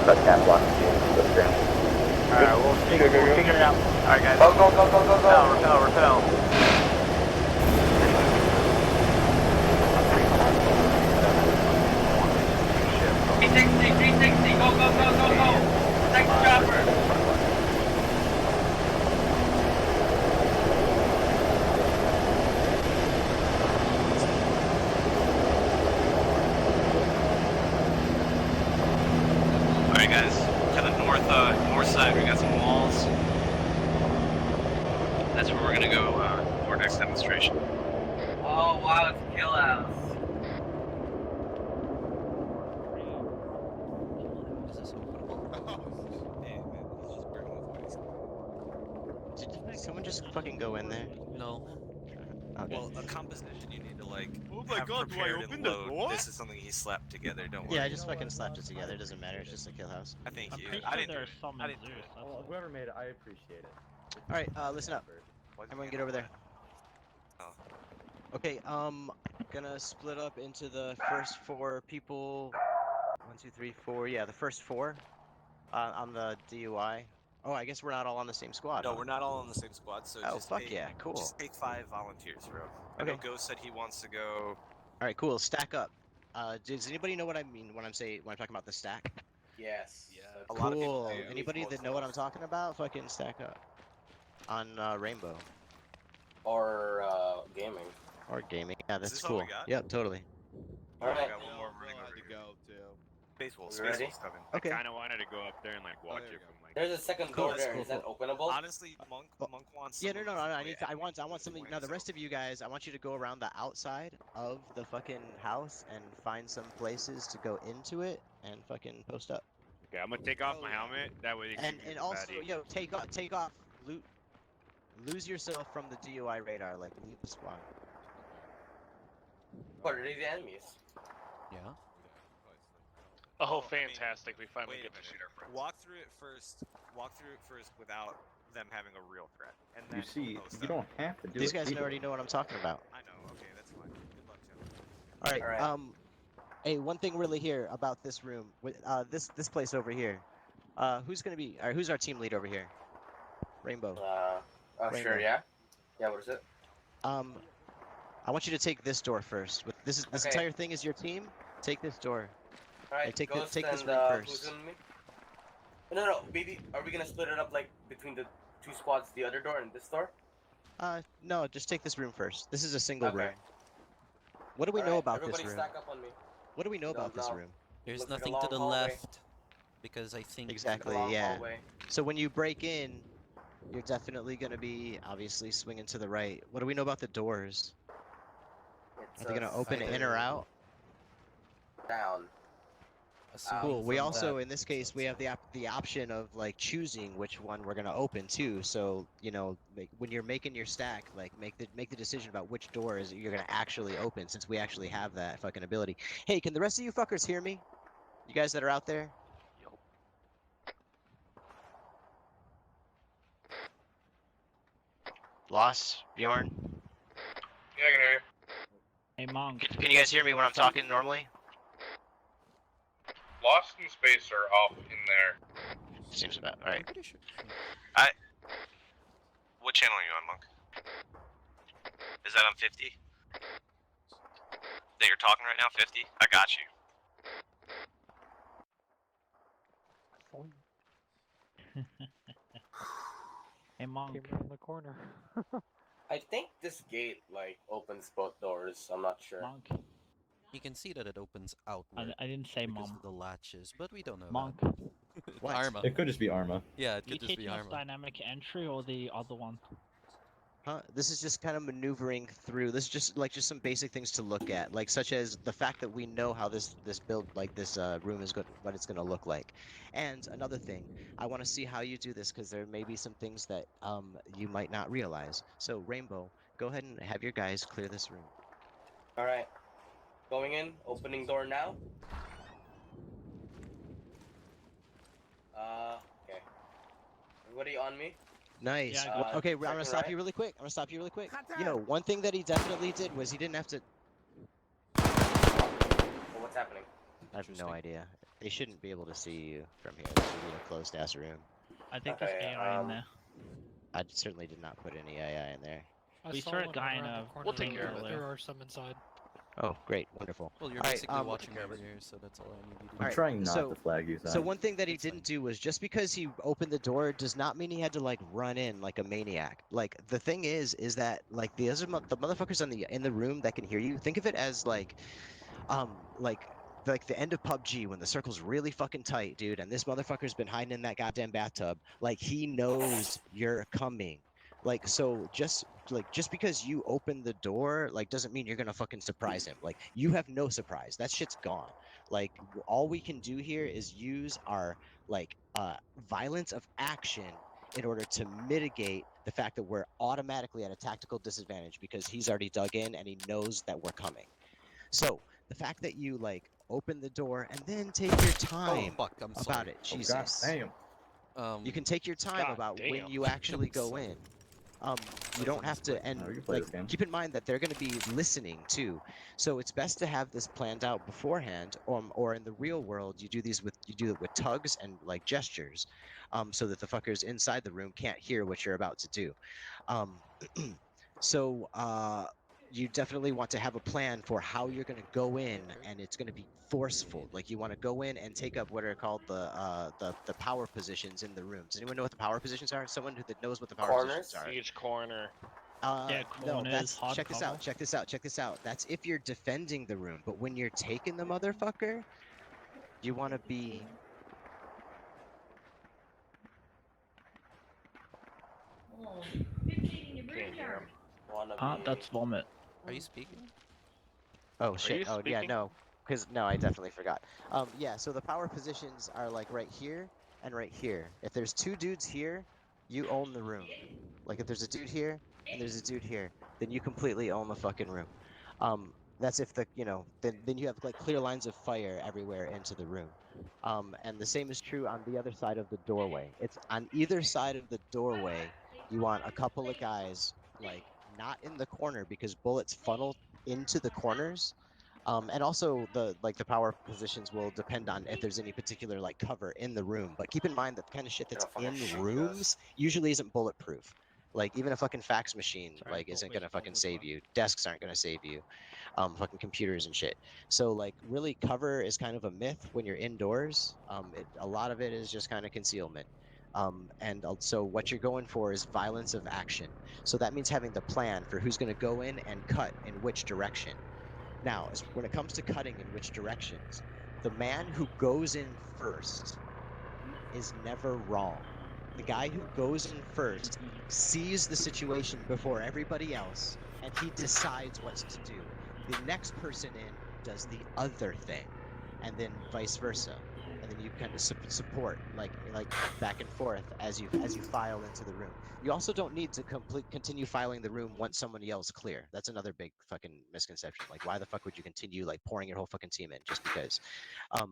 Press cap lock to change the stream. Alright, we'll figure it out. Alright, guys. Go, go, go, go, go, go. Repel. Go, go, go, go, go! Protect the chopper! Alright guys, to the north side we got some walls. That's where we're gonna go for our next demonstration. Oh wow, it's a kill house. Did someone just fucking go in there? No. Okay. Well, a composition you need to like. Oh my have God, do I prepared open and the load. door? This is something he slapped together. Don't worry. Yeah, I just fucking slapped it together. It doesn't matter. It's just a kill house. I think I'm you. pretty I sure didn't do there's it. some I in didn't do Zeus. it. That's Well, all. whoever made it, I appreciate it. All right, listen up. Everyone, get over there. Okay, gonna split up into the first 4 people. 1, 2, 3, 4. Yeah, the first 4 on the DUI. Oh, I guess we're not all on the same squad. No, huh? we're not all on the same squad. So Oh, just fuck take, yeah, cool. Just take 5 volunteers, bro. I know Okay. Ghost said he wants to go. All right, cool. Stack up. Does anybody know what I mean when I'm talking about the stack? Yes. Yeah. That's A lot of people Cool. do. Anybody that know what I'm talking about? Fucking stack up. On Rainbow. Or gaming. Or gaming. Yeah, that's this all we cool. got? Yep, totally. Alright. Got one more running over here. Space Wolf. You Space ready? Wolf's coming. Okay. I kind of wanted to go up there and like watch it from like. There's a second Cool, door that's there. cool, Is that cool. openable? Honestly, Monk wants. Yeah, some no. of us I to need. play I want Epic something. before Now, the it's rest of you guys, I want you to go around the outside of the fucking house and find some places to go into it and fucking post up. Okay, I'm gonna take off my helmet. That way they can And also, yo, take off, lose yourself from the DUI radar. Like, leave the squad. What are these enemies? Yeah. Oh, fantastic! We finally Wait get a to shoot minute. our friends. Walk through it first. Walk through it first without them having a real threat. And then You see, post you up. don't have to do These it. guys either. already know what I'm talking about. I know. Okay, that's fine. Good luck, gentlemen. All right. Alright. Hey, one thing really here about this room, this place over here. Who's gonna be? Or who's our team lead over here? Rainbow. Oh Rainbow. sure, yeah. Yeah, what is it? I want you to take this door first. This Okay. entire thing is your team. Take this door. Alright, take Ghost this and, room who's first. in me? No, maybe, are we gonna split it up, like, between the 2 squads, the other door and this door? No, just take this room first. This is a single Okay. room. What do we know Alright, about everybody this room? stack up on me. What do we know about this No. room? There's Looks like a nothing to long the hallway. left because I think Exactly, long yeah. hallway. So when you break in, you're definitely gonna be obviously swinging to the right. What do we know about the doors? It's, Are they gonna open in or out? Down. Cool. We from also, that- in this case, we have the option of like choosing which one we're gonna open too. So you know, when you're making your stack, like make the decision about which door is you're gonna actually open, since we actually have that fucking ability. Hey, can the rest of you fuckers hear me? You guys that are out there? Lost, Bjorn. Yeah, I can hear you. Hey, Monk. Can you guys hear me when I'm talking normally? Lost in space are off in there. Seems about all right. What channel are you on, Monk? Is that on 50? That you're talking right now, 50? I got you. Hey, Monk. Came around the corner. I think this gate, like, opens both doors. I'm not sure. Monk. You can see that it opens outward. I didn't say because mom. of the latches, but we don't know Monk. that. Arma. It could just be Arma. Yeah, it You could just be taking us Arma. dynamic entry or the other one? Huh? This is just kind of maneuvering through. This is just some basic things to look at, like such as the fact that we know how this build, like this room is good, what it's going to look like. And another thing, I want to see how you do this because there may be some things that you might not realize. So Rainbow, go ahead and have your guys clear this room. Alright. Going in, opening door now. Okay. Everybody on me? Nice. Yeah, Okay, I'm gonna second stop right. you really quick. I'm gonna stop you really quick. Yo, one thing that he definitely did was he didn't have to. Well, what's happening? I have no idea. They shouldn't be able to see you from here. This would be a closed ass room. I think Okay, there's AI in there. I certainly did not put any AI in there. We saw saw a one guy in around a the corner. We'll take thing care of it. earlier. There are some inside. Oh, great, wonderful. Well, you're All right, basically we'll watching take care of over it. here, so that's all I need you to do. All right, trying not so, to flag you, So Zach. one thing that he It's didn't fine. do was just because he opened the door does not mean he had to like run in like a maniac. Like the thing is that like the other the motherfuckers in the room that can hear you. Think of it as like the end of PUBG when the circle's really fucking tight, dude, and this motherfucker's been hiding in that goddamn bathtub. Like he knows you're coming. Like so just because you open the door like doesn't mean you're gonna fucking surprise him. Like you have no surprise. That shit's gone. Like all we can do here is use our like violence of action in order to mitigate the fact that we're automatically at a tactical disadvantage because he's already dug in and he knows that we're coming. So the fact that you like open the door and then take your time fuck, I'm about sorry. it, Oh, God Jesus. damn. You can take your time God about when damn. you actually I'm go sorry. in. You don't have to, and we can play like this game. keep in mind that they're going to be listening too. So it's best to have this planned out beforehand, or in the real world, you do it with tugs and like gestures, so that the fuckers inside the room can't hear what you're about to do. Um, so you definitely want to have a plan for how you're going to go in, and it's going to be forceful. Like you want to go in and take up what are called the power positions in the room. Does anyone know what the power positions are? Someone that knows what the power positions are. Each corner. Yeah, No, corners, that's hard check this cover. out. Check this out. Check this out. That's if you're defending the room, but when you're taking the motherfucker, you want to be. Can't hear him. That's vomit. Are you speaking? Oh shit. you Oh yeah, speaking? no. Because no, I definitely forgot. Yeah. So the power positions are like right here and right here. If there's two dudes here, you own the room. Like if there's a dude here and there's a dude here, then you completely own the fucking room. That's if then you have like clear lines of fire everywhere into the room. And the same is true on the other side of the doorway. It's on either side of the doorway. You want a couple of guys like not in the corner because bullets funnel into the corners. And also the power positions will depend on if there's any particular like cover in the room. But keep in mind that the kind of shit that's in rooms usually isn't bulletproof. Like even a fucking fax machine like isn't gonna fucking save you. Desks aren't gonna save you. Fucking computers and shit. So like really cover is kind of a myth when you're indoors. A lot of it is just kind of concealment. And so what you're going for is violence of action. So that means having the plan for who's going to go in and cut in which direction. Now, when it comes to cutting in which directions, the man who goes in first is never wrong. The guy who goes in first sees the situation before everybody else, and he decides what to do. The next person in does the other thing, and then vice versa. And then you kind of support like back and forth as you file into the room. You also don't need to continue filing the room once someone yells clear. That's another big fucking misconception. Like why the fuck would you continue like pouring your whole fucking team in just because?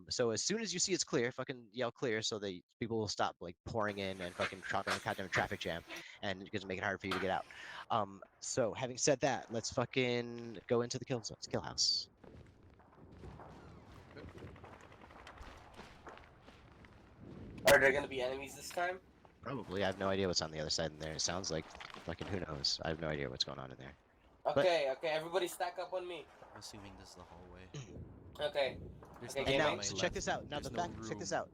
So as soon as you see it's clear, fucking yell clear so that people will stop like pouring in and fucking dropping a goddamn traffic jam, and it's make it hard for you to get out. So having said that, let's fucking go into the kill house. Are there gonna be enemies this time? Probably. I have no idea what's on the other side in there. It sounds like fucking who knows. I have no idea what's going on in there. Okay, everybody stack up on me. I'm assuming this is the hallway. Okay. There's Okay, nothing And on now, my so left. check this out. Now There's the no fact, check this room. out.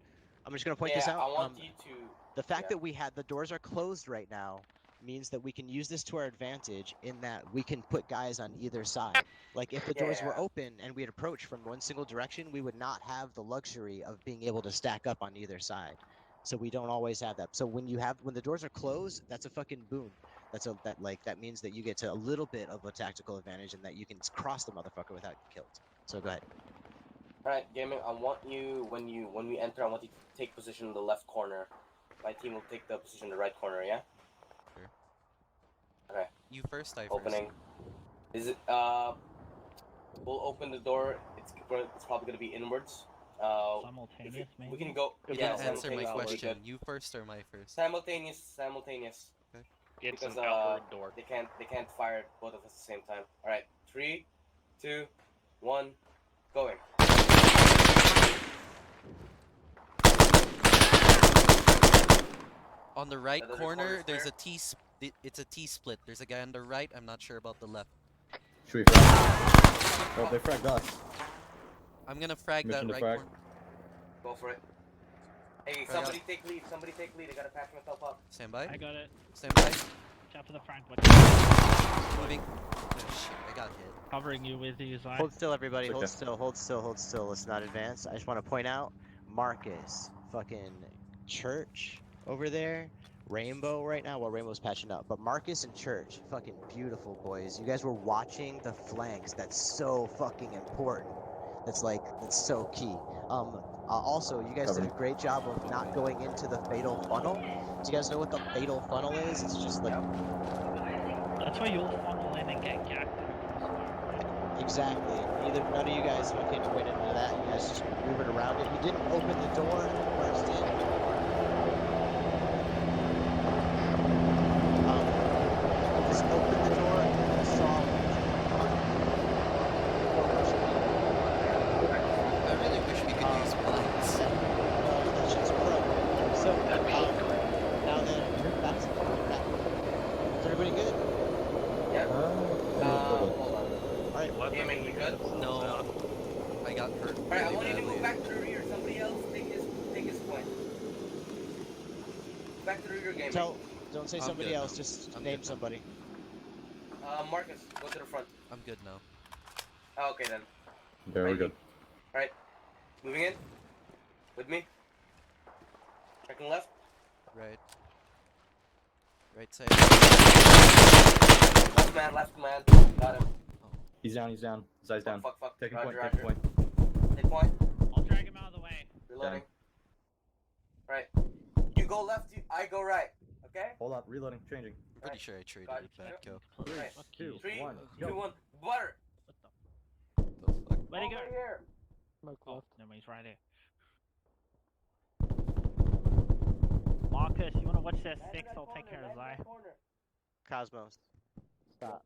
I'm just gonna point this out. I want you to. The fact that we had the doors are closed right now means that we can use this to our advantage in that we can put guys on either side. Like if the doors were open and we had approached from one single direction, we would not have the luxury of being able to stack up on either side. So we don't always have that. So when the doors are closed, that's a fucking boon. That means that you get to a little bit of a tactical advantage and that you can cross the motherfucker without getting killed. So go ahead. All right, gaming. I want you when we enter. I want you to take position in the left corner. My team will take the position in the right corner. Yeah. Sure. Okay. You first, I Opening. Is it? We'll open the door. It's probably gonna be inwards. Simultaneous, maybe? We can go. You Yeah, didn't answer my simultaneous would be question. good. You first or my first? Simultaneous. Okay. It's Because an outward door. they can't fire both of us at the same time. All right, 3, 2, 1, going. On the right Other corner, corner's there's clear. a it's a T-split. There's a guy on the right. I'm not sure about the left. Should we frag? Oh, they fragged us. I'm gonna frag Mission that to right frag. corner. Go for it. Hey, Frag somebody take lead. Somebody take lead. I gotta patch myself up. Stand by. I got it. Stand by. Top of the front. Moving. Oh shit, I got hit. Covering you with these eyes. Hold still, everybody. It's Hold okay. still. Hold still. Hold still. Let's not advance. I just want to point out Marcus, fucking Church over there. Rainbow right now. Well, Rainbow's patching up, but Marcus and Church, fucking beautiful boys. You guys were watching the flanks. That's so fucking important. That's so key. Also, you guys did a great job of not going into the fatal funnel. Do you guys know what the fatal funnel is? It's just like That's why you'll funnel in and get gacked. exactly. None of you guys fucking went into that. You guys just move it around it. You didn't open the door and burst in. Just open the door and saw. I really wish we could use blanks. That's just pro. So now then, back to back. Is everybody good? Yep. Hold on. Alright, Damon, you good? No, I got hurt. Alright, I really want you to badly. move back to the rear. Somebody else take his point. Back to the rear, gaming. Don't say I'm somebody good else. now. Just I'm name good now. somebody. Marcus, go to the front. I'm good now. Oh, okay then. Very good. Alright. Moving in. With me. Right and left. Right. Right side. Left man. Got him. He's down. His eyes down. Fuck. Taking Roger, point. Taking Roger. point. Take point. I'll drag him out of the way. Reloading. Right. You go left, I go right. Okay? Hold on. Reloading. Changing. Pretty sure I traded Got with you. that kill. Right. Fuck you. 3, 1, 2, go. 1. Butter. The fuck? Where'd he go? Over here. Oh, no, he's right here. Marcus, you wanna watch that 6? I'll take care of Zai. Cosmos. Stop.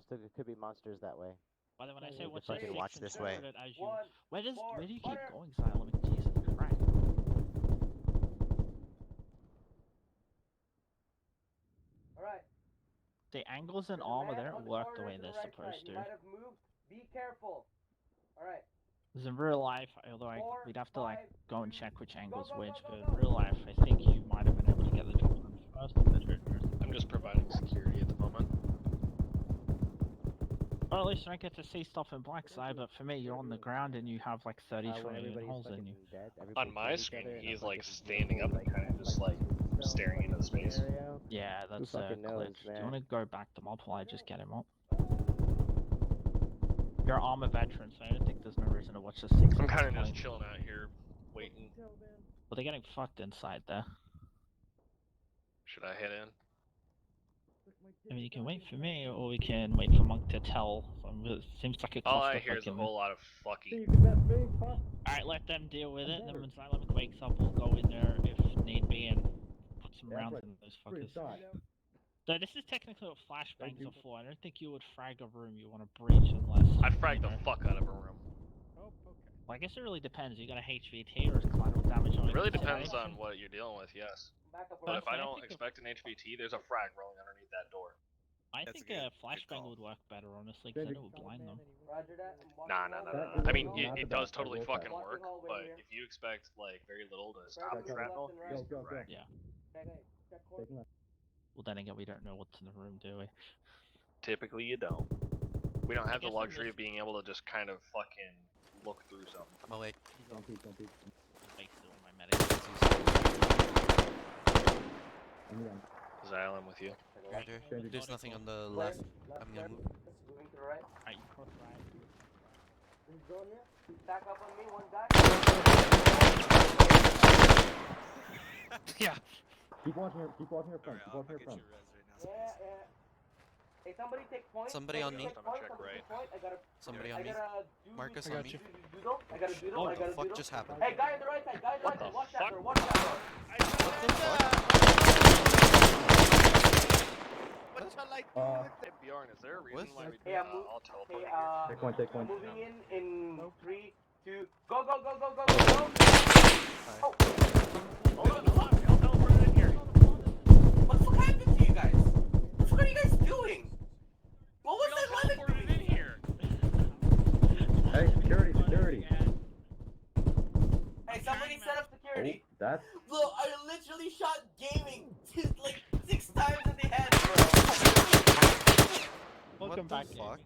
There could be monsters that way. By the way, when I say You watch fucking that 6, watch this way. interpret it as you. Where do you keep going, Silent? Jesus Christ. Alright. The angles in armor, they don't work the way they're supposed to. You might have moved. Be careful. Alright. Because in real life, although we'd have to like 5, go and check which angle's go, which, go, but go. in real life, I think you might have been able to get the drop on first. I'm just providing security at the moment. Or at least I don't get to see stuff in black side, but for me, you're on the ground and you have like 30 trillion holes in you. On my screen, he's like standing up and kind of just like staring into space. Yeah, that's a fucking knows, glitch. Do man? you want to go back them up while I just get him up? You're an armor veteran, so I don't think there's no reason to watch the 6. I'm kind of just chilling out here, waiting. Well, they're getting fucked inside there. Should I head in? I mean, you can wait for me, or we can wait for Monk to tell. It seems like a All cluster I hear is a fucking... whole lot of fucking. Alright, let them deal with it, and then when Silent wakes up, we'll go in there if need be and put some rounds in those fuckers. So this is technically what flashbangs are for. I don't think you would frag a room you want to breach unless... I'd frag the fuck out of a room. Well, I guess it really depends. You got a HVT or is collateral damage on It really it? depends on what you're dealing with, yes. But if I don't expect an HVT, there's a frag rolling underneath that door. I think a flashbang would work better, honestly, because then it would blind them. Nah. I mean, it does totally fucking work, but if you expect, like, very little to stop the shrapnel, use the frag. Yeah. Well, then again, we don't know what's in the room, do we? Typically, you don't. We don't have the luxury of being able to just kind of fucking look through something. Oh wait. Don't peek. Make still my medic. Xylem with you. Roger. There's nothing on the left. I'm gonna move. Moving to the right. Alright, you cross right. Back up on me, one guy. Yeah. Keep watching your front. Keep watching your front. Yeah. Hey, somebody take point. Somebody on me. Somebody on me. Marcus on me. I got a doodle. What I got the a fuck doodle. just happened? Hey, guy on the right side. Guy on the right side. Watch that door. Watch that door. What the fuck? What shall I do with it? Bjorn, is there a reason why we Hey, I'm all teleport hey, here? Take one, take one. moving in 3, 2, go, go, go, go, go, go, go. Oh. Hold on, we all teleported in here. What the fuck happened to you guys? What the fuck are you guys doing? What was that lemon teleported in here. Hey, security. Hey, somebody set up security. Oh, that's... Look, I literally shot gaming like 6 times in the head, bro. Welcome back, fuck?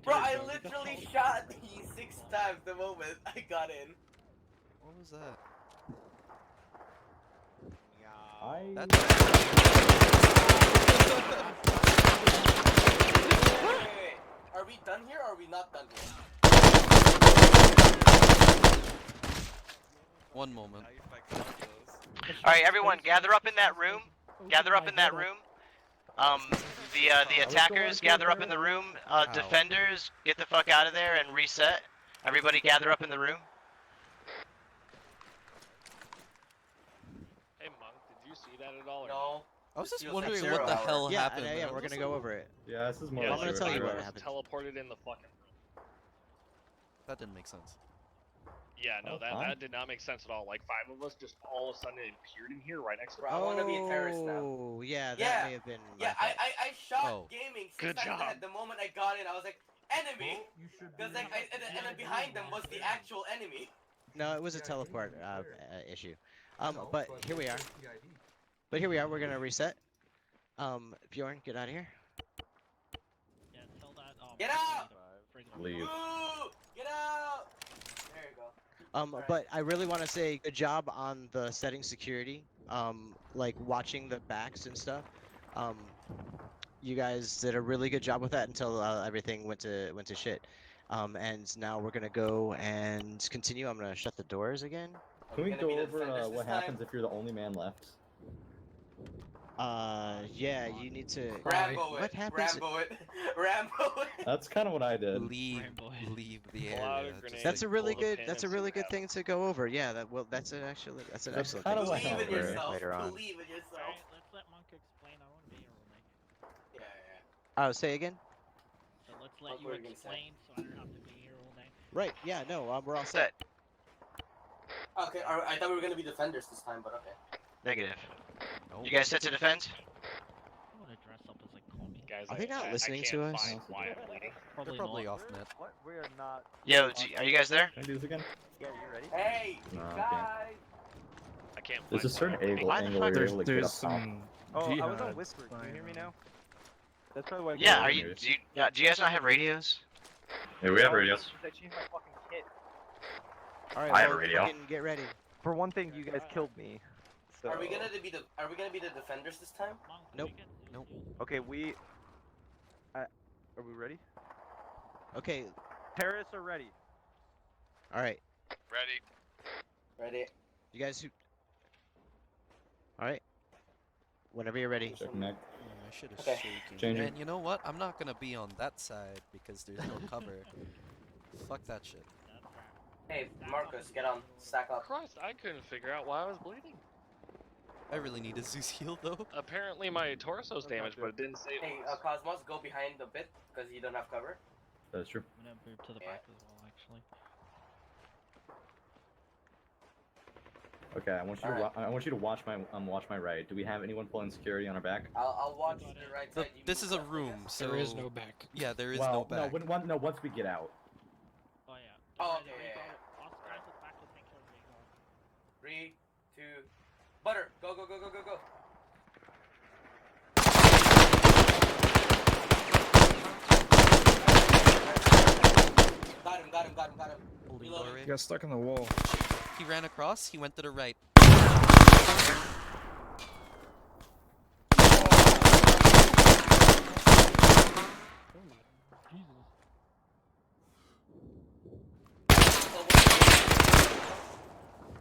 Bro, I literally shot you 6 times the moment I got in. What was that? Wait. Are we done here or are we not done here? One moment. Alright, everyone, gather up in that room. Gather up in that room. The attackers, gather up in the room. Defenders, get the fuck out of there and reset. Everybody gather up in the room. Hey, Monk, did you see that at all? Or No. I was just wondering what the hell happened. Yeah, man. we're gonna go over it. Yeah, this is more Yeah, I'm gonna tell you what happened. teleported in the fucking room. That didn't make sense. Yeah, no, that did not make sense at all. Like 5 of us just all of a sudden appeared in here right next to. Bro, I want to be a terrorist now. Oh, yeah, that may have been. Yeah, I shot gaming 6 Good times in the job. head the moment I got in. I was like, enemy! Because like, and then behind them was the actual enemy. No, it was a teleport issue. But here we are. We're gonna reset. Bjorn, get out of here. Yeah, tell that. Get out! Leave. Ooh, get out! There you go. But I really want to say good job on the setting security. Like watching the backs and stuff. You guys did a really good job with that until everything went to shit. And now we're gonna go and continue. I'm gonna shut the doors again. Can we go over what happens if you're the only man left? Yeah, you need to. Rambo what it. happens? Rambo it. Rambo it. That's kind of what I did. Leave the Pull out a area. grenade. That's a really Pull the good. pin That's a and really see good what thing to go over. Yeah, that's an excellent kinda thing what to go Believe in over yourself. later on. Believe in yourself. Alright, let's let Monk explain. I want to be here all day. Yeah. Oh, say again. So let's let you What were you gonna say? explain so I don't have to be here all day. Right. Yeah. No. We're all set. Okay, I thought we were gonna be defenders this time, but okay. Negative. Nope. You guys set to defend? I want to dress up as like Comey. Guys, Are they not I listening can't to us? find why I'm bleeding. They're probably off net. What? We are not. Yo, are you guys there? Can I do this again? Yeah, you ready? Hey, No, I guys! can't. I can't There's a find certain why I'm bleeding. angle where you're able to get up top. Oh, I was on whisper. Can you hear me now? That's probably why. Yeah, do you guys not have radios? Yeah, we have radios. I changed my fucking kit. All right. I have a well, radio. fucking get ready. For one thing, you guys killed me. So. Are we gonna be the defenders this time? Monk, Nope. Nope. Okay, we. Are we ready? Okay. Terrorists are ready. All right. Ready? You guys who. All right. Whenever you're ready. Check neck. I should have Okay. shaken. Changing. And you know what? I'm not gonna be on that side because there's no cover. Fuck that shit. Hey, Marcus, get on. Stack up. Christ, I couldn't figure out why I was bleeding. I really need a Zeus heal though. Apparently my torso's damaged, but it didn't say it Hey, was. Cosmos, go behind a bit because you don't have cover. That's true. I'm gonna move to the back as well, actually. Okay, I want you to watch my right. Do we have anyone pulling security on our back? I'll watch the right side. you This move is a left, I room, guess. so There is no back. yeah, there is well, no back. no, once we get out. Oh yeah. Oh, Guys, okay, we yeah, go- yeah. us guys at the back will take care of the eagle. 3, 2, butter. Go, go, go, go, go, go. Got him. Holding Reloading. doorway. You got stuck in the wall. He ran across. He went to the right.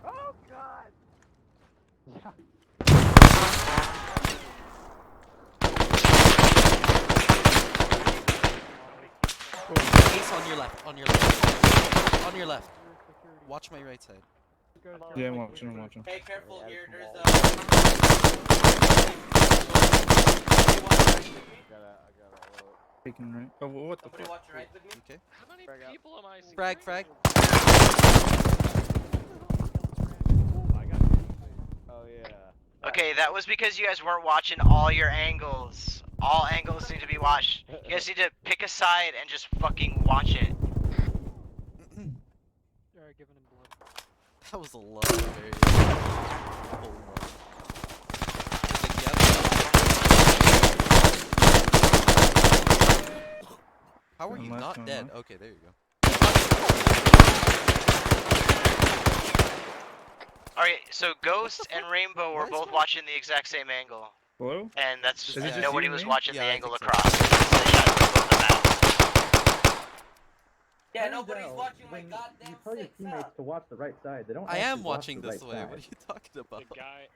Oh God! on your left. On your left. On your left. Watch my right side. Yeah, I'm watching. Hey, careful here. There's Taking right. Oh, what the somebody fuck? watch your right with me. Okay. How many people am I seeing? Frag. Oh yeah. Okay, that was because you guys weren't watching all your angles. All angles need to be watched. You guys need to pick a side and just fucking watch it. Alright, giving him blood. That was a lot of very. Oh no. How are you not dead? Okay, there you go. Alright, so Ghost and Rainbow were both watching the exact same angle. Hello? And that's Is it just nobody you and was me? watching Yeah, the I angle think so. across. So they shot both the maps. Yeah, nobody's watching my goddamn You tell your teammates to watch the right side. They don't. I am actually watch watching the this right way. side. What are you talking about? The guy.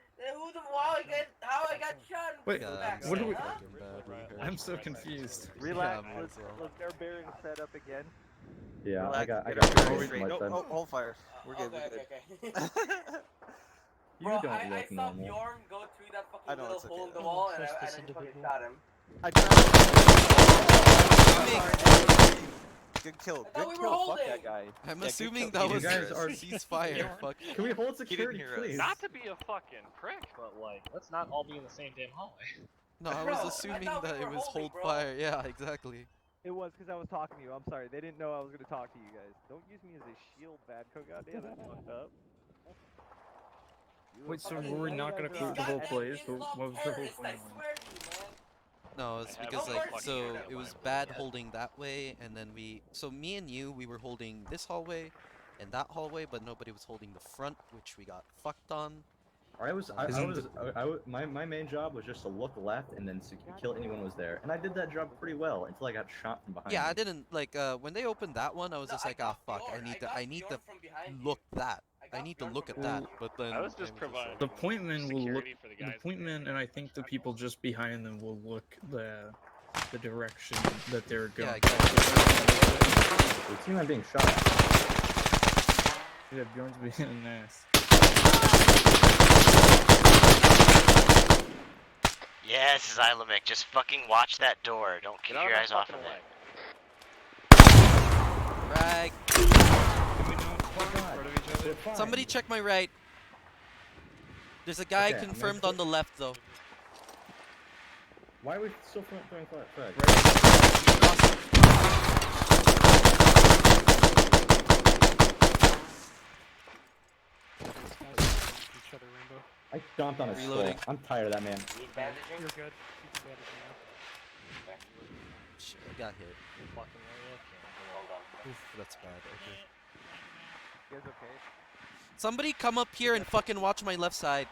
How I got shot? Wait, back what then, are we? huh? I'm so confused. Relax. Yeah, Let's get our bearings set up again. Yeah, I got. No, hold fire. We're good. Okay. You Bro, don't I look saw normal. Bjorn go through that fucking I know, little it's hole okay. in the wall, and I Trust this just fucking individual. shot him. I tried. Good kill. I thought Good we were kill. Fuck holding. that guy. I'm Yeah, assuming good kill. that was You guys a are- ceasefire. Fuck. Can we hold He didn't security, hear us. please? Not to be a fucking prick, but like, let's not all be in the same damn hallway. No, I Bro, was I assuming thought we that it were was holding, hold bro. fire. Yeah, exactly. It was because I was talking to you. I'm sorry. They didn't know I was gonna talk to you guys. Don't use me as a shield, Badco. Goddamn, that's fucked up. Wait, so were we not gonna clear the whole place? What was the whole plan? No, it's I have because no like fucking so idea it why was we're bad doing holding that way, and then me and you we were holding this hallway and that hallway, but nobody was holding the front, which we got fucked on. My main job was just to look left and then kill anyone who was there, and I did that job pretty well until I got shot from behind. Yeah, me. I didn't like when they opened that one. I was just like, ah, fuck, I need to look that. I need to look at that. But then I was just providing. The point man will look. security for the The guys point man, and I think the people just behind them will look the direction that they're going. Yeah, exactly. The team I'm being shot at. Yeah, Bjorn's being an ass. Yes, Xylemic, just fucking watch that door. Don't keep Get out your of eyes my off of fucking it. way. Frag. Can we not walk in front of each other? Somebody check my right. There's a guy Okay, I'm confirmed gonna on the left though. Why are we still throwing flag? Each other, Rainbow. I stomped on his skull. Reloading. I'm tired of that man. Need bandaging? You're good. You can bandage me now. Shit, I got hit. Fucking area. Hold on. Oof, that's bad. Okay. You guys okay? Somebody come up here and fucking watch my left side.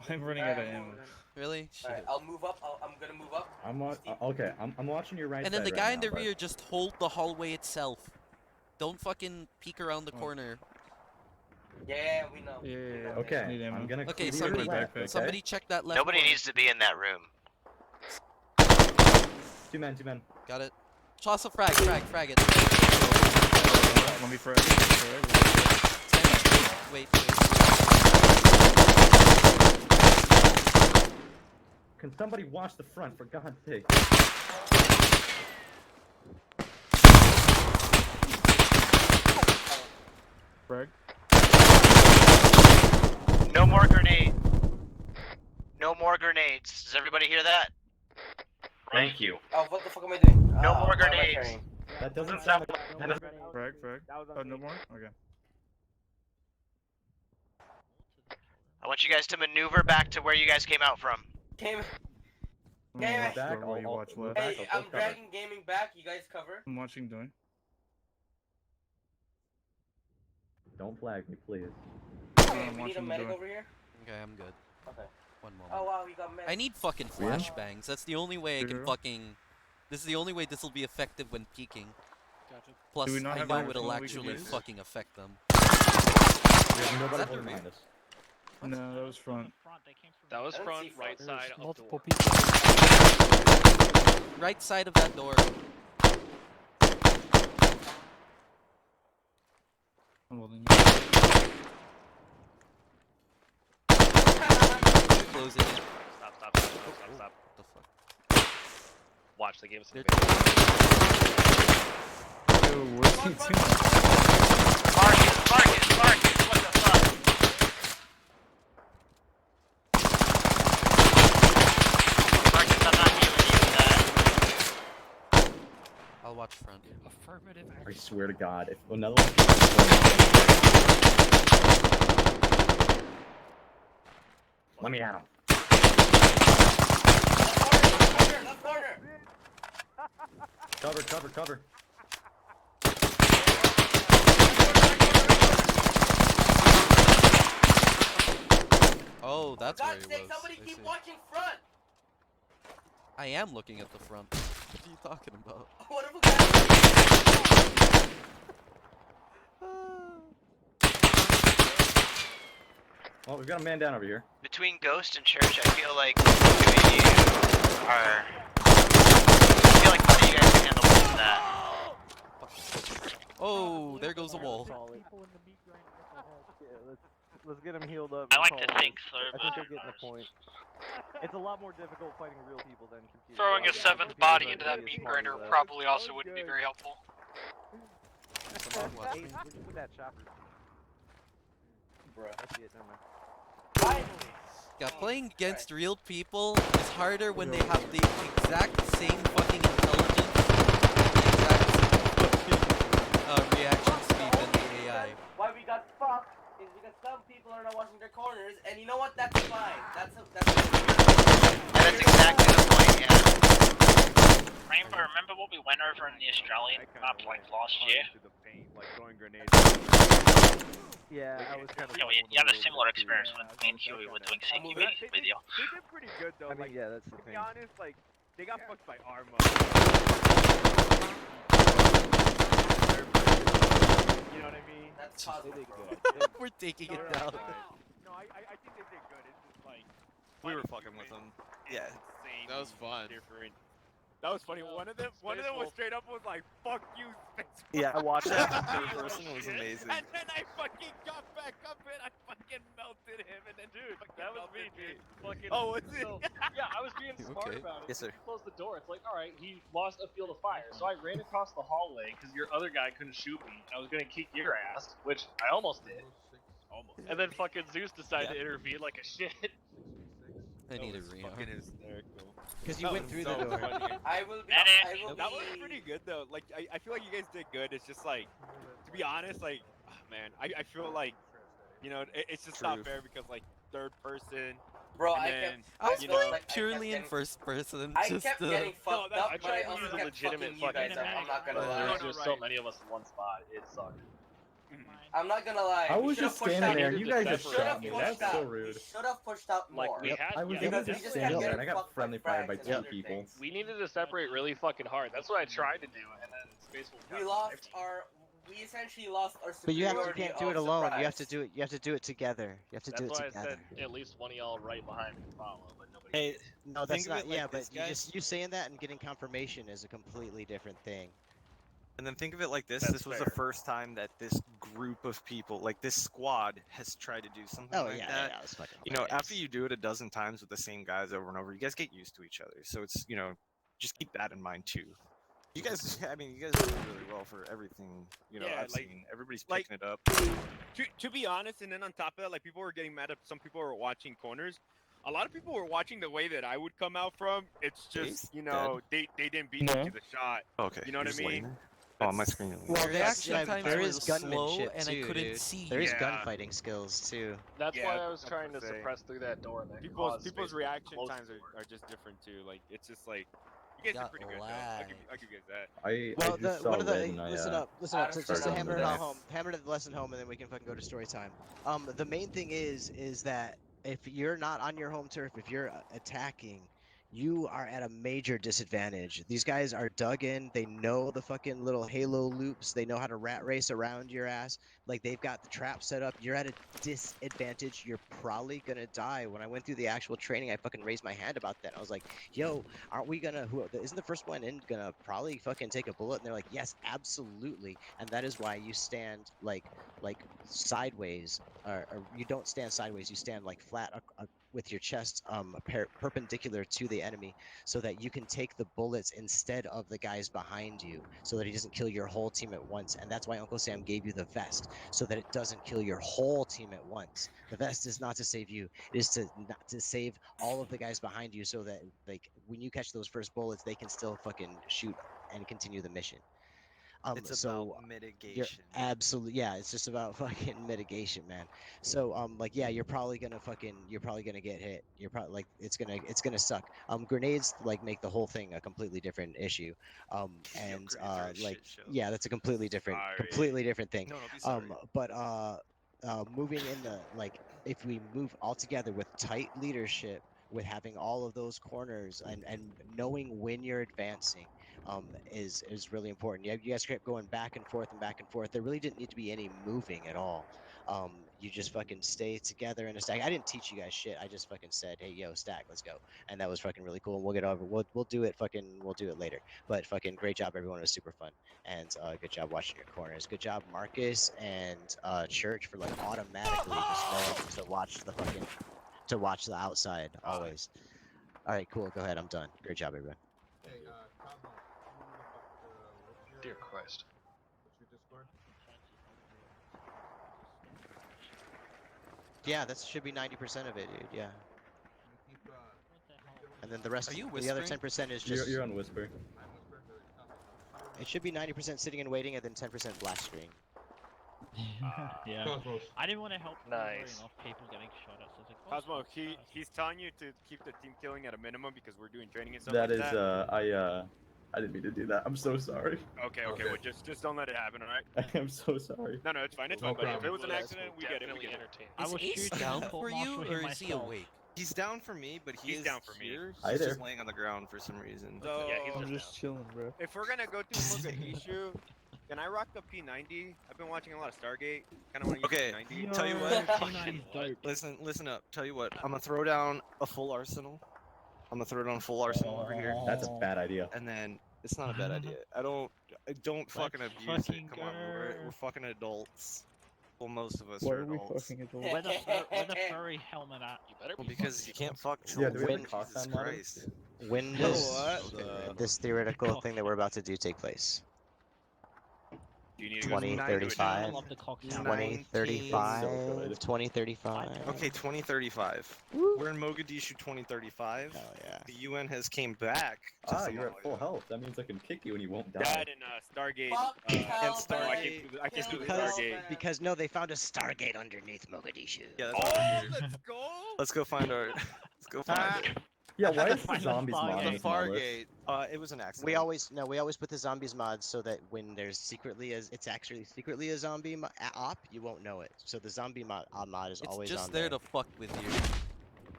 I'm running out of ammo. Really? Shit. Alright, I'll move up. I'm gonna move up. I'm watching your right And then side the guy right in the now, but- rear just hold the hallway itself. Don't fucking peek around the corner. Yeah, we know. Yeah. Okay, Need ammo. I'm gonna Okay, clear your left, okay? somebody check that left. Nobody corner. needs to be in that room. Two men. Got it. Toss a frag it. Let me frag. Wait. Can somebody watch the front, for God's sake? Frag. No more grenades. No more grenades. Does everybody hear that? Thank you. Oh, what the fuck am I doing? No more what am I grenades. carrying? That doesn't sound like. Frag. Oh, no more? Okay. I want you guys to maneuver back to where you guys came out from. Came. I'm Damn gonna it. watch Back, where you I'll- watch I'll- left. back. Hey, I'll I'm cover. dragging gaming back. You guys cover. I'm watching doing. Don't flag me, please. Okay, I'm we need a watching medic door. over here. Okay, I'm good. Okay. One moment. Oh wow, we got medic. I need fucking Yeah? flashbangs. That's the only way I can Sure. fucking. This is the only way this will be effective when peeking. Gotcha. Plus, Do we not I have know an it'll arsenal we could actually use? fucking affect them. There's Is nobody that the holding rear? behind us. No, that was front. That was I don't front, see right front. side There's of multiple door. people. Right side of that door. Well, then Closing it. Stop. The fuck? Watch, they gave us an Yo, what's he doing? Marcus, what the fuck? Marcus, I'm not healing you with that. I'll watch front. Affirmative I swear to God, if another one. Let me at him. Left corner. Cover. Oh, that's where God's he sake, was. somebody I keep see. watching front. I am looking at the front. What are you talking about? What if Well, we've got a man down over here. Between Ghost and Church, I feel like two of you are. I feel like one of you guys can handle most of that. Oh, there goes a wall. Yeah, let's get him healed up. I and like call to it. think so, I think but they're getting the point. It's a lot more difficult fighting real people than computers. Throwing a Obviously, seventh computers body aren't into that really as meat smart grinder as us. probably also wouldn't be very helpful. Hey, where'd you put that chopper? Bruh. That's it, never mind. Yeah, playing against real people is harder when they have the exact same fucking intelligence and the exact same fucking reaction speed than the AI. Why we got fucked is because some people are not watching their corners, and you know what? That's fine. That's exactly the point, yeah. Rainbow, remember what we went over in the Australian map like last year? Like throwing grenades. Yeah, I was kind of. Yeah, you had a similar experience when me and Huey were doing CQB with you. They did pretty good though. I mean, yeah, that's the thing. To be honest, like they got fucked by Arma. You know what I mean? That's possible, bro. We're taking it down. No, I think they did good. It's just like We were fucking with them. Yeah. insane. That was fun. Different. That was funny. One of them was straight up was like, "Fuck you, Space Wolf." Yeah, I watched that in third person. It was amazing. And then I fucking got back up and I fucking melted him. And then Dude, that was me, dude. Fucking, Oh, was it? so, yeah, I was being smart okay? about it. Yes, sir. He closed the door. It's like, alright, he lost a field of fire. So I ran across the hallway because your other guy couldn't shoot me. I was going to kick your ass, which I almost did. Almost. And then fucking Zeus decided to intervene like a shit. I need a That was rearm. fucking hysterical. Because you That went was through so the door. funny. I will be. That was pretty good though. Like I feel like you guys did good. It's just like, to be honest, like, man, I feel like, you know, it's just not fair because like third person. Bro, and I then, kept. I was you playing know, purely in first person. I Just kept getting fucked that's- up, I but I tried to also use a kept legitimate fucking you guys fucking up. I'm not gonna but lie. there was just so many of us in one spot. It sucked. I'm not gonna lie. I You was should've just pushed standing out- there and you guys just should've shot me. pushed That's so out. rude. You should have pushed out more. Like, we had, I was yeah, literally Because just we just standing kept there and I getting got fucked friendly by fired by frags and two other people. things. we needed to separate really fucking hard. That's what I tried to do, and then Space Wolf got We lost sniped. our. We essentially lost our But you superiority. can't do it of alone. surprise. You have to do it. You have to do it together. You have to do That's it why together. I said at least one of y'all right behind me to follow, but nobody. Hey, No, think that's of not. it like Yeah, this, but guys. you saying that and getting confirmation is a completely different thing. And then think of it like this. That's This was fair. the first time that this group of people, like this squad, has tried to do something Oh like yeah, that. yeah, it's fucking. You know, hilarious. after you do it a dozen times with the same guys over and over, you guys get used to each other. So it's, you know, just keep that in mind too. You guys, I mean, you guys do really well for everything. You know, Yeah, I've like- seen everybody's like- picking it up. To be honest, and then on top of that, like people were getting mad at some people were watching corners. A lot of people were watching the way that I would come out from. It's just, Ace? you know, they didn't beat me to the shot. Okay. You know what I you're just laying mean? there? Oh, on my screen. Well, There reaction is, times there were is slow, gunmanship and too, I couldn't dude. see. There is Yeah. gunfighting skills too. That's Yeah, why I was that's trying to what I'm saying. suppress through that door and then People's cause people's Space Wolf to reaction close the times door. are just different too. Like it's just like you guys Got are pretty good though. I'll give you guys that. I Well, just saw one of the red and I listen up. Out of Just started to on hammer the it knife. home, hammer the lesson home, and then we can fucking go to story time. The main thing is that if you're not on your home turf, if you're attacking, you are at a major disadvantage. These guys are dug in. They know the fucking little halo loops. They know how to rat race around your ass. Like they've got the trap set up. You're at a disadvantage. You're probably gonna die. When I went through the actual training, I fucking raised my hand about that. I was like, "Yo, aren't we gonna? Who isn't the first one in gonna probably fucking take a bullet?" And they're like, "Yes, absolutely." And that is why you stand like sideways, or you don't stand sideways. You stand like flat with your chest perpendicular to the enemy, so that you can take the bullets instead of the guys behind you, so that he doesn't kill your whole team at once. And that's why Uncle Sam gave you the vest, so that it doesn't kill your whole team at once. The vest is not to save you; it is to not to save all of the guys behind you, so that like when you catch those first bullets, they can still fucking shoot and continue the mission. It's So about mitigation. you're absolutely, yeah, it's just about fucking mitigation, man. So like yeah, you're probably gonna get hit. You're probably like it's gonna suck. Grenades like make the whole thing a completely different issue. And grenades are a like shit show. yeah, that's a completely different thing. No, be sorry. But moving in the like if we move all together with tight leadership, with having all of those corners and knowing when you're advancing, is really important. You guys kept going back and forth and back and forth. There really didn't need to be any moving at all. You just fucking stay together in a stack. I didn't teach you guys shit. I just fucking said, "Hey, yo, stack, let's go," and that was fucking really cool. And we'll get over. We'll do it. We'll do it later. But fucking great job, everyone. It was super fun, and good job watching your corners. Good job, Marcus and Church, for like automatically just knowing to watch the outside always. All right, cool. Go ahead. I'm done. Great job, everyone. Hey, Cosmo, what's your, Dear Christ. What's your Discord? Yeah, that should be 90% of it, dude. Yeah. Keep, And then the rest, Are you the other whispering? 10% is just. You're on Whisper. It should be 90% sitting and waiting, and then 10% black screen. Yeah. Cosmos. I didn't want to help Nice. enough people getting shot at. So I was like, oh, Cosmo, fuck, he's telling you to keep the team killing at a minimum because we're doing training and stuff That like is, that. I didn't mean to do that. I'm so sorry. Okay, well, just don't let it happen, alright? I am so sorry. No, it's fine, it's No fine, buddy. If problem. it was an accident, we get it, we Definitely get it. entertaining. I was Is Ace shooting down the for you, court-martial or him is he myself. awake? He's down for me, but He's is down for me. here. Hi He's there. just laying on the ground for some reason. So, Yeah, he's I'm just chilling, bro. if we're gonna go through Mogadishu, can I rock the P90? I've been watching a lot of Stargate. Kind of want to use Okay, P90. tell you what. What? Listen up. Tell you what. I'm gonna throw down a full arsenal. Over here. That's a bad idea. And then it's not a bad idea. Don't fucking abuse it. Come on, we're fucking adults. Well, most of us Why are are we adults. fucking adults? Where the furry helmet at? You better Well, be because you can't fuck Yeah, children. do we have a cost Jesus time model? Christ. When You does know what? this theoretical thing that we're about to do take place? Do you need to go 2035? I love the cock sound. 2035? So good. 2035? Okay, 2035. We're in Mogadishu 2035. Hell yeah. The UN has came back to Ah, you're at Somalia. full health. That means I can kick you and you won't die. That and Stargate. Fuck and Stargate. I can do the Because, Stargate. because no, they found a Stargate underneath Mogadishu. Yeah, that's what I figured. Let's go! Let's go find our. Let's go find it. Yeah, why is the Find the zombies mod on The this mod list? Fargate. It was an accident. We always put the zombies mod so that when there's it's actually secretly a zombie op, you won't know it. So the zombie mod is It's always just on there to fuck with you.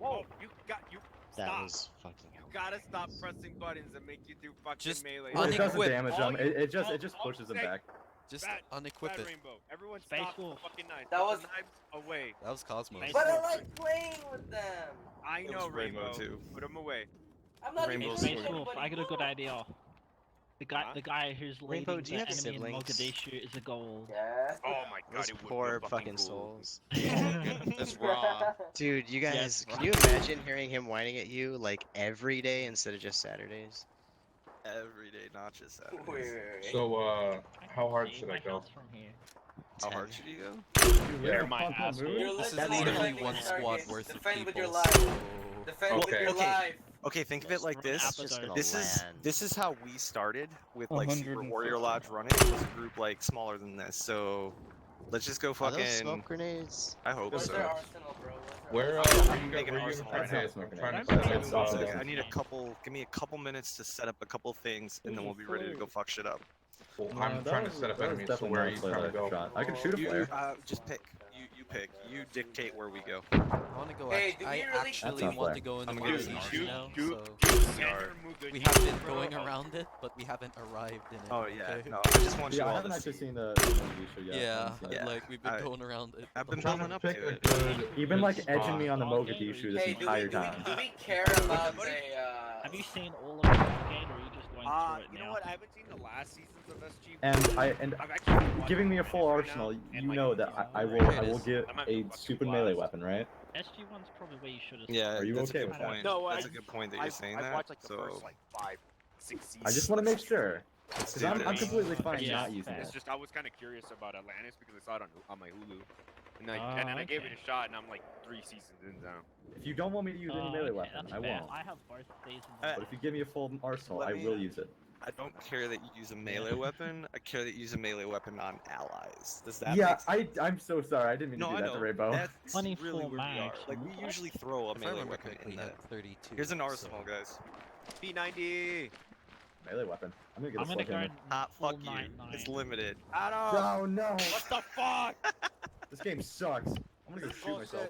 Whoa, That stop. was fucking hell. You gotta stop pressing buttons and make you do fucking Just melee. It doesn't Unequip. damage them. It just pushes them back. Just Bad unequip it. Rainbow. Everyone Space stop Wolf. the fucking knives. That Put was- the knives away. That was Cosmos. But I like playing with them. I It know was Rainbow, too. Put them away. I'm not Rainbow even Space making Wolf, anybody I got a good move. idea. The guy who's leading Rainbow, do you the have enemy siblings? in Mogadishu is a goal. Yes. Oh my god, Those it would poor be fucking cool. souls. That's raw. Dude, you guys, Yes, can you imagine hearing him whining at you like every day instead of just Saturdays? Every day, not just Saturdays. Wait. So, how hard See should my I go? house from here. How 10. hard should you go? You're my asshole. You're This is literally literally defending one your squad targets. worth of Defend with your people. life. Defend with Okay. your Okay. life. Okay, think of it like this. Just gonna This is land. this is how we started with like Super 150. Warrior Lodge running. It was a group like smaller than this. So let's just go Are fucking. those smoke grenades? I hope Where's so. their arsenal, bro? Where I'm are you making an gonna arsenal try right to now. hit? I'm trying Don't to say set it. up, Second, I need a couple. Give me a couple minutes to set up a couple things, and then we'll be ready to go fuck shit up. I'm trying to set up enemies. So where are you trying to go? I can shoot a You, flare. just pick. You pick. You dictate where we go. I want to go. Hey, do we I really- actually That's not want fair. to go in the I'm Mogadishu gonna Mogadishu now, Dude, so we have been going around it, but we haven't arrived in it. Oh yeah, okay? no, I just want you Yeah, I all haven't to actually see. seen the Mogadishu yet. I Yeah, haven't seen it. Yeah. like we've been going around it. I've been trying building to up pick to a it. good. You've been like good edging me spot. on the Mogadishu this Hey, entire time. do we care about the Have you seen all of the game, or are you just going through it You now? know what? I haven't seen the last seasons of SG. And I've actually watched giving me a it full right arsenal, now, and, you like, know that season I four, will Here it is. get I'm having a a fucking stupid melee blast. weapon, right? SG1's probably where you should have. Yeah, Are you that's okay a with good that? point. No, That's a good point that you're saying I've that. watched like the So first like 5, 6 seasons. I just want to make sure. Because do I'm this. completely fine Yeah, not using It's it. just I was kind of curious about Atlantis because I saw it on my Hulu, and then I gave it a shot, and I'm like 3 seasons in now. If you don't want me to use any melee Okay, weapon, that's I fair. won't. I have both seasons. But if you give me a full arsenal, I will use it. I don't care that you use a melee weapon. I care that you use a melee weapon on allies. Does that Yeah, make sense? I'm so sorry. I didn't mean No, to I do that to know. Rainbow. That's 24 really where we are. mags. Like, we What? usually throw a If I melee remember weapon correctly, in he the... had 32. Here's an so- arsenal, guys. P90. Melee weapon. I'm gonna get I'm a gonna go sledgehammer. Ah, full fuck you. 99. It's limited. Adam. Oh no! What the fuck? This game sucks. I'm gonna go shoot myself.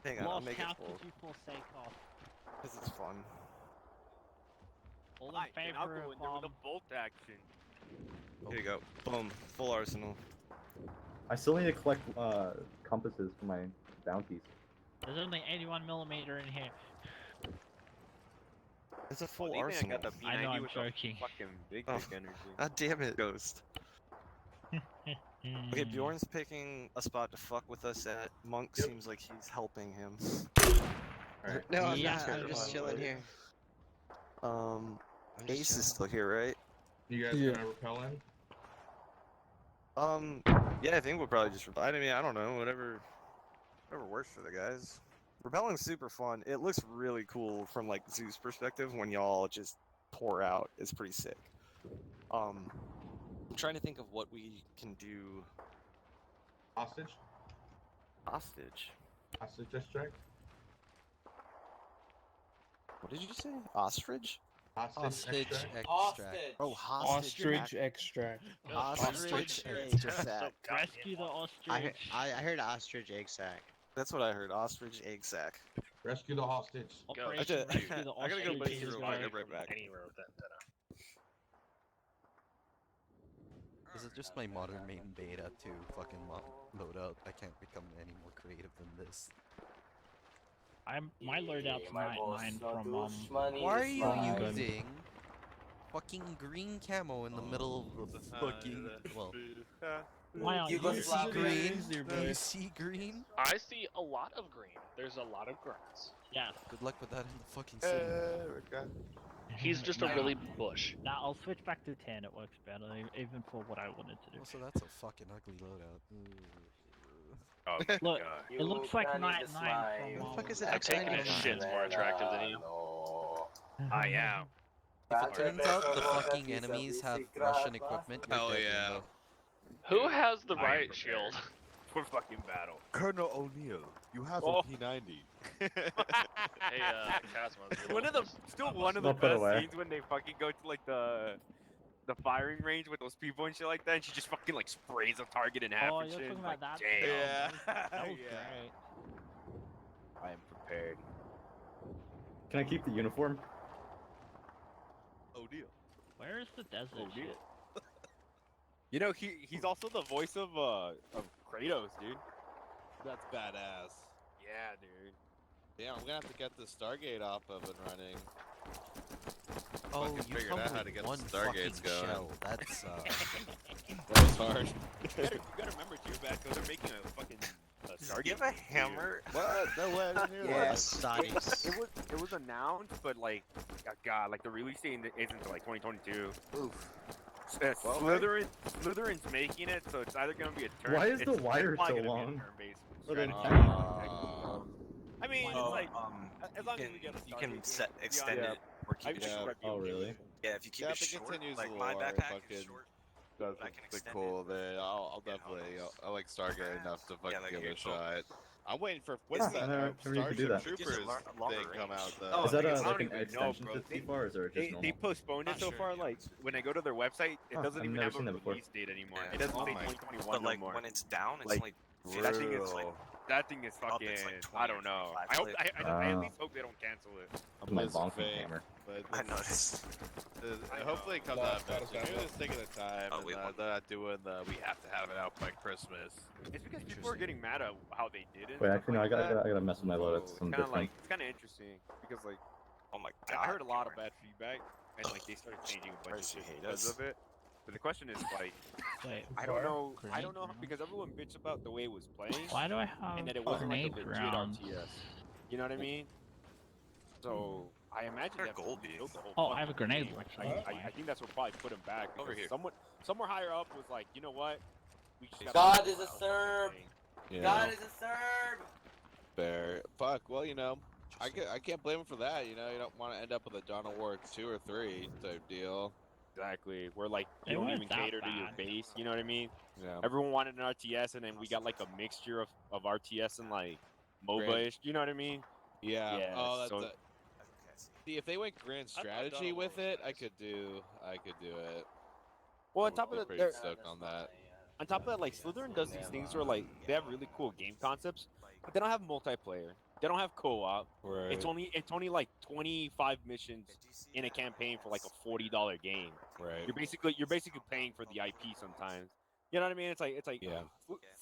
Hang on, I'll Lost, make it how full. could you forsake us? Because it's fun. All in Alright, then I'll favor go in there with of a bolt action. Here you go. Boom. Full arsenal. I still need to collect compasses for my bounties. There's only 81mm in here. It's a full I arsenal. got the I know, P90 I'm with joking. the fucking big Oh. energy. God damn it, Ghost. Okay, Bjorn's picking a spot to fuck with us at. Monk seems like he's helping him. Alright. No, I'm Yeah, not. I'm just chilling here. Um, I'm just Ace is chilling. still here, right? You guys Yeah. gonna repel in? Yeah, I think we'll probably just. I mean, I don't know. Whatever works for the guys. Repelling's super fun. It looks really cool from like Zeus' perspective when y'all just pour out. It's pretty sick. I'm trying to think of what we can do. Hostage? Hostage. Hostage extract? What did you say? Ostrich? Hostage extract. Oh, hostage. Ostrich extract. Ostrich egg sack. Rescue the ostrich. I heard ostrich egg sack. That's what I heard. Ostrich egg sack. Rescue the hostage. Operation I Rescue the gotta go Ostrich pee is real going. quick. I'll be right back. Anywhere with that antenna. Is it just my modern main beta to fucking load out? I can't become any more creative than this. My loadout's my boss 99 no from douche money Why are is you fine. using fucking green camo in the middle of the fucking well? Why aren't You go You see sloppy. green? Do you see green? I see a lot of green. There's a lot of grass. Yes. Good luck with that in the fucking city. He's just a really bush. Nah, I'll switch back to 10. It works better, even for what I wanted to do. Oh, so that's a fucking ugly loadout. Oh, Look, God. it looks like You 99 can't eat the from. slime. fuck is it? I'm taking his shit's more attractive than you. No. I am. If it turns out the fucking enemies have Russian equipment, you're Hell dead, yeah. Rainbow. Who has the I am riot prepared. shield? For fucking battle. Colonel O'Neill, you have Oh. a P90. Hey, Cosmos. One of the one of the I'll put it best away. scenes when they fucking go to like the firing range with those people and shit like that, and she just fucking like sprays a target in half Oh, and you're shit. talking Like, about that? damn. Yeah. That was Yeah. great. I am prepared. Can I keep the uniform? O'Neill. Where is the desert Oh, dude. shit? You know, he's also the voice of Kratos, dude. That's badass. Yeah, dude. Damn, I'm gonna have to get the Stargate up and running. Oh, Fucking you figured come out how with to get one the fucking Stargates going. shell. That's That was hard. You gotta remember too, Basco, they're making a fucking Stargate. You have a hammer? What? No way, I didn't hear Yes, that. Sadies. It was announced, but like, God, like the release date isn't until like 2022. Oof. Well, Slytherin's making it, so it's either gonna be a turn. Why is the it's wire probably so gonna be a long? turn-based For the strategy. I mean, it's like as long as we get a you can Stargate set game, extend yeah. it or keep it I short. should Oh, really? Yeah, if you keep Yeah, it if it short, continues like the my lore, backpack is fucking short. That's I can the extend cool. it. Then I'll Yeah, how definitely. it is. I like Stargate enough to fucking like give it a here, cool. shot. I'm waiting for what's Yeah, that I never knew you could do Starship that. Troopers longer thing come range. out though. Oh, Is that I a, don't like an even know, extension bro. to C4 or is it just They normal? postponed it Not so sure far. yet. Like when I go to their website, it Huh, doesn't I've even never have seen a that before. release date anymore. Yeah. It doesn't Oh say my- 2021 But like no more. when it's down, it's Like- only That thing is fucking. I don't know. I at least hope they don't cancel it. My Blizzard bonking fake, hammer. but I noticed. Hopefully it comes out eventually. Maybe they're just taking the time and they're not doing the we have to have it out by Christmas. It's because people are getting mad at how they did it. Wait, actually, no, I gotta mess with my load. It's something different. It's kind of interesting because like, oh my god, I heard a lot of bad feedback and like they started changing a bunch of shit because of it. But the question is like, I don't know because everyone bitched about the way it was playing. Why do I have and that it wasn't like a grenade legit rounds? RTS. You know what I mean? So I imagine that built the whole. Oh, I have a fucking grenade game. launcher. I think that's what probably put him back. Over here. Somewhere higher up was like, you know what? We just God is a Serb. Yeah. God is a Serb. Fair. Fuck. Well, you know, I can't blame him for that. You know, you don't want to end up with a Dawn of War 2 or 3 type deal. Exactly. Where like It you don't wasn't even that cater to your bad. base. You know what I mean? Yeah. Everyone wanted an RTS, and then we got like a mixture of RTS and like MOBA-ish. You know what I mean? Yeah. Oh, that's so, See, if they went grand strategy with it, I could do it. well, on top of that, pretty stoked on that. on top of that, like Slytherin does these things where like they have really cool game concepts, but they don't have multiplayer. They don't have co-op. Right. It's only like 25 missions in a campaign for like a $40 game. Right. You're basically paying for the IP sometimes. You know what I mean? It's like Yeah.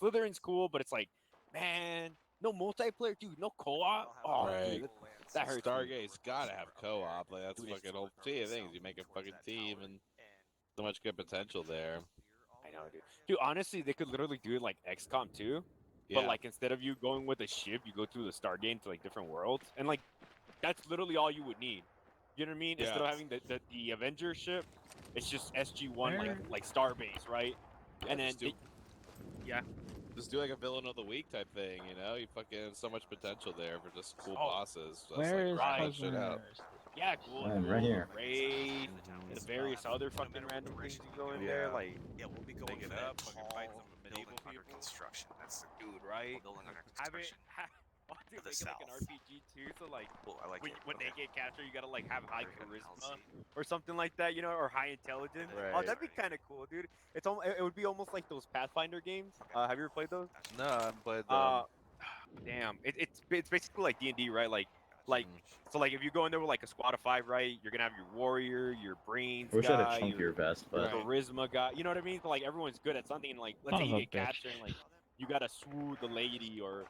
Slytherin's cool, but it's like, man, no multiplayer, dude, no co-op. Oh, Right. dude, that hurts. Stargate's gotta have co-op. Like that's fucking whole thing. You make a fucking team and so much good potential there. I know, dude. Dude, honestly, they could literally do it like XCOM 2. Yeah. But like instead of you going with a ship, you go through the Stargate to like different worlds, and like that's literally all you would need. You know what I mean? Yeah. Instead of having the Avenger ship, it's just SG-1 like Starbase, right? And then Just do like a villain of the week type thing, you know? You fucking so much potential there for just cool Oh, bosses. Just Where like is grind that shit out. yeah, cool. I'm right here. Raid, the various other fucking random things you go in there, like we'll be going Pick it for that up, fucking tall fight some medieval building under people. construction. That's the dude, right? building under Have it, construction. dude, the make it like an south. RPG too. So like, Cool, I like when, it. when Okay. they get captured, you gotta like have high Very good charisma LC. or something like that, you know, or high intelligence. Oh, Right. that'd be kind of cool, dude. It would be almost like those Pathfinder games. Have you ever played those? No, but Damn, it's basically like D&D, right? Like so like if you go in there with like a squad of 5, right? You're gonna have your warrior, your brains I wish I had a guy, chunkier your vest, but charisma guy. You know what I mean? So like everyone's good at something, and like let's say Son you of a get bitch. captured, and like you gotta swoo the lady or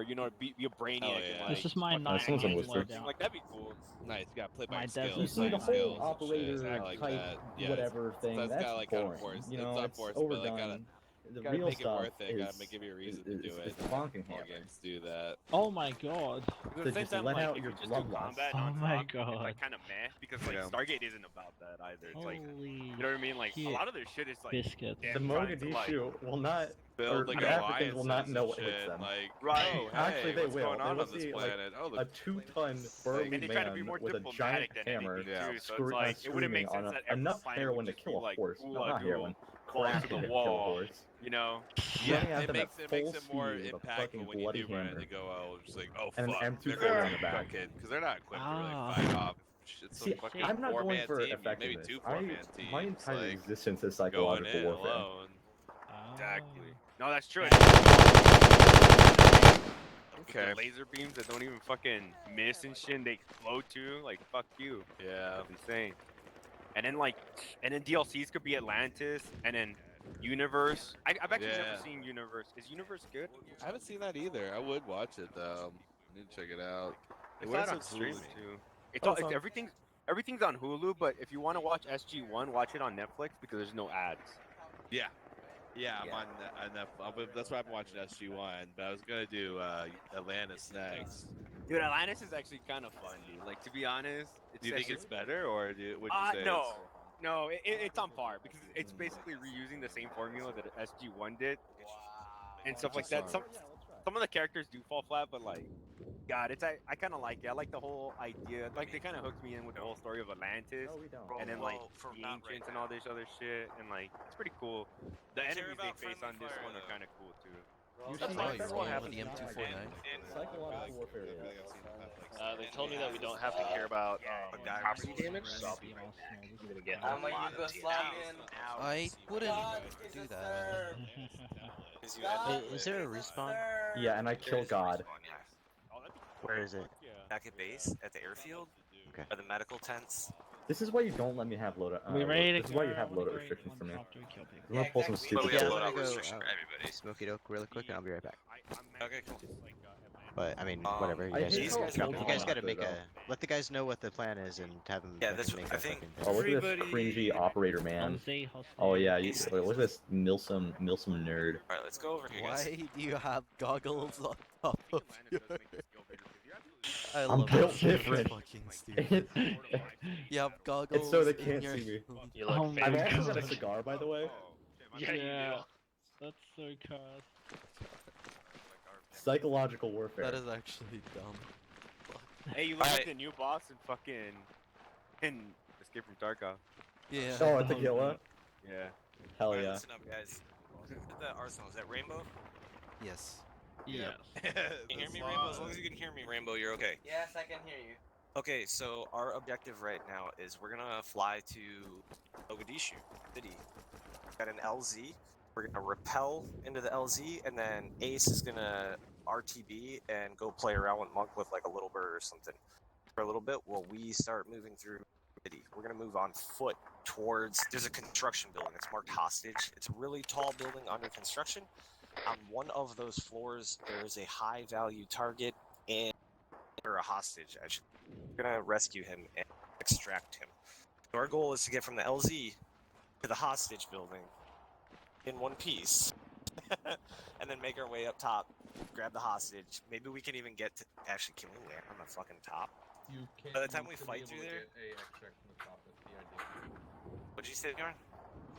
you know be a brainiac. Oh, And, yeah. like, This is my fucking not someone's on hack Whisper. something. Like that'd be cool. nice. You gotta play by My skills. dev- you see like the skills whole and operator shit. I like type that. Yeah, whatever thing. that's That's kinda like kinda boring. forced. You It's know, not it's forced, but they overdone. gotta- The gotta real make it stuff worth it. is Gotta give you a reason to do is it. the bonking All hammer. games do that. Oh my god. But at To the same just time, let like, out if your you just do bloodlust. combat Oh nonstop, my it's god. like kind of meh because like Yeah. Stargate isn't about that either. It's like Holy you know what I mean? Like a shit. lot of their shit is like Biscuits. The them trying to, like, Mogadishu will not, or Build like the Africans will not alliances know and what hits shit. them. Like, Right. oh, Actually, hey, they what's will. going They on will on this see, like, planet? Oh, a 2-ton burly And they try to be man more with a giant diplomatic than hammer anything Yeah. too. So it's like it wouldn't make sense that every enough planet heroin would to just be kill a like horse. No, Gula not Duel, heroin. balls to Kraken the to kill a wall. horse. You know? Running Yeah, after it makes that it makes full it more speed with a impactful fucking when you bloody do run hammer. and go, oh, just like, oh And an fuck, M240 they're on the gonna back. because they're not equipped to really Ah. fight off. It's See, a fucking I'm not going four-man for team, maybe effectiveness. two four-man teams. My entire like, existence is going psychological in warfare. alone. Exactly. No, that's true. Okay. The laser beams that don't even fucking miss and shit, and they explode too. Like fuck you. Yeah. That's insane. And then DLCs could be Atlantis, and then Universe. I've actually Yeah. never seen Universe. Is Universe good? I haven't seen that either. I would watch it though. I need to check it out. It's Where's not on it streaming streaming? too. It's everything's on Hulu, but if you want to watch SG-1, watch it on Netflix because there's no ads. Yeah. Yeah, I'm on that. That's why I'm watching SG-1, but I was gonna do Atlantis next. Dude, Atlantis is actually kind of fun, dude. Like to be honest, Do you think it's better, or would you say no. No, it's on par because it's basically reusing the same formula that SG-1 did and stuff like that. Some of the characters do fall flat, but like, God, I kind of like it. I like the whole idea. Like they kind of hooked me in with the whole story of Atlantis, and then like the ancients and all this other shit, and like it's pretty cool. The enemies they face on this one are kind of cool too. That's Oh, like you're what rolling with happens the M249. Psychological warfare. They told me that we don't have to care about property damage. So I'll be I'm a Yugoslavian. I wouldn't God do is a that. Serb. Is there a respawn? Yeah, and I kill God. Where is it? Back at base, at the airfield, Okay. or the medical tents. This is why you don't let me have load. We ready to This is why you go? have I wanna loadout go restrictions for me. after we kill people. I'm gonna pull some stupid Yeah, shit. I'm gonna go restriction for everybody. Smoky Doke really quick, and I'll be right back. Okay, cool. But I mean, whatever. You I guys, hate how you guys gotta make though. let the guys know what the plan is and have them Yeah, that's make I a think. fucking Oh, look at this Everybody- cringy operator man. Jose, Oh yeah, look at this Milsum nerd. Alright, let's go over here, guys. Why do you have goggles on top of your... I I'm love built this. different. Fucking stupid. You have goggles It's so they in can't your... see me. You look Oh my I've fantastic. also got a cigar, by the way. Yeah, you do. That's so cursed. Psychological warfare. That is actually dumb. Hey, you look like the new boss in fucking Escape from Tarkov. Yeah. Oh, a tequila? Yeah. Hell Alright, yeah. listen up, guys. At the arsenal, is that Rainbow? Yes. Yes. Can you hear me, Rainbow? As long as you can hear me, Rainbow, you're okay. Yes, I can hear you. Okay, so our objective right now is we're gonna fly to Mogadishu City. Got an LZ. We're gonna rappel into the LZ, and then Ace is gonna RTB and go play around with Monk with like a little bird or something for a little bit while we start moving through the city. We're gonna move on foot towards. There's a construction building. It's marked hostage. It's a really tall building under construction. On one of those floors, there is a high-value target and or a hostage. We're gonna rescue him and extract him. So our goal is to get from the LZ to the hostage building in one piece, and then make our way up top, grab the hostage. Maybe we can even get to. Actually, can we land on the fucking top? By the time we fight through there. What'd you say, Bjorn?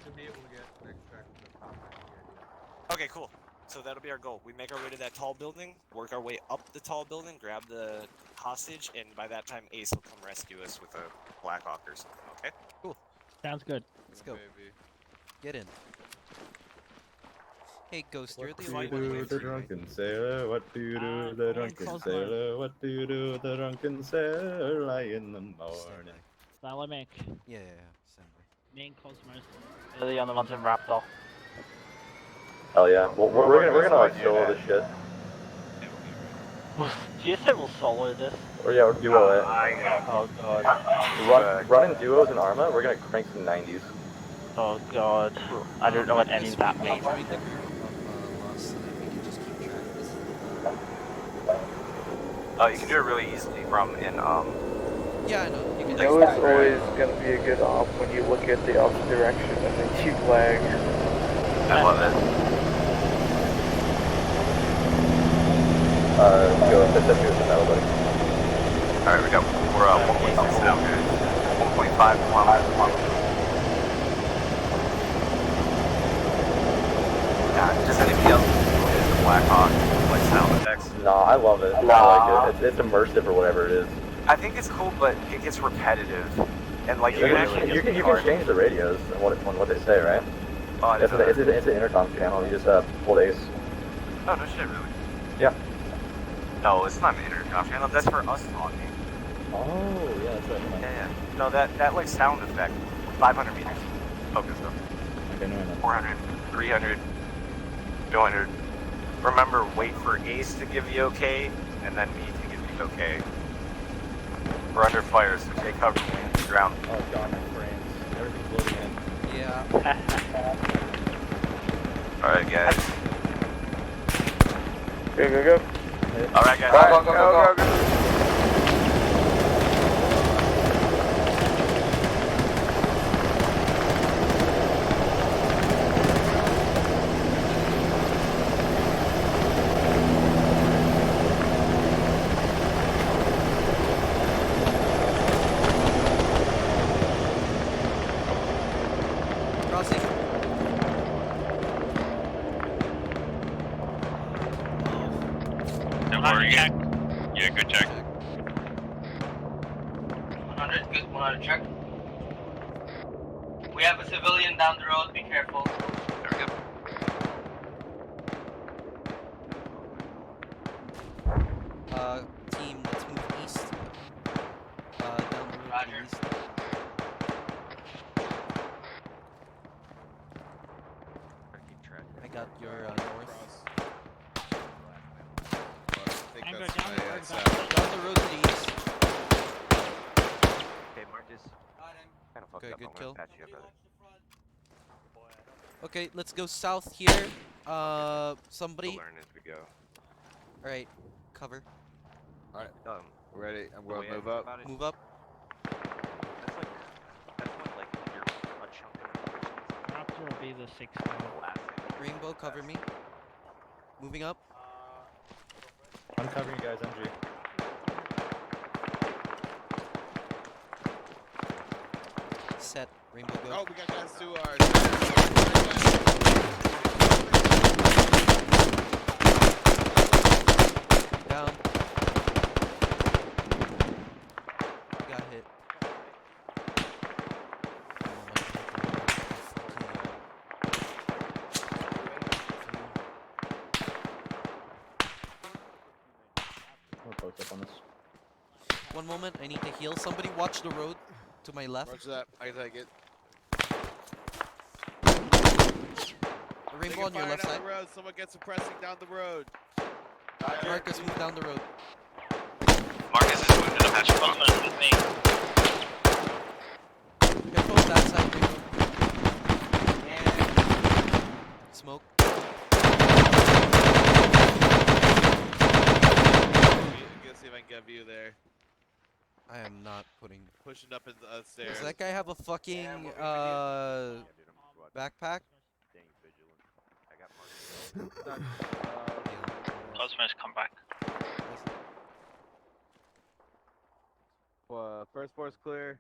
To be able to get an extract from the top. That's the idea. Okay, cool. So that'll be our goal. We make our way to that tall building, work our way up the tall building, grab the hostage, and by that time Ace will come rescue us with a Blackhawk or something, okay? Cool. Sounds good. Let's go. Get in. Hey, Ghost, you're What the do only you one do, with the me, right? drunken sailor? What do you do, the drunken Cosmo. sailor? What do you do, the drunken sailor? Lie in the morning. Dynamic. Yeah, same way. Me and Cosmos. They're the only ones in Raptor. Hell yeah. Well, we're gonna like solo this shit. Do you say we'll solo this? Or yeah, or duo it. Oh god. Running duos in Arma, we're gonna crank some 90s. Oh god. I don't know what any of that means. Join the group of us so that we can just keep track of this. Oh, you can do it really easily from in Yeah, I know. You can That was always gonna be a good op when you look at the opposite direction and then you lag. I love it. Go with the metal, buddy. Alright, we got we're 1.6 now, guys. 1.5 kilometers. Yeah, does anybody else use the Blackhawk like sound effects? No, I love it. Nah. I like it. It's immersive or whatever it is. I think it's cool, but it gets repetitive. And like You can change the radios and what they say, right? Oh, It's an intercom channel. You just pull Ace. Oh, no shit, really? Yeah. No, it's not an intercom channel. That's for us talking. Oh, yeah, that's right. Yeah. No, that like sound effect. 500 meters. Focus though. Okay, no, 400, 300, 200. Remember, wait for Ace to give the okay, and then me to give the okay. We're under fire, so take cover from the ground. Oh god, my frames. Everything's loading in. Yeah. Alright, guys. Go. Alright, guys. Go. Crossing. Don't worry. Yeah, good check. 100, good 100 check. We have a civilian down the road, be careful. There we go. Team, let's move east. Down the road to the east. I got your north. Rainbow That's down my, the road, south. Down the road to the east. Okay, Marcus. Kind of fucked Okay, up. good I'm gonna kill. patch you up, brother. Okay, let's go south here. Somebody. We'll learn as we go. All right, cover. All right, ready. I'm the going way to I move think up. about it, Move up. That's like you're a chunk of the person. Raptor will be the 6 The last thing. Rainbow, cover me. Moving up. I'm covering you guys, MG. Set. Rainbow, go. Oh, we got guys to our. Down. Got hit. I'm gonna post up on this. One moment, I need to heal. Somebody watch the road to my left. Watch that. I take it. A rainbow Taking on your fire left down side. the road. Someone get suppressing down the road. Marcus, move down the road. Marcus is moving to patch bomb with me. Careful with that side, Rainbow. Smoke. I'm gonna see if I can get a view there. I am not putting. Pushing up in the stairs. Does that guy have a fucking backpack? Cosmos, come back. First floor's clear.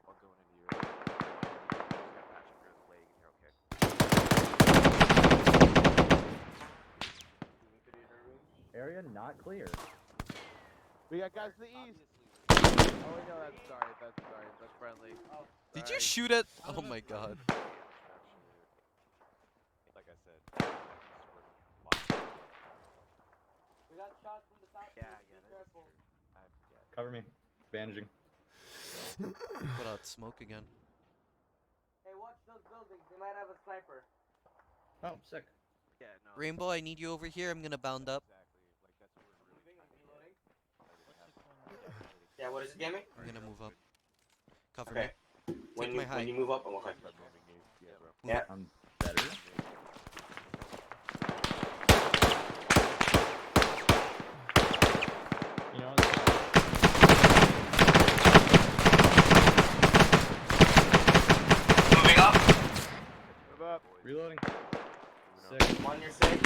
Area not clear. We got guys to the east. Oh, no, that's sorry. That's friendly. Did you shoot it? Oh my god. Like I said. We got shots from the south. Yeah, that's true. Cover me. Bandaging. Put out smoke again. Hey, watch those buildings. They might have a sniper. Oh, sick. Yeah, no. Rainbow, I need you over here. I'm gonna bound up. Yeah, what is it, Gammy? I'm gonna move up. Cover Okay. me. When Take my you, height. when you move up, I'm okay. Yeah. I'm better. You know what? Moving up. Move up. Reloading. Sick. On your six.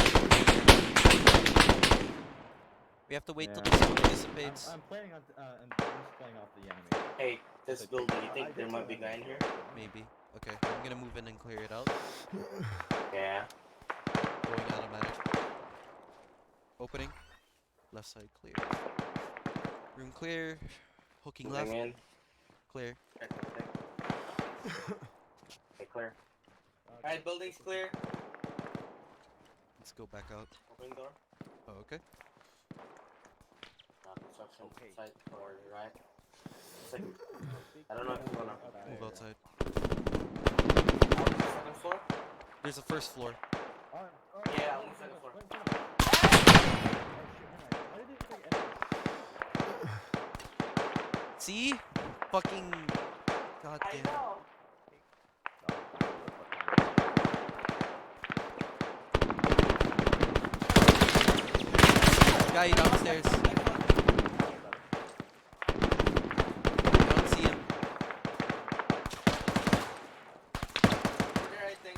We have to wait till Yeah. the smoke dissipates. I'm planning on I'm just playing off the enemy. Hey, this building, you think there might be a guy in here? Maybe. Okay, I'm gonna move in and clear it out. Yeah. Going automatic. Opening. Left side clear. Room clear. Hooking left. Moving in. Clear. Okay, clear. Alright, building's clear. Let's go back out. Opening door. Oh, okay. Construction site or right. Second. I don't know if you wanna Move outside. second floor. There's a first floor. Yeah, I'm on the second floor. See? Fucking. God I damn. know. Guy downstairs. I don't see him. There, I think.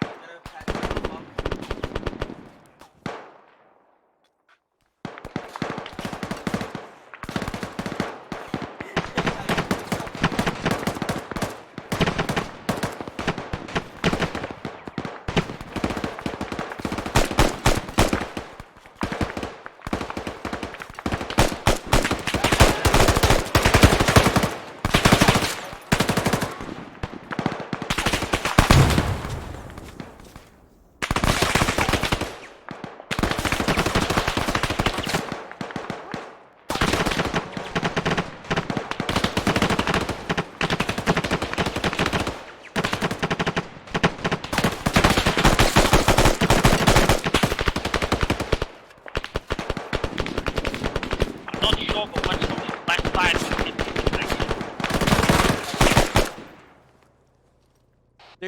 Gotta patch him up.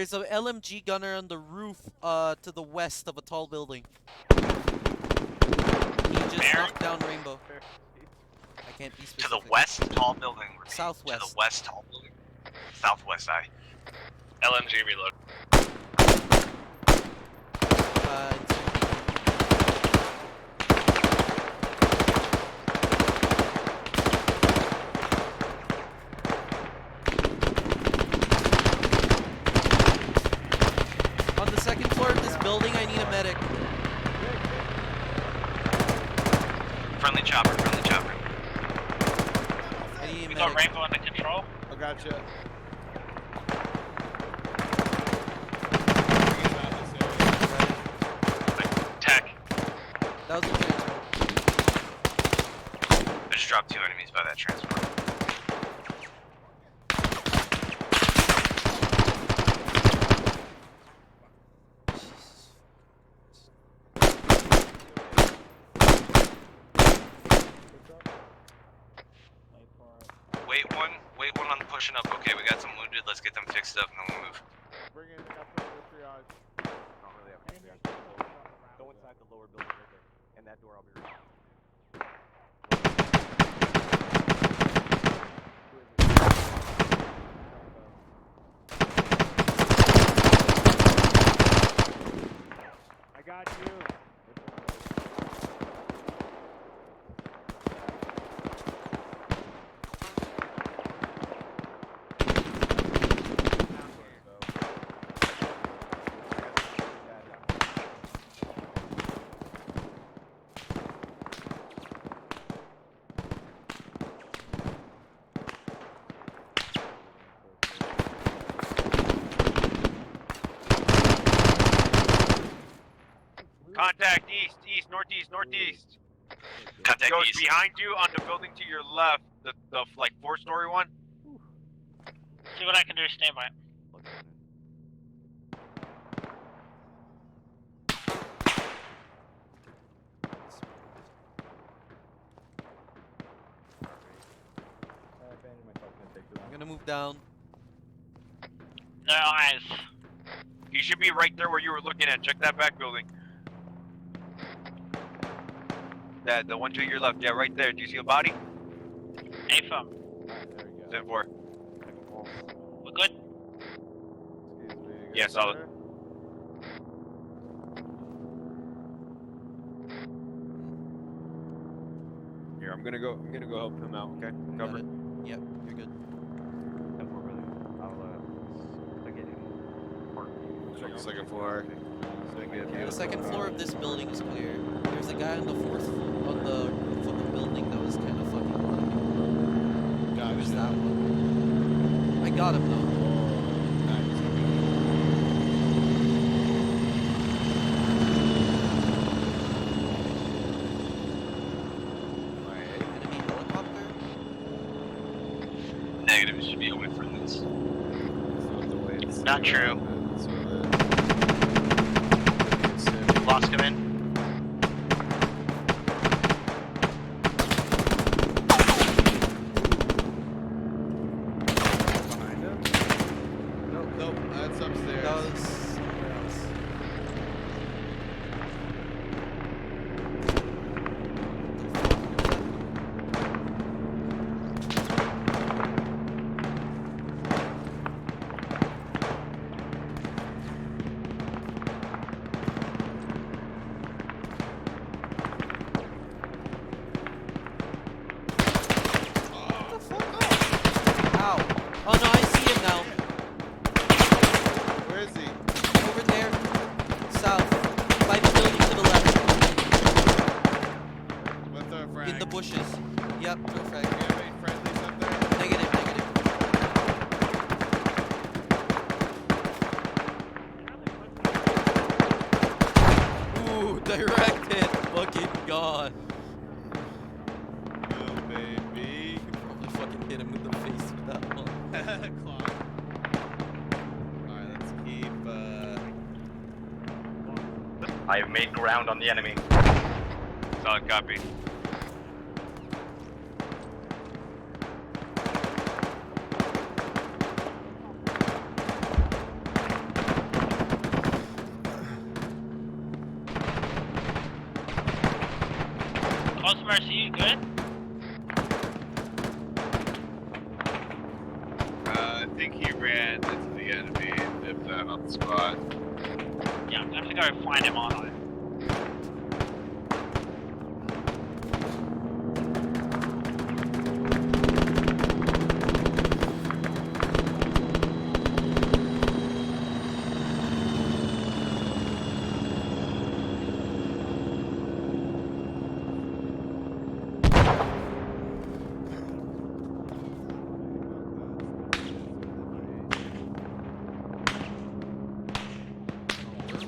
There's a LMG gunner on the roof to the west of a tall building. He just knocked down Rainbow. I can't be specific. To the west, tall building. Repeat. Southwest. To the west, tall building. Southwest, LMG reload. On the second floor of this building, I need a medic. Friendly chopper, friendly chopper. I need a We medic. got Rainbow under control. I gotcha. Tech. That was a transfer. I just dropped 2 enemies by that transport. Wait one on the pushing up. Okay, we got some wounded. Let's get them fixed up and then we'll move. Bring in the triage. Don't really have a triage. Go inside the lower building right there. And that door I'll be right. I got you. Contact east, northeast. Contact Goes east. behind you on the building to your left, the like 4-story one. See what I can do. Stand by. I'm gonna move down. No eyes. He should be right there where you were looking at. Check that back building. That the one to your left. Yeah, right there. Do you see a body? AFM. 10-4. We're good. Yeah, solid. Here, I'm gonna go help him out. Okay, cover. Yep, you're good. Check the second floor. The second floor of this building is clear. There's a guy on the fourth floor, on the roof of the building that was kind of fucking blocking. Who's that one? I got him though. Enemy helicopter? Negative, it should be away from this. Not true. Lost him in. Behind him? Nope, that's upstairs. That was somewhere else. Ow. Oh no, I see him now. Where is he? Over there. South. By the building to the left. What the frag? In the bushes. Yep, throw frag. Do you have any friendlies up there? Negative, negative. Ooh, direct hit. Fucking gone. Oh, baby. Probably fucking hit him in the face with that one. Clock. Alright, let's keep, I have made ground on the enemy. Solid copy. Cosmos, are you good? I think he ran into the enemy and dipped out on the spot. Yeah, I'm gonna go find him on it.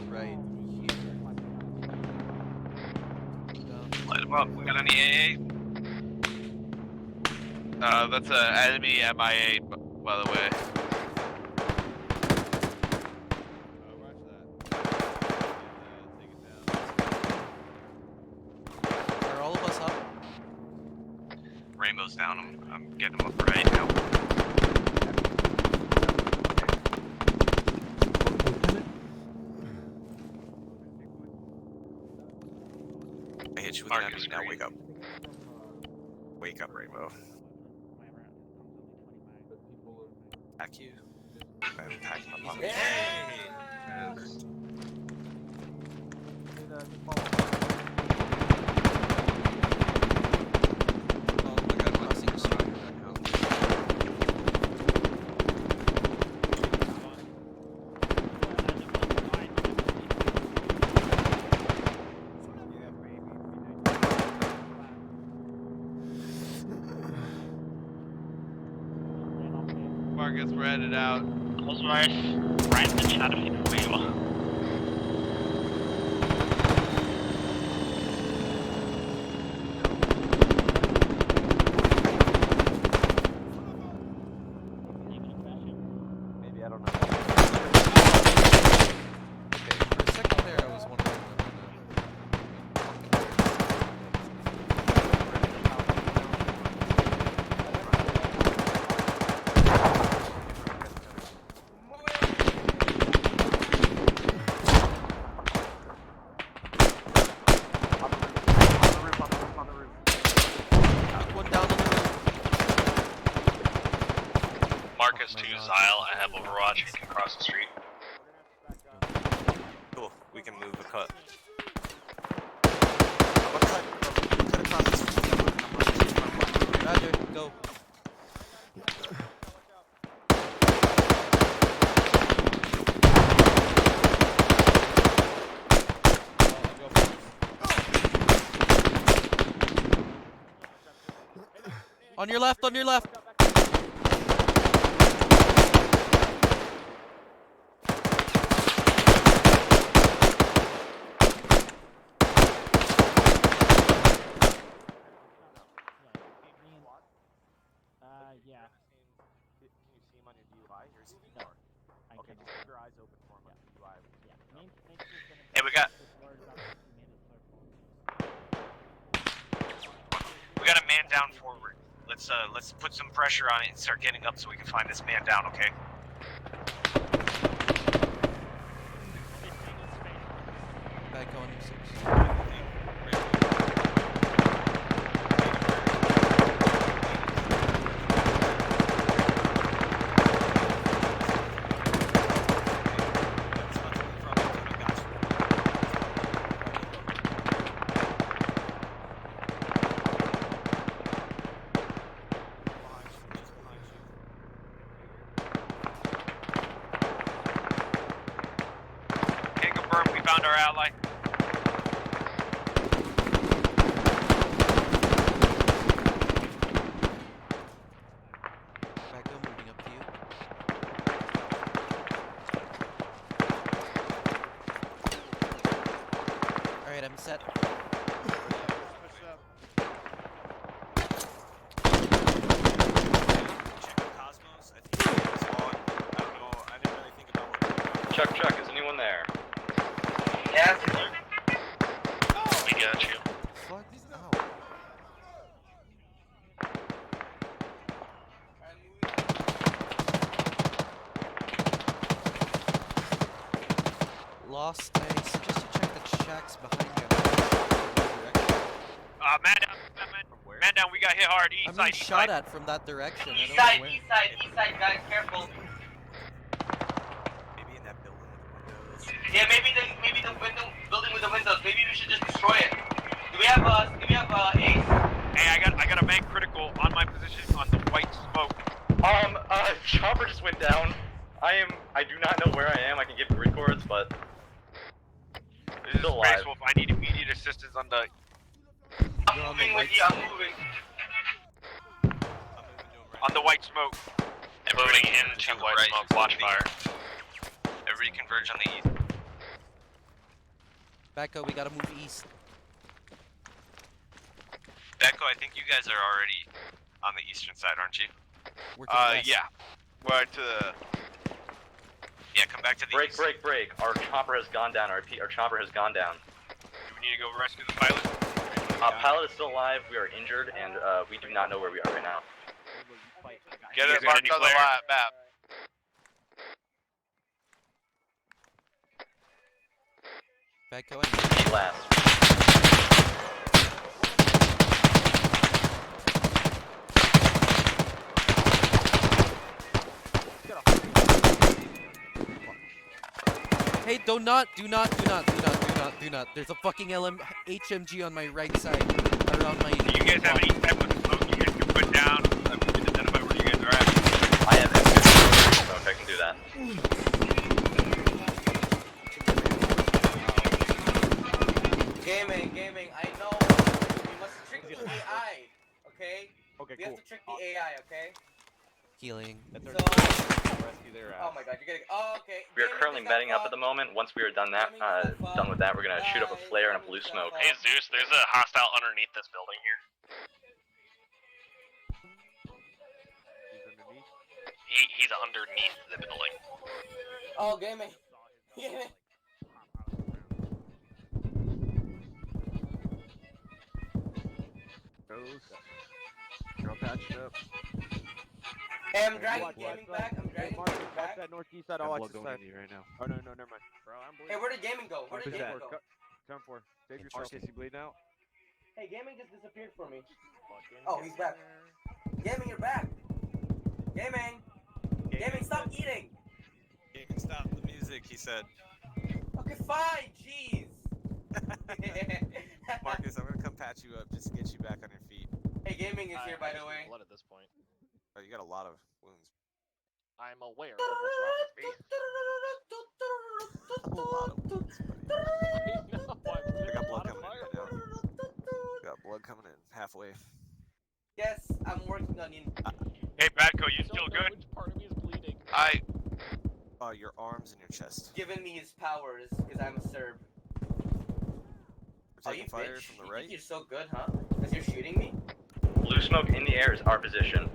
Right here. Light him up. We got any AA? That's an enemy MIA, by the way. Are all of us up? Rainbow's down. I'm getting him up right now. I hit you with an enemy now. Wake up. Wake up, Rainbow. Pack you. I'm packing my pocket. Marcus, we're headed out. Cosmos, right in the chat if you know where you are. Maybe, I don't know. Okay, for a second there I was wondering. Marcus to Zyle, I have Overwatch, you can cross the street. Cool. We can move a cut. Roger, go. On your left, on your left. Yeah. Can you see him on your DUI? Or is he no. Okay, just keep your eyes open for him on the DUI. Yeah. Hey, we got a man down forward. Let's put some pressure on it and start getting up so we can find this man down, okay? Back on you, 6. Can confirm we found our ally. Back up, moving up to you. Alright, I'm set. Chuck, is anyone there? Yeah. We got you. Fuck? Ow. Lost. I suggest you check the shacks behind you. Man down, man down, we got hit hard. East I'm side, being east shot side. at from that direction. I East don't know side, where. east side, guys, careful. Maybe in that building with the windows. Yeah, maybe the window building with the windows. Maybe we should just destroy it. Do we have Ace? Hey, I got a man critical on my position on the white smoke. Chopper just went down. I do not know where I am. I can give grid cords, but This is still Space alive. Wolf. I need immediate assistance on the. I'm moving with you. I'm moving. On the white smoke. Moving into white smoke. Watch fire. Everybody converge on the east. Becco, we gotta move east. Becco, I think you guys are already on the eastern side, aren't you? We're to the west. Yeah. We're to the. Yeah, come back to the east. Break. Our chopper has gone down. Our chopper has gone down. Do we need to go rescue the pilot? Pilot is still alive. We are injured, and we do not know where we are right now. Get it marked on the map. Becco, I need Last. Hey, do not. There's a fucking HMG on my right side, around my. Do you guys have any type of smoke you guys can put down? We can identify where you guys are at. I have M2 smoke. I can do that. Gaming, I know. We must trick the AI, okay? Okay, We cool. have to trick the AI, okay? Healing. That's So, rescue their oh my god, you're getting. Oh, okay. We are currently medding up at the moment. Once we are done with that, we're gonna shoot up a flare and a blue smoke. Hey Zeus, there's a hostile underneath this building here. He's underneath the building. Oh, gaming. Gaming. Girl patched up. Hey, I'm dragging gaming back. I'm dragging Mark gaming back. that northeast side. I'll access side. Right now. Oh no, never mind. Bro, I'm bleeding. Hey, where did gaming go? Where did gaming go? Come for. Save yourself. Is he bleeding out? Hey, gaming just disappeared from me. Oh, he's back. Gaming, you're back. Gaming. Gaming, stop eating. Gaming, stop the music, he said. Okay, fine. Jeez. Marcus, I'm gonna come patch you up just to get you back on your feet. Hey, gaming is here, by the way. Blood at this point. Oh, you got a lot of wounds. I'm aware of what's wrong with me. A lot of wounds, buddy. I got blood coming in right now. Got blood coming in halfway. Yes, I'm working on you. Hey Badco, you still good? Which part of me is bleeding? Your arms and your chest. Giving me his powers because I'm a Serb. We're taking fire bitch. from the You right. think you're so good, huh? Because you're shooting me? Blue smoke in the air is our position.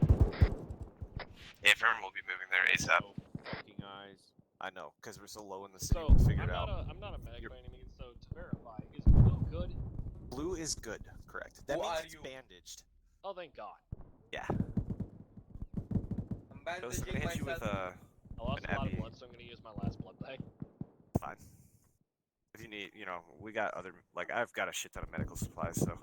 Yeah, everyone will be moving there ASAP. Fucking eyes. I know, because we're so low in the city. So, We'll figure it out. I'm not a medic by any means, so to verify, is blue good? Blue is good, correct. That Who means are it's you? bandaged. Oh, thank God. Yeah. I'm Ghost, I'm bandaging gonna hit you with myself. I lost an a lot of epi. blood, so I'm gonna use my last blood bag. Fine. If you need, we got other, I've got a shit ton of medical supplies, so.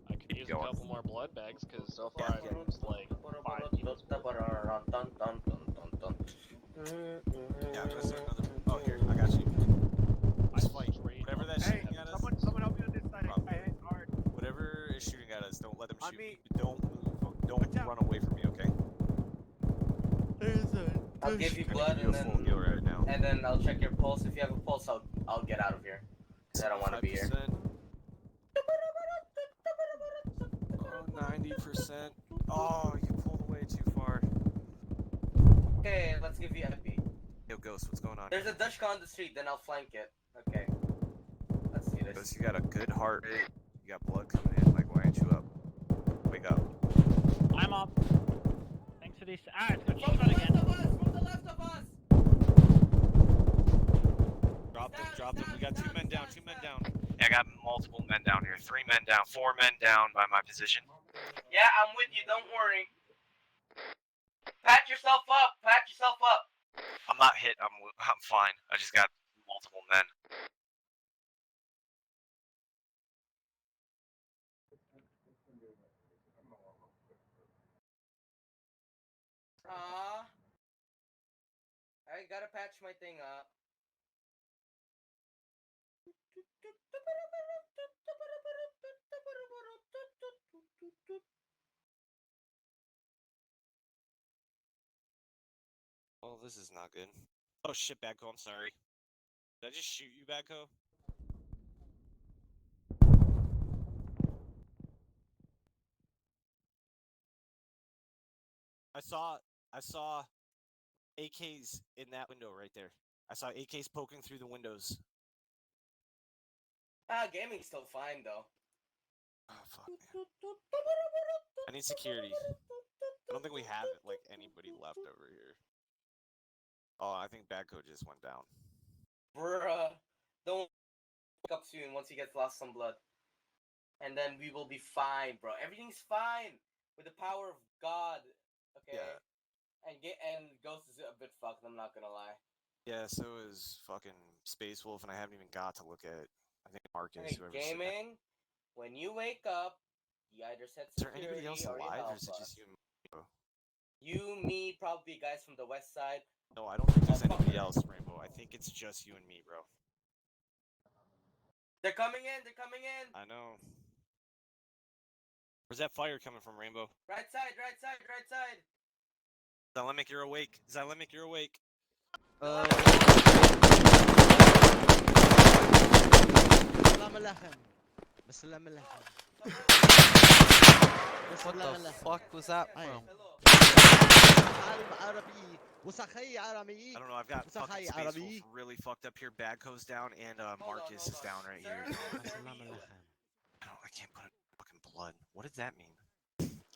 I could use a going. couple more blood bags, because so far I've used like 5 kilos. Yeah, I'm gonna start another. Oh, here, I got you. Just fight. Whatever that Hey, shooting at us. someone help me on this side. I hit hard. Whatever is shooting at us, don't let them On shoot. me. Don't move. Don't run away from me, okay? I'll give you blood You a full heal right now. and then I'll check your pulse. If you have a pulse, I'll get out of here. 'Cause I don't want to be here. 90%. Oh, you pulled away too far. Okay, let's give you epi. Yo, Ghost, what's going on? There's a Dutch car on the street, then I'll flank it. Okay. Let's see this. Ghost, you got a good heart rate. You got blood coming in. Why aren't you up? Wake up. I'm up. Thanks for this. Ah, it's gonna shoot again. From the left of us! Drop them. We got 2 men down. 2 men down. Yeah, I got multiple men down here. 3 men down, 4 men down by my position. Yeah, I'm with you. Don't worry. Pat yourself up. Pat yourself up. I'm not hit. I'm fine. I just got multiple men. gotta patch my thing up. Oh, this is not good. Oh shit, Badco, I'm sorry. Did I just shoot you, Badco? I saw AKs in that window right there. I saw AKs poking through the windows. Gaming's still fine though. Oh fuck, man. I need security. I don't think we have like anybody left over here. Oh, I think Badco just went down. Bruh. Don't wake up soon once he gets lost some blood. And then we will be fine, bro. Everything's fine with the power of God. Okay. Yeah. And Ghost is a bit fucked, I'm not gonna lie. Yeah, so is fucking Space Wolf, and I haven't even got to look at it. I think Marcus, Hey, whoever's sitting gaming, when you wake up, you either set Is there security anybody else or you alive, help or is it us. just you and me, bro? You, me, probably guys from the west side. No, I don't think there's anybody else, Rainbow. I think it's just you and me, bro. They're coming in, they're coming in! I know. Where's that fire coming from, Rainbow? Right side, right side, right side! Zalemic, you're awake. Zalemic, you're awake. What the fuck was that from? I don't know, I've got fucking Space Wolf really fucked up here. Badco's down, and Marcus is down right here. I can't put fucking blood. What does that mean?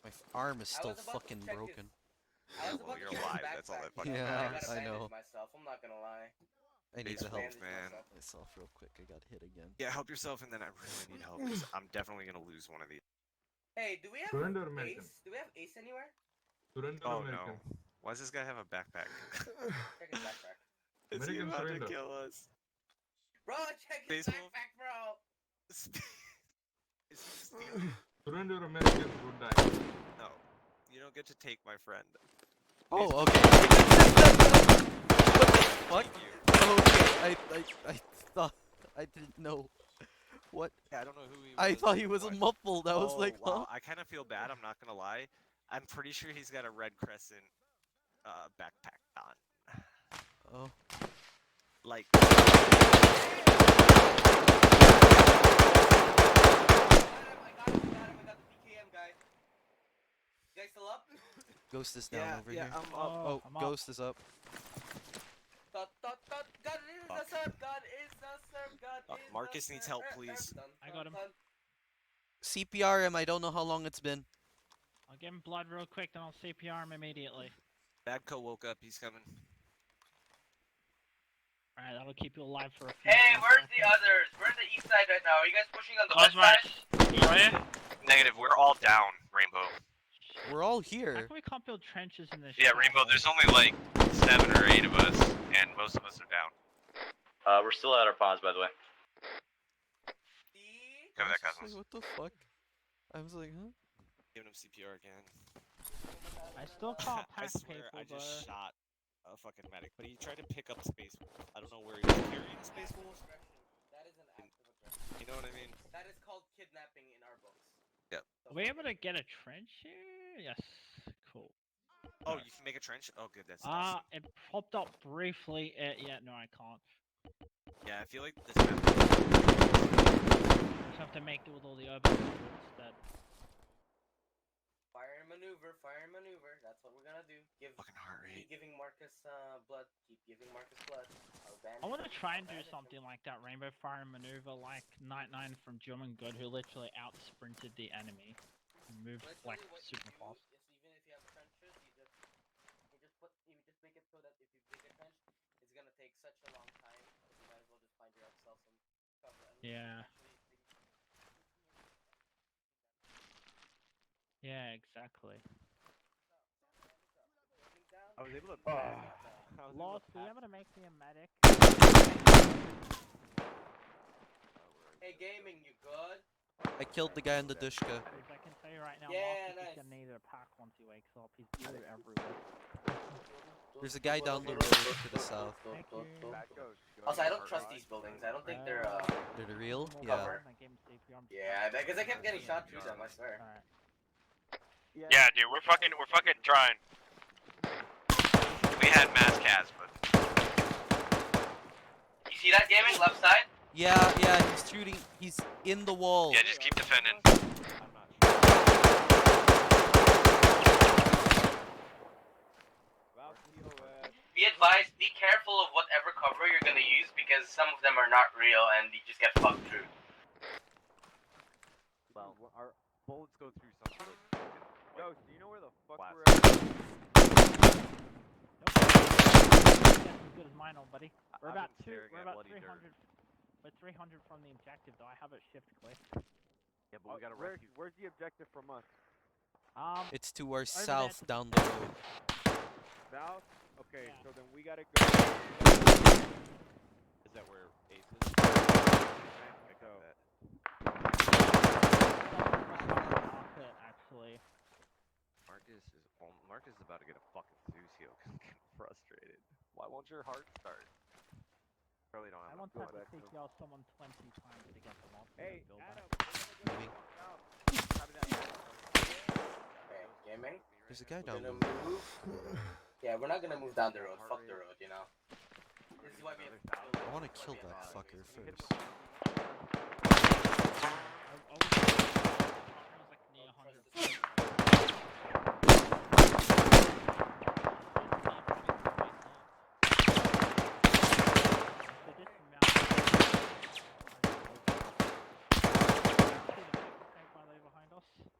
My arm is still fucking broken. I was Well, about you're to check alive, his that's all that backpack. fucking Yeah, matters. I I know. bandage myself, I'm not gonna lie. I need Space to help Wolf, man. myself real quick. I got hit again. Yeah, help yourself, and then I really need help, because I'm definitely gonna lose one of these. Hey, do we have Surrender American. Ace? Do we have Ace anywhere? Surrender Oh American. no. Why does this guy have a backpack? Check his backpack. Is he American about surrender. to kill us? Bro, check his Space Wolf? backpack, bro! Surrender American would die. No, you don't get to take my friend. Oh, okay. What the fuck? Oh, okay. I thought I didn't know. What? Yeah, I don't know who he was. I thought he was What? muffled. I was like, wow. huh? I kind of feel bad. I'm not gonna lie. I'm pretty sure he's got a red crescent backpack on. Oh. Like. I got the PKM guy. You guys still up? Ghost is down Yeah, over yeah, here. I'm up. Oh, I'm up. Ghost is up. God is a serve, God is a serve, God is Marcus a needs serve. help, please. I got him. CPR him. I don't know how long it's been. I'll give him blood real quick, then I'll CPR him immediately. Badco woke up. He's coming. Alright, that'll keep you alive for a few Hey, seconds. where's the others? We're on the east side right now. Are you guys pushing on the west side? Negative, we're all down, Rainbow. We're all How here. can we can't build trenches in this Yeah, shit? Rainbow, there's only like 7 or 8 of us, and most of us are down. We're still at our pause, by the way. Cover that, I was Cosmos. like, what the fuck? I was like, huh? Giving him CPR again. I still can't I pack swear, people, I just though. shot a fucking medic, but he tried to pick up Space Wolf. I don't know where he was carrying Space Wolf. That is an act of aggression. You know what I mean? That is called kidnapping in our books. Yep. Are we able to get a trench here? Yes. Cool. Oh, you can make a trench? Oh, good. That's awesome. It popped up briefly. Yeah, no, I can't. Yeah, I feel like this map. Just have to make do with all the urban instead. Fire and maneuver, fire and maneuver. That's what we're gonna do. Fucking heart rate. Keep giving Marcus blood. Keep giving Marcus blood. I want to try and do something like that Rainbow Fire and Maneuver, like Night 9 from German Good, who literally out sprinted the enemy and moved like super fast. Even if you have trenches, you just make it so that if you dig a trench, it's gonna take such a long time. You might as well just find yourself some cover. Yeah. Yeah, exactly. I was able to. Lost, were you able to make me a medic? Hey, gaming, you good? I killed the guy in the Dushka. If I can say right now. Yeah, Marcus nice. is gonna need a pack once he wakes up. He's blue everywhere. There's a guy down the road to the south. Thank you. Also, I don't trust these buildings. I don't think they're They're the real? Yeah. cover. Yeah, because I kept getting shot through them. I swear. Yeah, dude, we're fucking trying. We had mass cast, but You see that gaming left side? Yeah, he's shooting. He's in the wall. yeah, just keep defending. Be advised, be careful of whatever cover you're gonna use because some of them are not real and you just get fucked through. Well, our bullets go through some of those. Ghost, do you know where the fuck we're at? As good as mine, old buddy. We're about 300. We're 300 from the objective, though. I have it shift click. Yeah, but we gotta rescue. Where's the objective from us? It's to our south, down the road. South? Okay, so then we gotta go. Is that where Ace is? Actually. Marcus is about to get a fucking Susio because I'm getting frustrated. Why won't your heart start? Probably don't have I want enough to bullets. take y'all someone 20 times to get them off. Hey, Adam. Okay, gaming. There's a guy We're down gonna the road. move. Yeah, we're not gonna move down the road. Fuck the road, you know. This is why we have I want to kill that fucker first.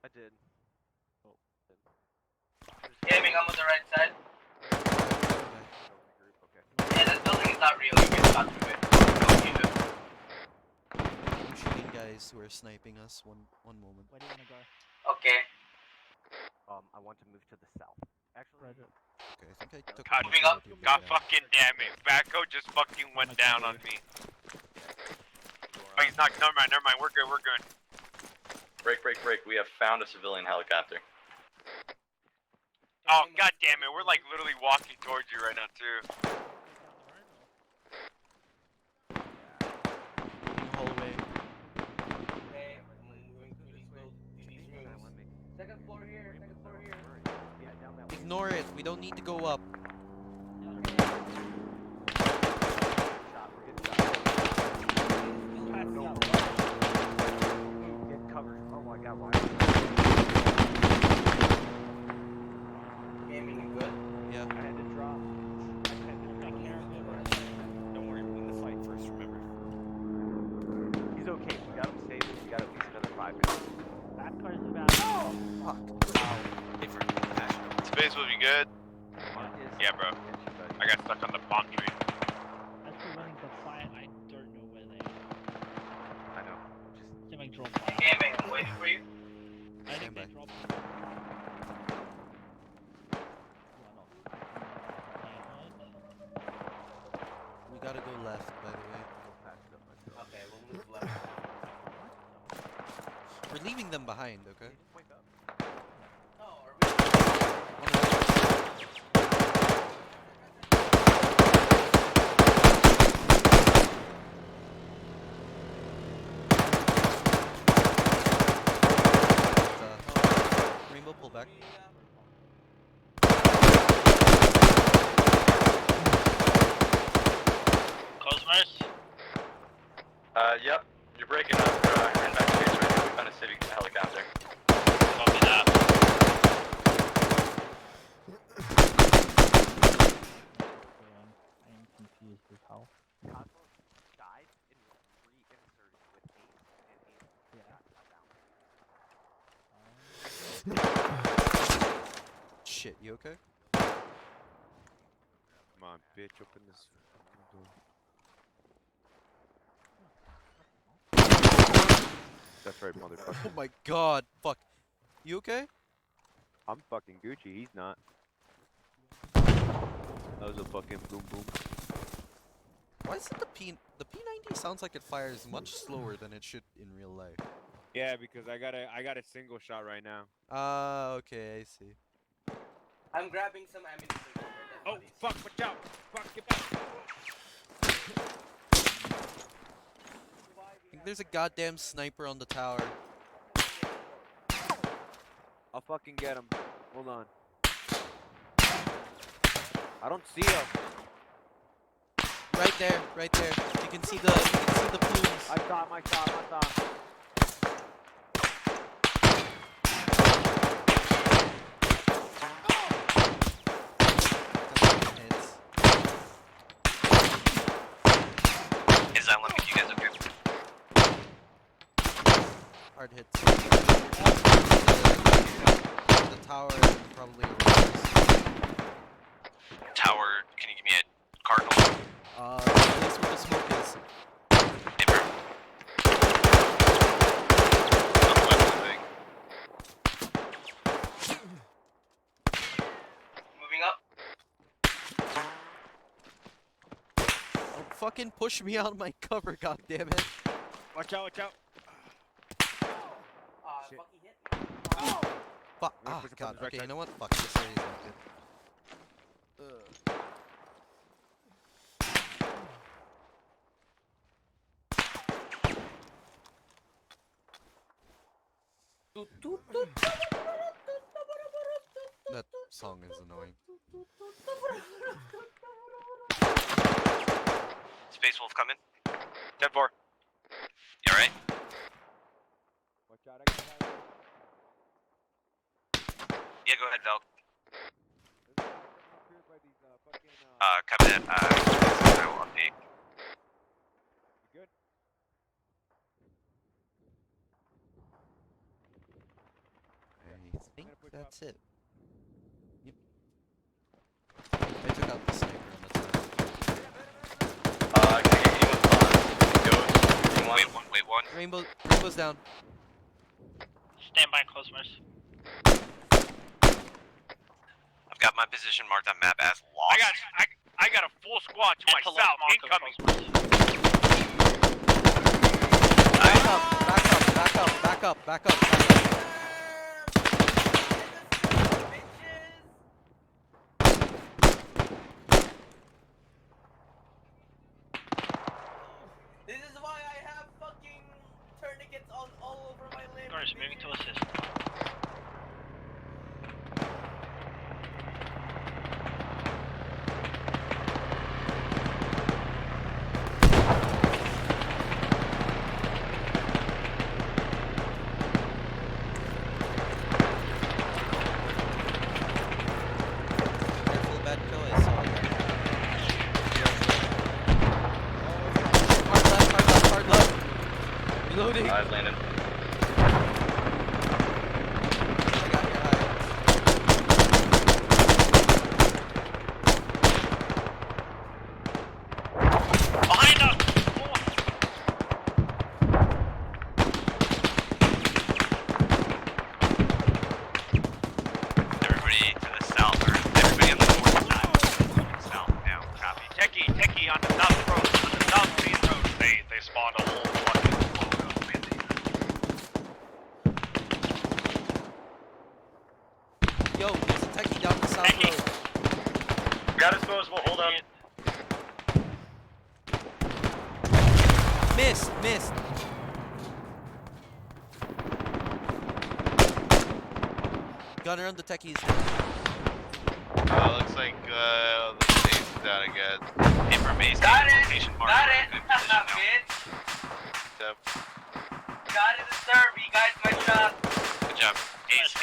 I did. Gaming, I'm on the right side. Yeah, that building is not real. You can shot through it. Don't use it. I'm shooting guys who are sniping us. One moment. Where do you wanna go? Okay. I want to move to the south. Actually, Okay, I think I took. God, Moving up. God fucking damn it. Backo just fucking went down on me. Oh, he's not. Never mind. We're good. Break. We have found a civilian helicopter. Oh, god damn it. We're like literally walking towards you right now, too. Hallway. Okay, I'm moving through these rooms. Second floor here. yeah, down that way. Ignore it. We don't need to go up. Get covered. Oh my god, why? Gaming, you good? Yeah. I had to drop. Don't worry, win the fight first, remember. He's okay. We got him safe. We got at least another 5 minutes. That car's about. Oh, fuck. Space will be good. Yeah, bro. I got stuck on the bomb tree. Actually winning the fight, I don't know where they are. I know. They might drop. Gaming, I'm waiting for you. I think they dropped. We gotta go left, by the way. Okay, we'll move left. We're leaving them behind, okay? No, are we? Rainbow, pull back. Cosmos? Yep. You're breaking up. Heading back to base right now. We found a city helicopter. Copy that. I am confused as hell. Cosmos died and was reinserted with Ace and Ace got down. Shit, you okay? Come on, bitch, open this fucking door. That's right, motherfucker. Oh my god, fuck. You okay? I'm fucking Gucci, he's not. That was a fucking boom boom. Why is it the P90 sounds like it fires much slower than it should in real life? Yeah, because I got a single shot right now. Ah, okay, I see. I'm grabbing some ammunition from their dead Oh, bodies. fuck, watch out! Fuck, get back! I think there's a goddamn sniper on the tower. I'll fucking get him. Hold on. I don't see him. Right there, right there. You can see the plumes. I saw him, I saw him, I saw him. Is that limit? You guys okay? Hard hits. The tower probably reverse. Tower, can you give me a cardinal? The place where the smoke is. Moving up. Don't fucking push me out of my cover, goddammit. Watch out, watch out. Fuck, he hit me. Fuck. I'm gonna Ah, push up on god. his right Okay, side. you know what? Fuck, this area's not good. That song is annoying. Space Wolf coming. 10-4. You alright? Watch out, I got high. Yeah, go ahead, Val. Fucking, Copy that. I will update. You good? I think that's it. Yep. I took out the sniper on the tower. Can you wait one. Rainbow's down. Stand by, closers. I've got my position marked on map as lost. I got a full squad to my south incoming. Back up, back up, back up, back up, back up. This is why I have fucking tourniquets on all over my limbs. Guards moving to assist. Careful, bad kill, I saw that. Hard left. Reloading. I've landed. I got your high. Behind us! Everybody to the south, or everybody on the north side. South now. Copy. Techie on the south road, on the south main road. They spawned a whole fucking load of Yo, there's a techie down the south road. Got disposable, hold on. Missed. Gunner on the techies. Looks like the base is down again. Information. Got it! Location mark. Got it! Good position now. Bitch! Yep. Got it, sir. You guys, my shot. Good job. Ace.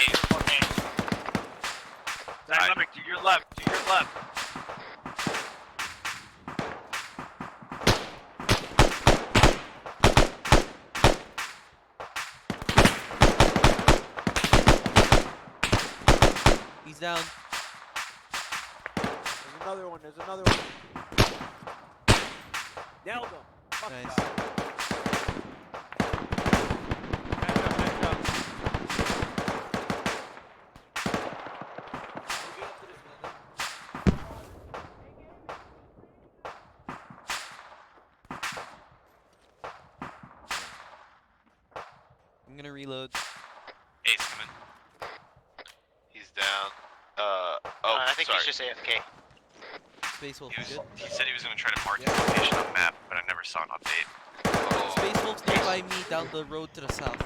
Dynamic to your left, He's down. There's another one. Nailed him. Fuck Nice. that. Back up. I'm gonna reload. Ace coming. He's down. I think sorry. he's just AFK. Space Wolf, He good. said he was gonna try to mark his location on the map, but I never saw an update. Space Wolf's not by me, down the road to the south.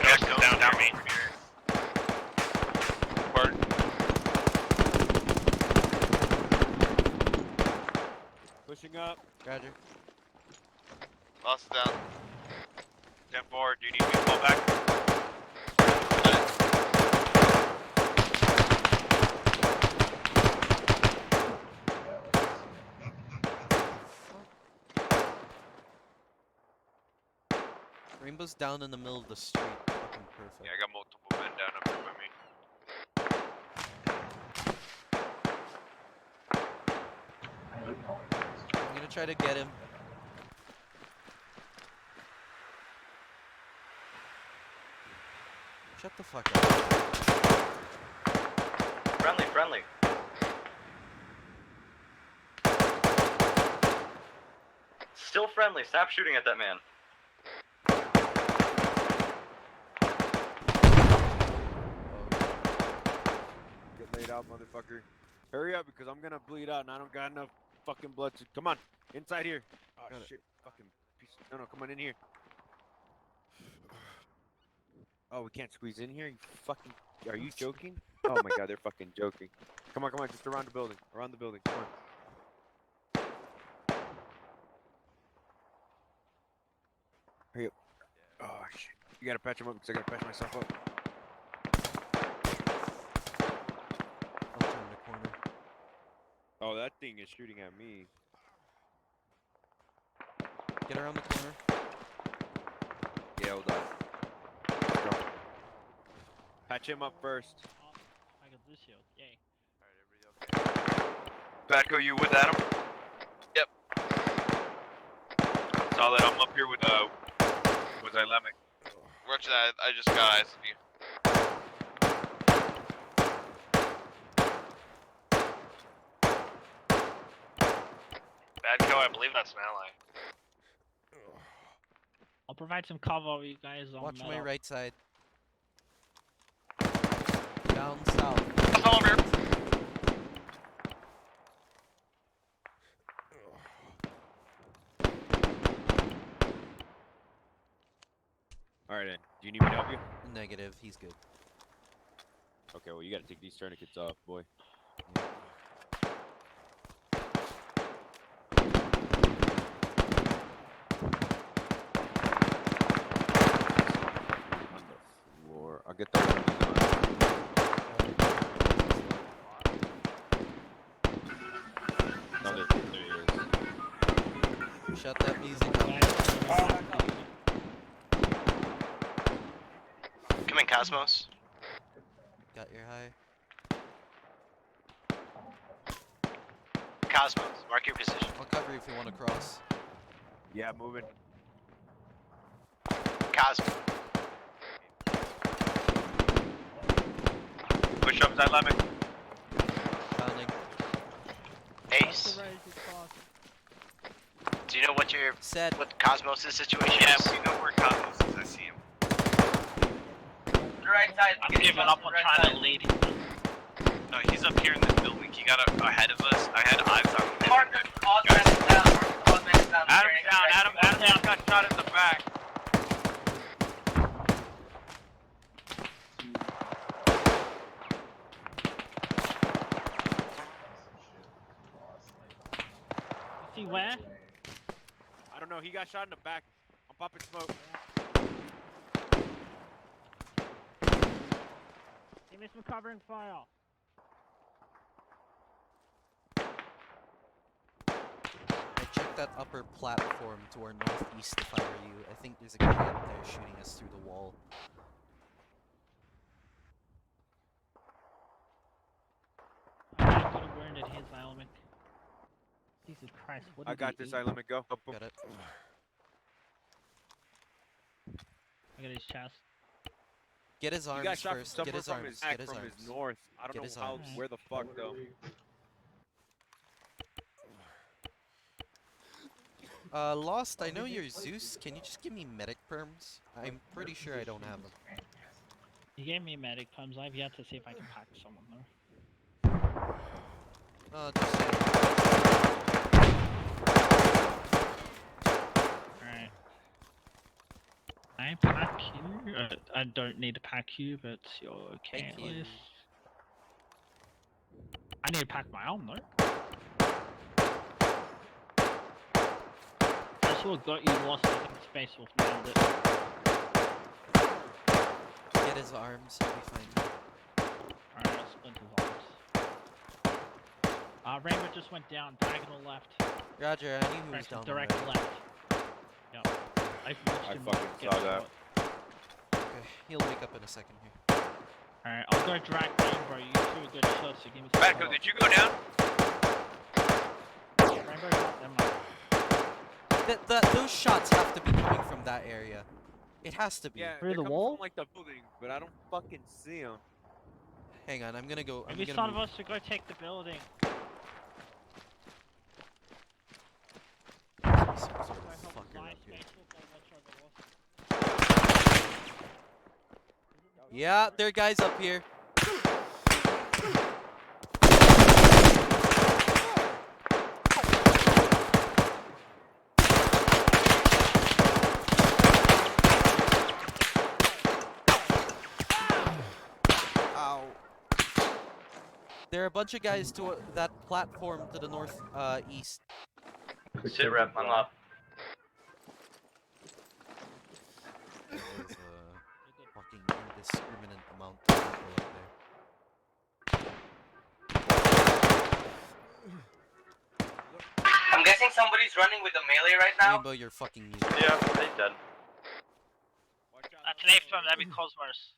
Ghost is down me. Bird. Pushing up. Roger. Lost is down. 10-4, do you need me to fall back? Rainbow's down in the middle of the street. Fucking perfect. Yeah, I got multiple men down up here by me. I'm gonna try to get him. Shut the fuck up. Friendly, friendly. Still friendly. Stop shooting at that man. Get laid out, motherfucker. Hurry up, because I'm gonna bleed out, and I don't got enough fucking blood to. Come on, inside here. Oh shit, fucking piece. No, come on in here. Oh, we can't squeeze in here. You fucking. Are you joking? Oh my god, they're fucking joking. Come on, just around the building. Come on. Hurry up. Oh shit. You gotta patch him up because I gotta patch myself up. I'll turn the corner. Oh, that thing is shooting at me. Get around the corner. Yeah, hold on. Let's go. Patch him up first. I got this shield. Yay. Batco, you with Adam? Yep. Solid, I'm up here with Ilemic. Roger that, I just got eyes on you. Badco, I believe that's an ally. I'll provide some cover, you guys. Watch my metal. right side. Down south. Come over here. Alright then. Do you need me to help you? Negative, he's good. Okay, well you gotta take these tourniquets off, boy. On the floor. I'll get the Oh, there he is. Shut that music up. Come in, Cosmos. Got your high. Cosmos, mark your position. I'll cover you if you want to cross. Yeah, moving. Cosmos. Push up that lemon. Founding. Ace. Do you know what your Set. what Cosmos' situation Yeah, is? we know where Cosmos is. I see him. The right side. I'm giving up on trying to lead. No, he's up here in this building. He got ahead of us. I had eyes on him. Marcus, all men is down. All men is down. Adam's down, Adam got shot in the back. See where? I don't know, he got shot in the back. I'm popping smoke. Give me some covering fire. I checked that upper platform to our northeast if I were you. I think there's a guy up there shooting us through the wall. I could have burned at his element. Jesus Christ, what did I got he this, eat? Element, go. Got it. I got his chest. Get his He got arms shot first. from Get his somewhere arms. from his back, Get his from arms. his north. I don't Get know his how, arms. where the fuck though. Lost, I know you're Zeus. Can you just give me medic perms? I'm pretty sure I don't have them. You gave me medic perms. I've yet to see if I can pack someone though. Just saying. Alright. I pack you. I don't need to pack you, but you're okay Thank at you. least. I need to pack my own though. That's what got you lost in space with nailed it. Get his arms, he'll be fine. Alright, I'll splint his arms. Rainbow just went down, diagonal left. Roger, I knew he was down direct already. left. Yep. I fucking saw that. Okay, he'll wake up in a second here. Alright, I'll go drag Rainbow. You two are good shots, so give me some Backo, cover. did you go down? Rainbow's not them. Those shots have to be coming from that area. It has to be. Yeah, Through they're the coming wall? from like the building, but I don't fucking see them. Hang on, I'm gonna go. Maybe I'm some gonna of move. us should go take the building. Some sort of fucker up here. Yeah, there are guys up here. Ow. There are a bunch of guys to that platform to the north east. Sit rep, I'm up. There is a fucking indiscriminate amount of people up there. I'm guessing somebody's running with the melee right now. Rainbow, you're fucking muted. Yeah, they dead. Today from that'd be Cosmos.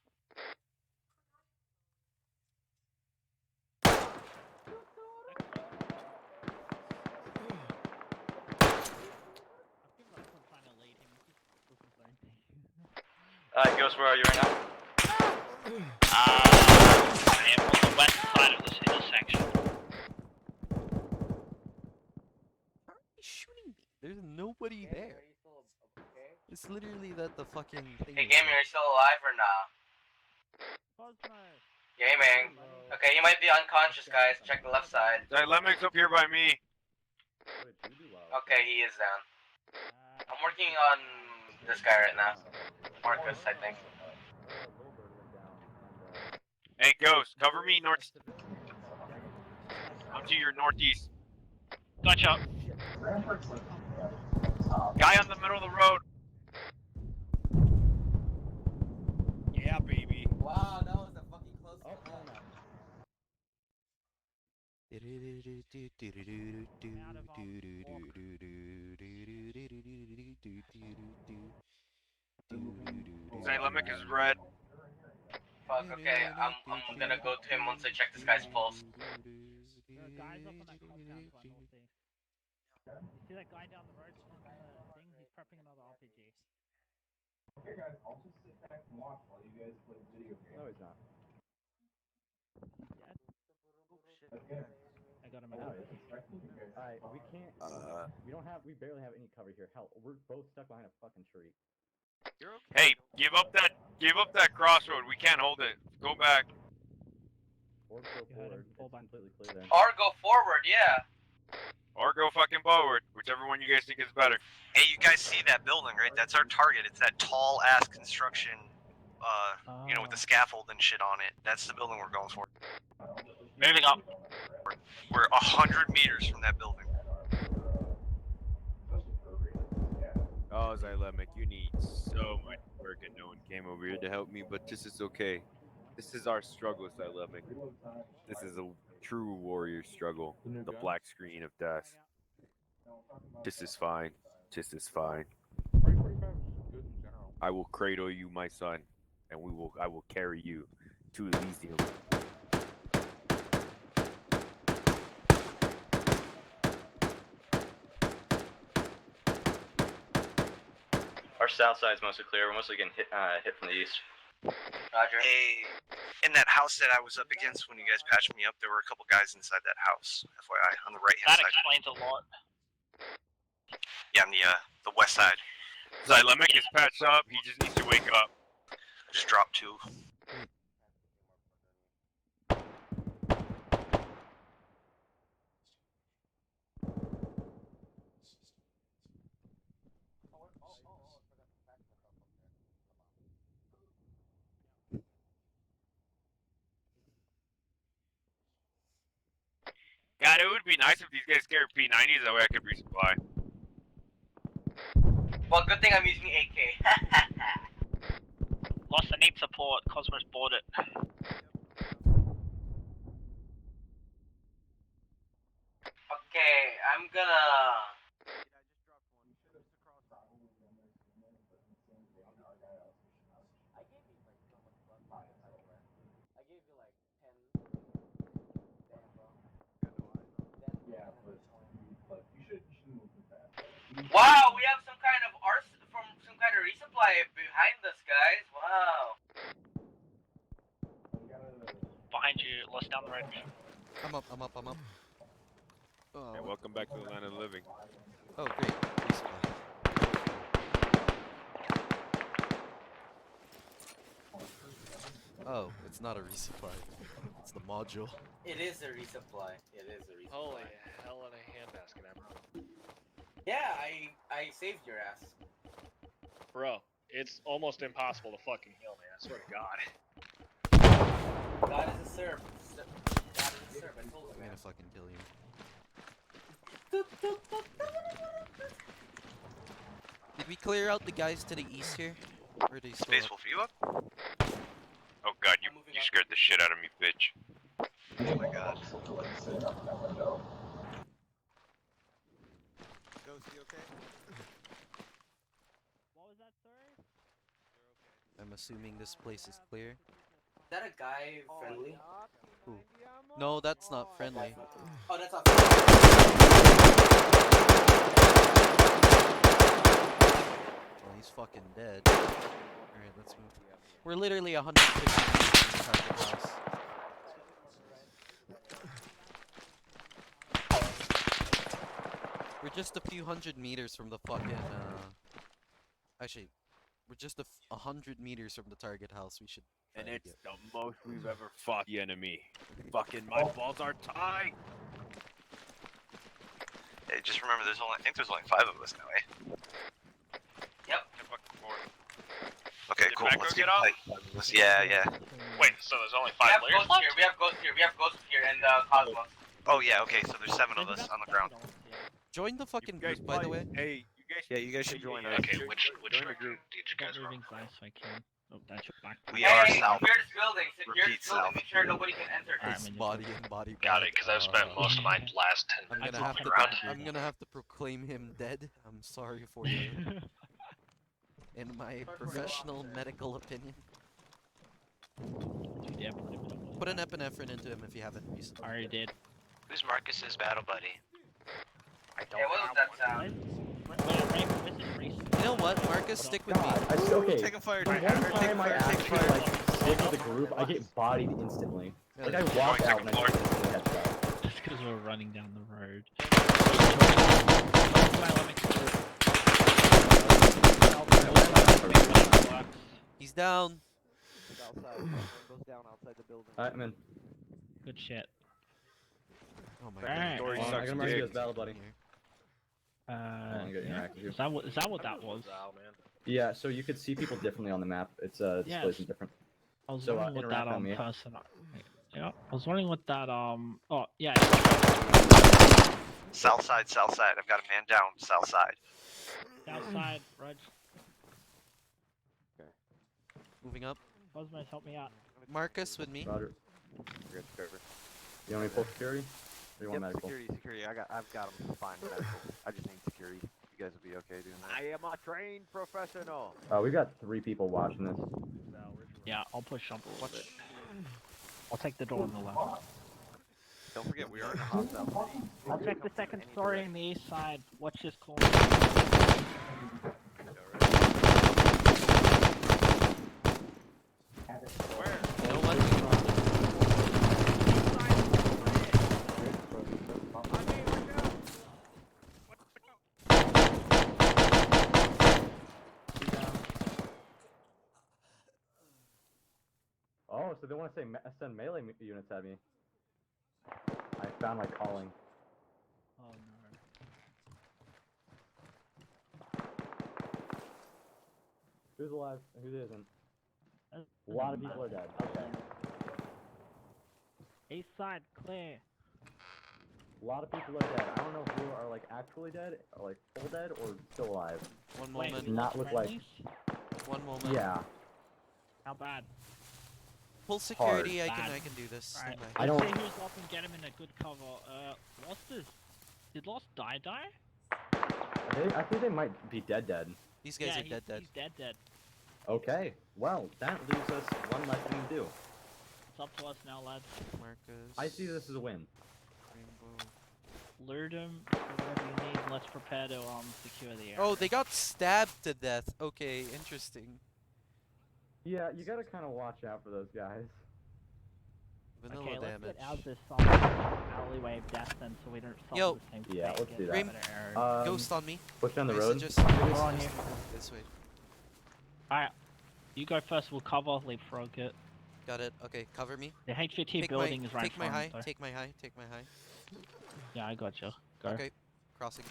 Ghost, where are you right now? I am on the west side of this intersection. How are you shooting me? There's nobody there. It's literally that the fucking thing. Hey, Gaming, are you still alive or nah? Gaming. Okay, you might be unconscious, guys. Check the left side. Lemix up here by me. Okay, he is down. I'm working on this guy right now. Marcus, I think. Hey, Ghost, cover me north. I'm to your northeast. Gotcha. Guy on the middle of the road. Yeah, baby. Wow, that was a fucking close one. Lemix is red. Fuck, okay, I'm gonna go to him once I check this guy's pulse. Guys up on that compound to our northeast. You see that guy down the road smoking the thing? He's prepping another RPG. Okay, guys, I'll just sit back and watch while you guys play video games. No, he's not. I got him. Alright, we can't. We barely have any cover here. Hell, we're both stuck behind a fucking tree. Hey, give up that crossroad. We can't hold it. Go back. Or go forward. It's completely clear then. Or go forward, yeah. Or go fucking forward. Whichever one you guys think is better. Hey, you guys see that building, right? That's our target. It's that tall-ass construction, you know, with the scaffold and shit on it. That's the building we're going for. Moving up. We're 100 meters from that building. Oh, Xylemic, you need so much work and no one came over here to help me, but this is okay. This is our struggle, Xylemic. This is a true warrior struggle. The black screen of death. This is fine. This is fine. I will cradle you, my son, and I will carry you to Elysium. Our south side's mostly clear. We're mostly getting hit from the east. Roger. Hey, in that house that I was up against when you guys patched me up, there were a couple guys inside that house. FYI, on the right-hand That side. explains a lot. Yeah, on the west side. So let me get patched up. He just needs to wake up. Just drop 2. God, it would be nice if these guys carried P90s, that way I could resupply. Well, good thing I'm using AK. Lost, I need support. Cosmos bought it. Okay, I'm gonna. Wow, we have some kind of from some kind of resupply behind us, guys. Wow. Behind you, lost down the road. I'm up. Oh. Hey, welcome back to the land of the living. Oh, great. Resupply. Oh, it's not a resupply. It's the module. It is a resupply. It is a resupply. Holy hell in a handbasket, Emerald. Yeah, I saved your ass. Bro, it's almost impossible to fucking heal me, I swear to God. God is a serb. God is a serb. I told you, I'm man. gonna fucking kill you. Did we clear out the guys to the east here? Or are they still Space up? Wolf, are you up? Oh god, you scared the shit out of me, bitch. Oh my god. Ghosty, okay? What was that, sorry? I'm assuming this place is clear. Is that a guy friendly? Who? No, that's not friendly. Oh, that's not friendly. Well, he's fucking dead. Alright, let's move. We're literally 150 meters from the target house. We're just a few hundred meters from the fucking, Actually, we're just 100 meters from the target house. We should. And it's the most we've ever fought the enemy. Fucking my balls are tight. Hey, just remember, I think there's only 5 of us now, eh? Yep. Okay, Did cool. Macro Let's get keep off? tight. Yeah. Wait, so there's only We 5 have players Ghost left? here. We have Ghost here. We have Ghost here and Cosmos. Oh yeah, okay, so there's 7 of us on the ground. Join the fucking guys group, by the way. Hey, you guys. Yeah, you guys should join us. Okay, which join the group. did you guys Moving fast so I can. Oh, that's your back. We are Hey, south. secure this building. Secure Repeat this building. south. Make sure nobody can enter. It's body and body. Got it, because I've spent most of my last 10 I'm minutes gonna on have the to. ground. I'm gonna have to proclaim him dead. I'm sorry for you. In my professional medical opinion. Put an epinephrine into him if you haven't recently. Already did. Who's Marcus's battle buddy? I Hey, what was that sound? You know what, Marcus? Stick with me. Okay. Take a fire The tank. one Take a time I fire, take a actually fire. like stick with the group, I get bodied instantly. Like I walk out and I get instantly headshot. Just because we're running down the road. He's down. Alright, I'm in. Good shit. Oh my Alright. Story I sucks can mark you dick. as battle buddy. Yeah. interact with you. Is that what that was? Yeah, so you could see people differently on the map. It's displays Yes. them different. I was So, wondering what interact that on me. person. Yeah, I was wondering what that Oh yeah. South side. I've got a man down, south side. Outside, Reg. Moving up. Cosmos, help me out. Marcus with me. Roger. Good cover. You want me to pull security? Or you want medical? Security. I've got them fine medical. I just need security. You guys will be okay doing that. I am a trained professional. We got 3 people watching this. Yeah, I'll push up a little bit. I'll take the door on the left. Don't forget, we are in a hostile city. I'll check the second story on the east side. Watch this corner. You know what? Oh, so they want to say send melee units at me. I found my calling. Oh no. Who's alive? Who isn't? A lot of people are dead. Okay. East side clear. A lot of people are dead. I don't know who are like actually dead, or like full dead, or still alive. One Wait, moment. we Not lost look like. friendlies? One moment. Yeah. How bad? Full security. I Bad. can do this. Right. Stand by. I don't- Let's see who's up and get him in a good cover. Lost is. Did Lost die? I think they might be dead. These guys yeah, are dead. He's dead. Okay. Well, that leaves us one less thing to do. It's up to us now, lads. Marcus. I see this as a win. Rainbow. Lure them, whatever you need. Let's prepare to secure the area. Oh, they got stabbed to death. Okay, interesting. Yeah, you gotta kind of watch out for those guys. Vanilla Okay, let's damage. get out this alleyway of death then, so we don't fall Yo. in the same Yeah, fate, let's get do that. better area. Ghost on me. Push down the I road. suggest We're on here. this way. Alright, you go first. We'll cover. Leapfrog it. Got it. Okay, cover me. The HVT building is right Take my front, high. though. Take my high. Take my high. Yeah, I got you. Go. Okay, crossing.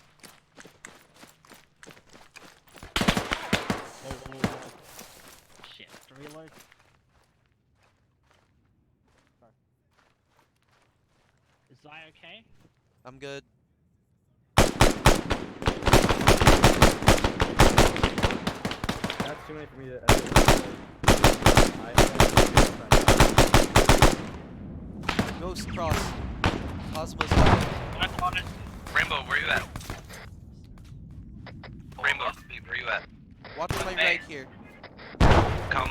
Shit, reload. Is Zai okay? I'm good. That's too many for me to. Ghost cross. Cosmos. Rainbow, where you at? Rainbow, where you at? Watch my Hey. right here. Come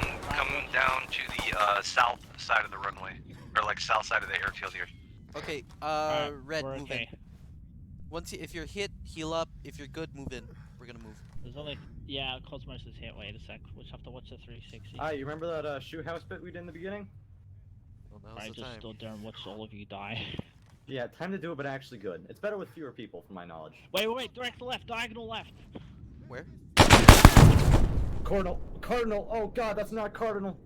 down to the south side of the runway, or like south side of the airfield here. Okay, Alright, red, we're move okay. in. If you're hit, heal up. If you're good, move in. We're gonna move. There's only yeah, Cosmos is hit. Wait a sec. We'll just have to watch the 360. You remember that shoe house bit we did in the beginning? Well, now's I the just time. stood there and watched all of you die. Yeah, time to do it, but actually good. It's better with fewer people, from my knowledge. Wait, direct left, diagonal left. Where? Cardinal. Oh God, that's not Cardinal.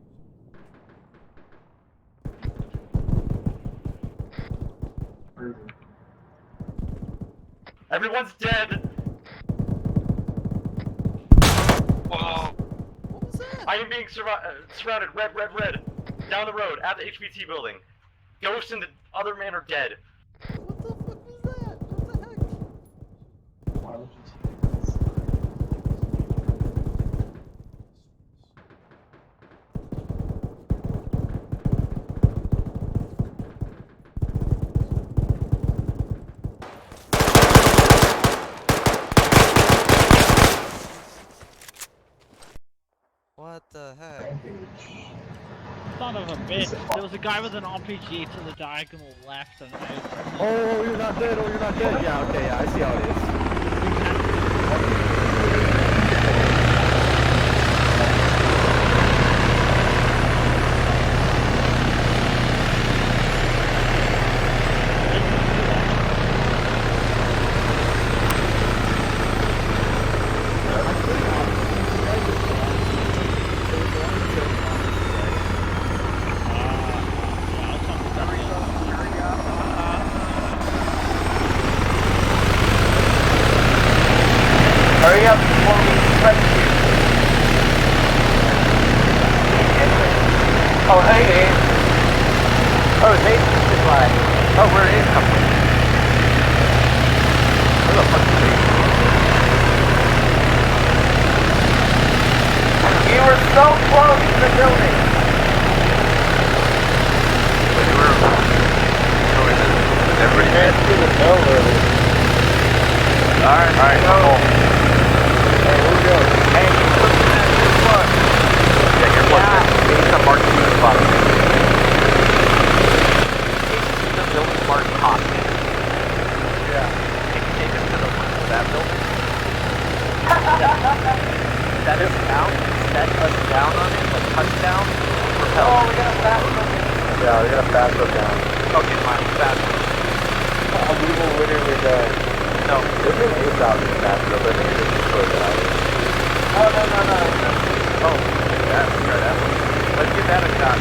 Everyone's dead. Whoa! What was that? I am being surrounded. Red. Down the road at the HVT building. Ghost and the other man are dead. What the fuck was that? What the heck? Why would you What the heck? Son of a bitch. There was a guy with an RPG to the diagonal left and Oh, you're not dead. Yeah, okay, yeah, I see how it is. hurry up before we press you? Oh, hey. Oh, Nathan's is live. Oh, where is something? Where the fuck is he? We were so close to the building. Everybody ran through the mill early. Alright, cool. Hey, where we go? Hey, what's this one? Yeah, you're we need some mark 2 spot. The building mark hostage. Yeah. Can you take us to the window of that building? Set us down on it, like touchdown, repel. Oh, we got a fast road down. Yeah, we got a fast road down. Okay, fine, fast road. We will literally die. No. There's an 8,000 fast road, but I think it just destroyed the highway. Oh, no. Oh, yeah, let's try that one. Let's give that a shot.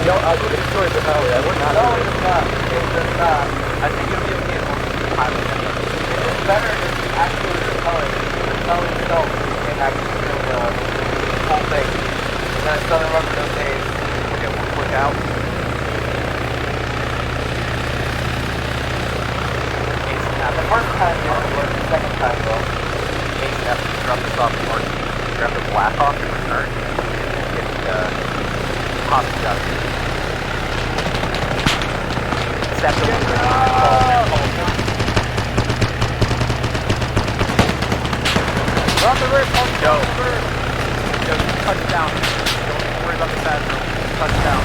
No, you can destroy the power. I would not. No, it's not. It's not. I think you'll be okay once you have it. It's better if you actually repel it. Repel itself, you can actually kill the whole thing. And then it doesn't run for those days. Okay, we'll click out. The first time you don't work, the second time though. You have to drop this off or grab the black off and return and get the hostage out. Set the Run the roof, Joe. Joe, touch down. Don't worry about the bad room. Touch down.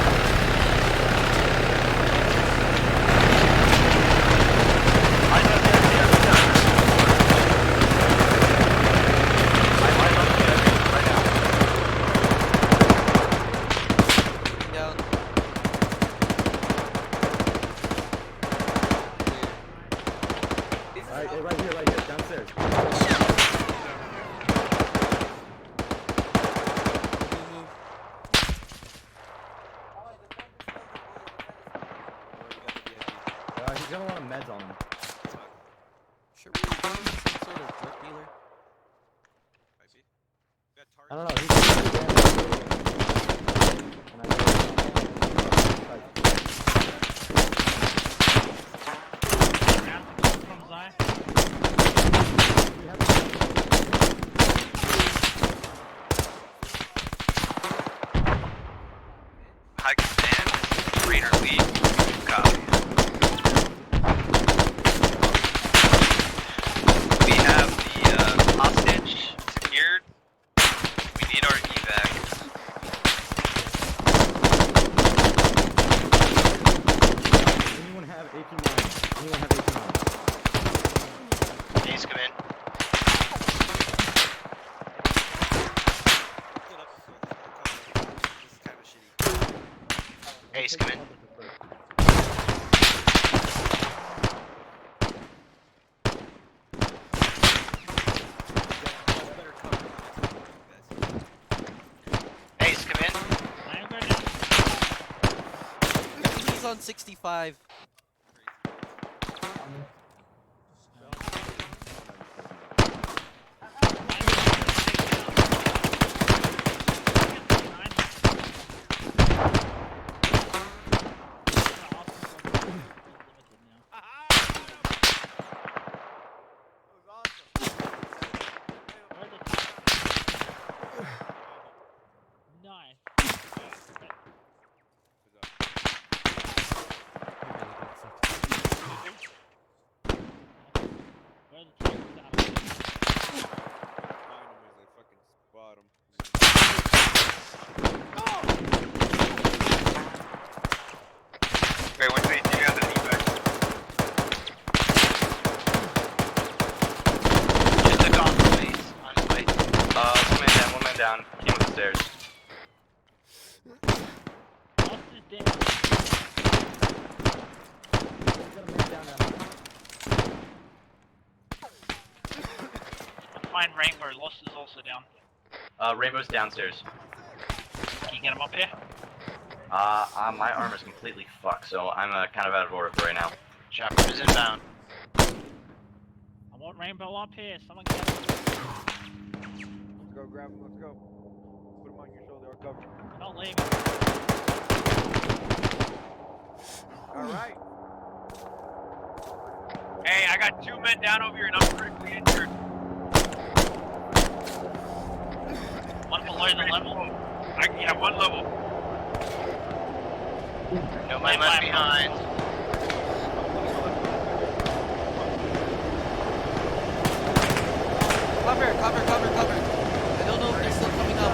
Right here, downstairs. He's got a lot of meds on him. Should we find some sort of drug dealer? I don't know. High command, Raider lead, copy. We have the hostage secured. We need our evac. Anyone have 18 Anyone have 18 Please come in. Ace, come in. Ace, come in. He's on 65. Wait, what's the you got the evac? Just took off the base on his way. One man down, came up the stairs. Find Rainbow, Lost is also down. Rainbow's downstairs. Can you get him up here? My arm is completely fucked, so I'm kind of out of order for right now. Chopper is inbound. I want Rainbow up here, someone get him. Let's go grab him, let's go. Put him on your shoulder, I'll cover you. Don't leave. Alright. Hey, I got 2 men down over here and I'm critically injured. One below the level? Yeah, one level. No man left behind. Cover. I don't know if they're still coming up.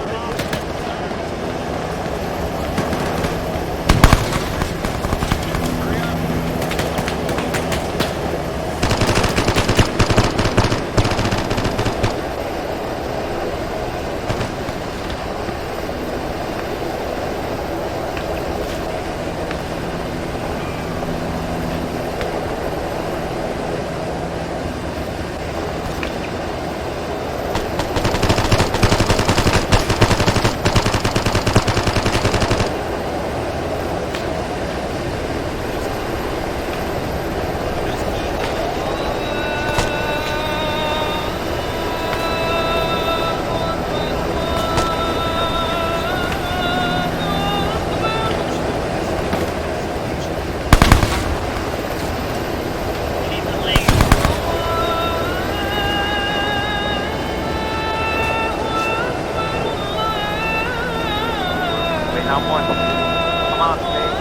now one. Come on, Space.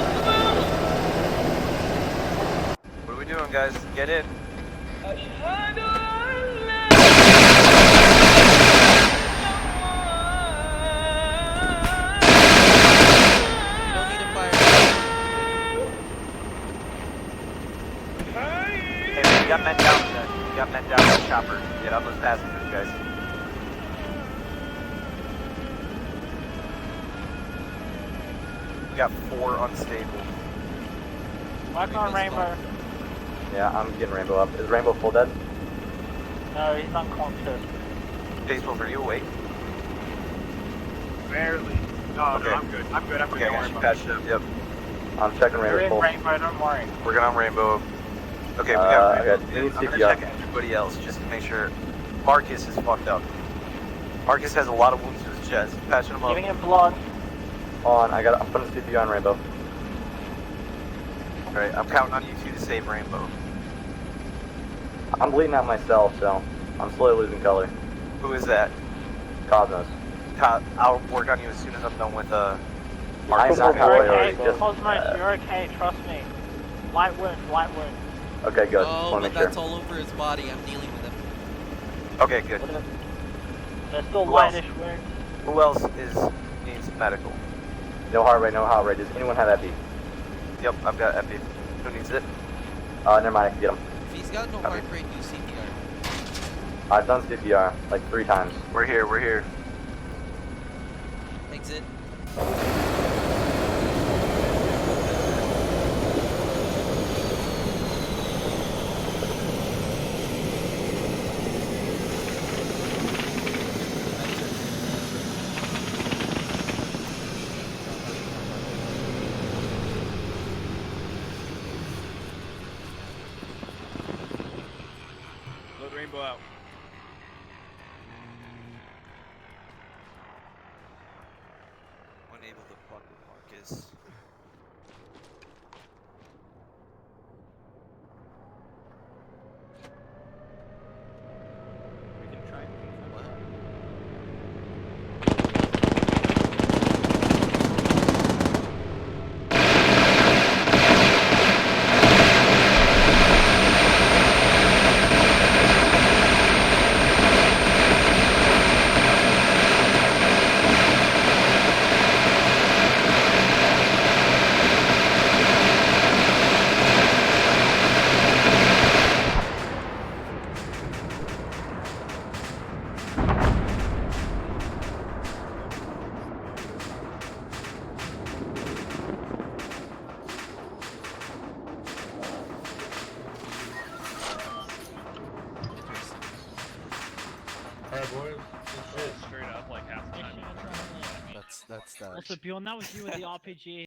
What are we doing, guys? Get in. Hey, we got men down then. We got men down in the chopper. Get on those passengers, guys. We got 4 unstable. Work on Rainbow. Yeah, I'm getting Rainbow up. Is Rainbow full dead? No, he's unconscious. Baseball, are you awake? Barely. No, Okay. no, I'm good. I'm good. I'm good. Okay, I Don't got worry you about patched up. Yep. I'm checking You're Rainbow in full. Rainbow, don't worry. We're going on Rainbow. Okay, we got I Rainbow. got I'm gonna CPR. check everybody else just to make sure. Marcus is fucked up. Marcus has a lot of wounds to his chest. Patching him up. Giving him blood. I'm putting CPR on Rainbow. Alright, I'm counting on you two to save Rainbow. I'm bleeding out myself, so I'm slowly losing color. Who is that? Cosmos. I'll work on you as soon as I'm done with I'm Marcus. not You're priority, okay, just, Cosmos, you're okay, trust me. Light wound, light wound. Okay, good. Oh, Just want to but make that's sure. all over his body. I'm dealing with him. Okay, good. There's still Who lightish wounds. Who else needs medical? No heart rate, no heart rate. Does anyone have epi? Yep, I've got epi. Who needs it? Never mind, I can get him. If he's got no heart rate, do CPR. I've done CPR like 3 times. We're here, we're here. Exit. Load Rainbow out. Unable to fuck with Marcus. We can try and what? Alright, boys. Straight up, like half the time. That's that. Also, Bjorn, that was you with the RPG.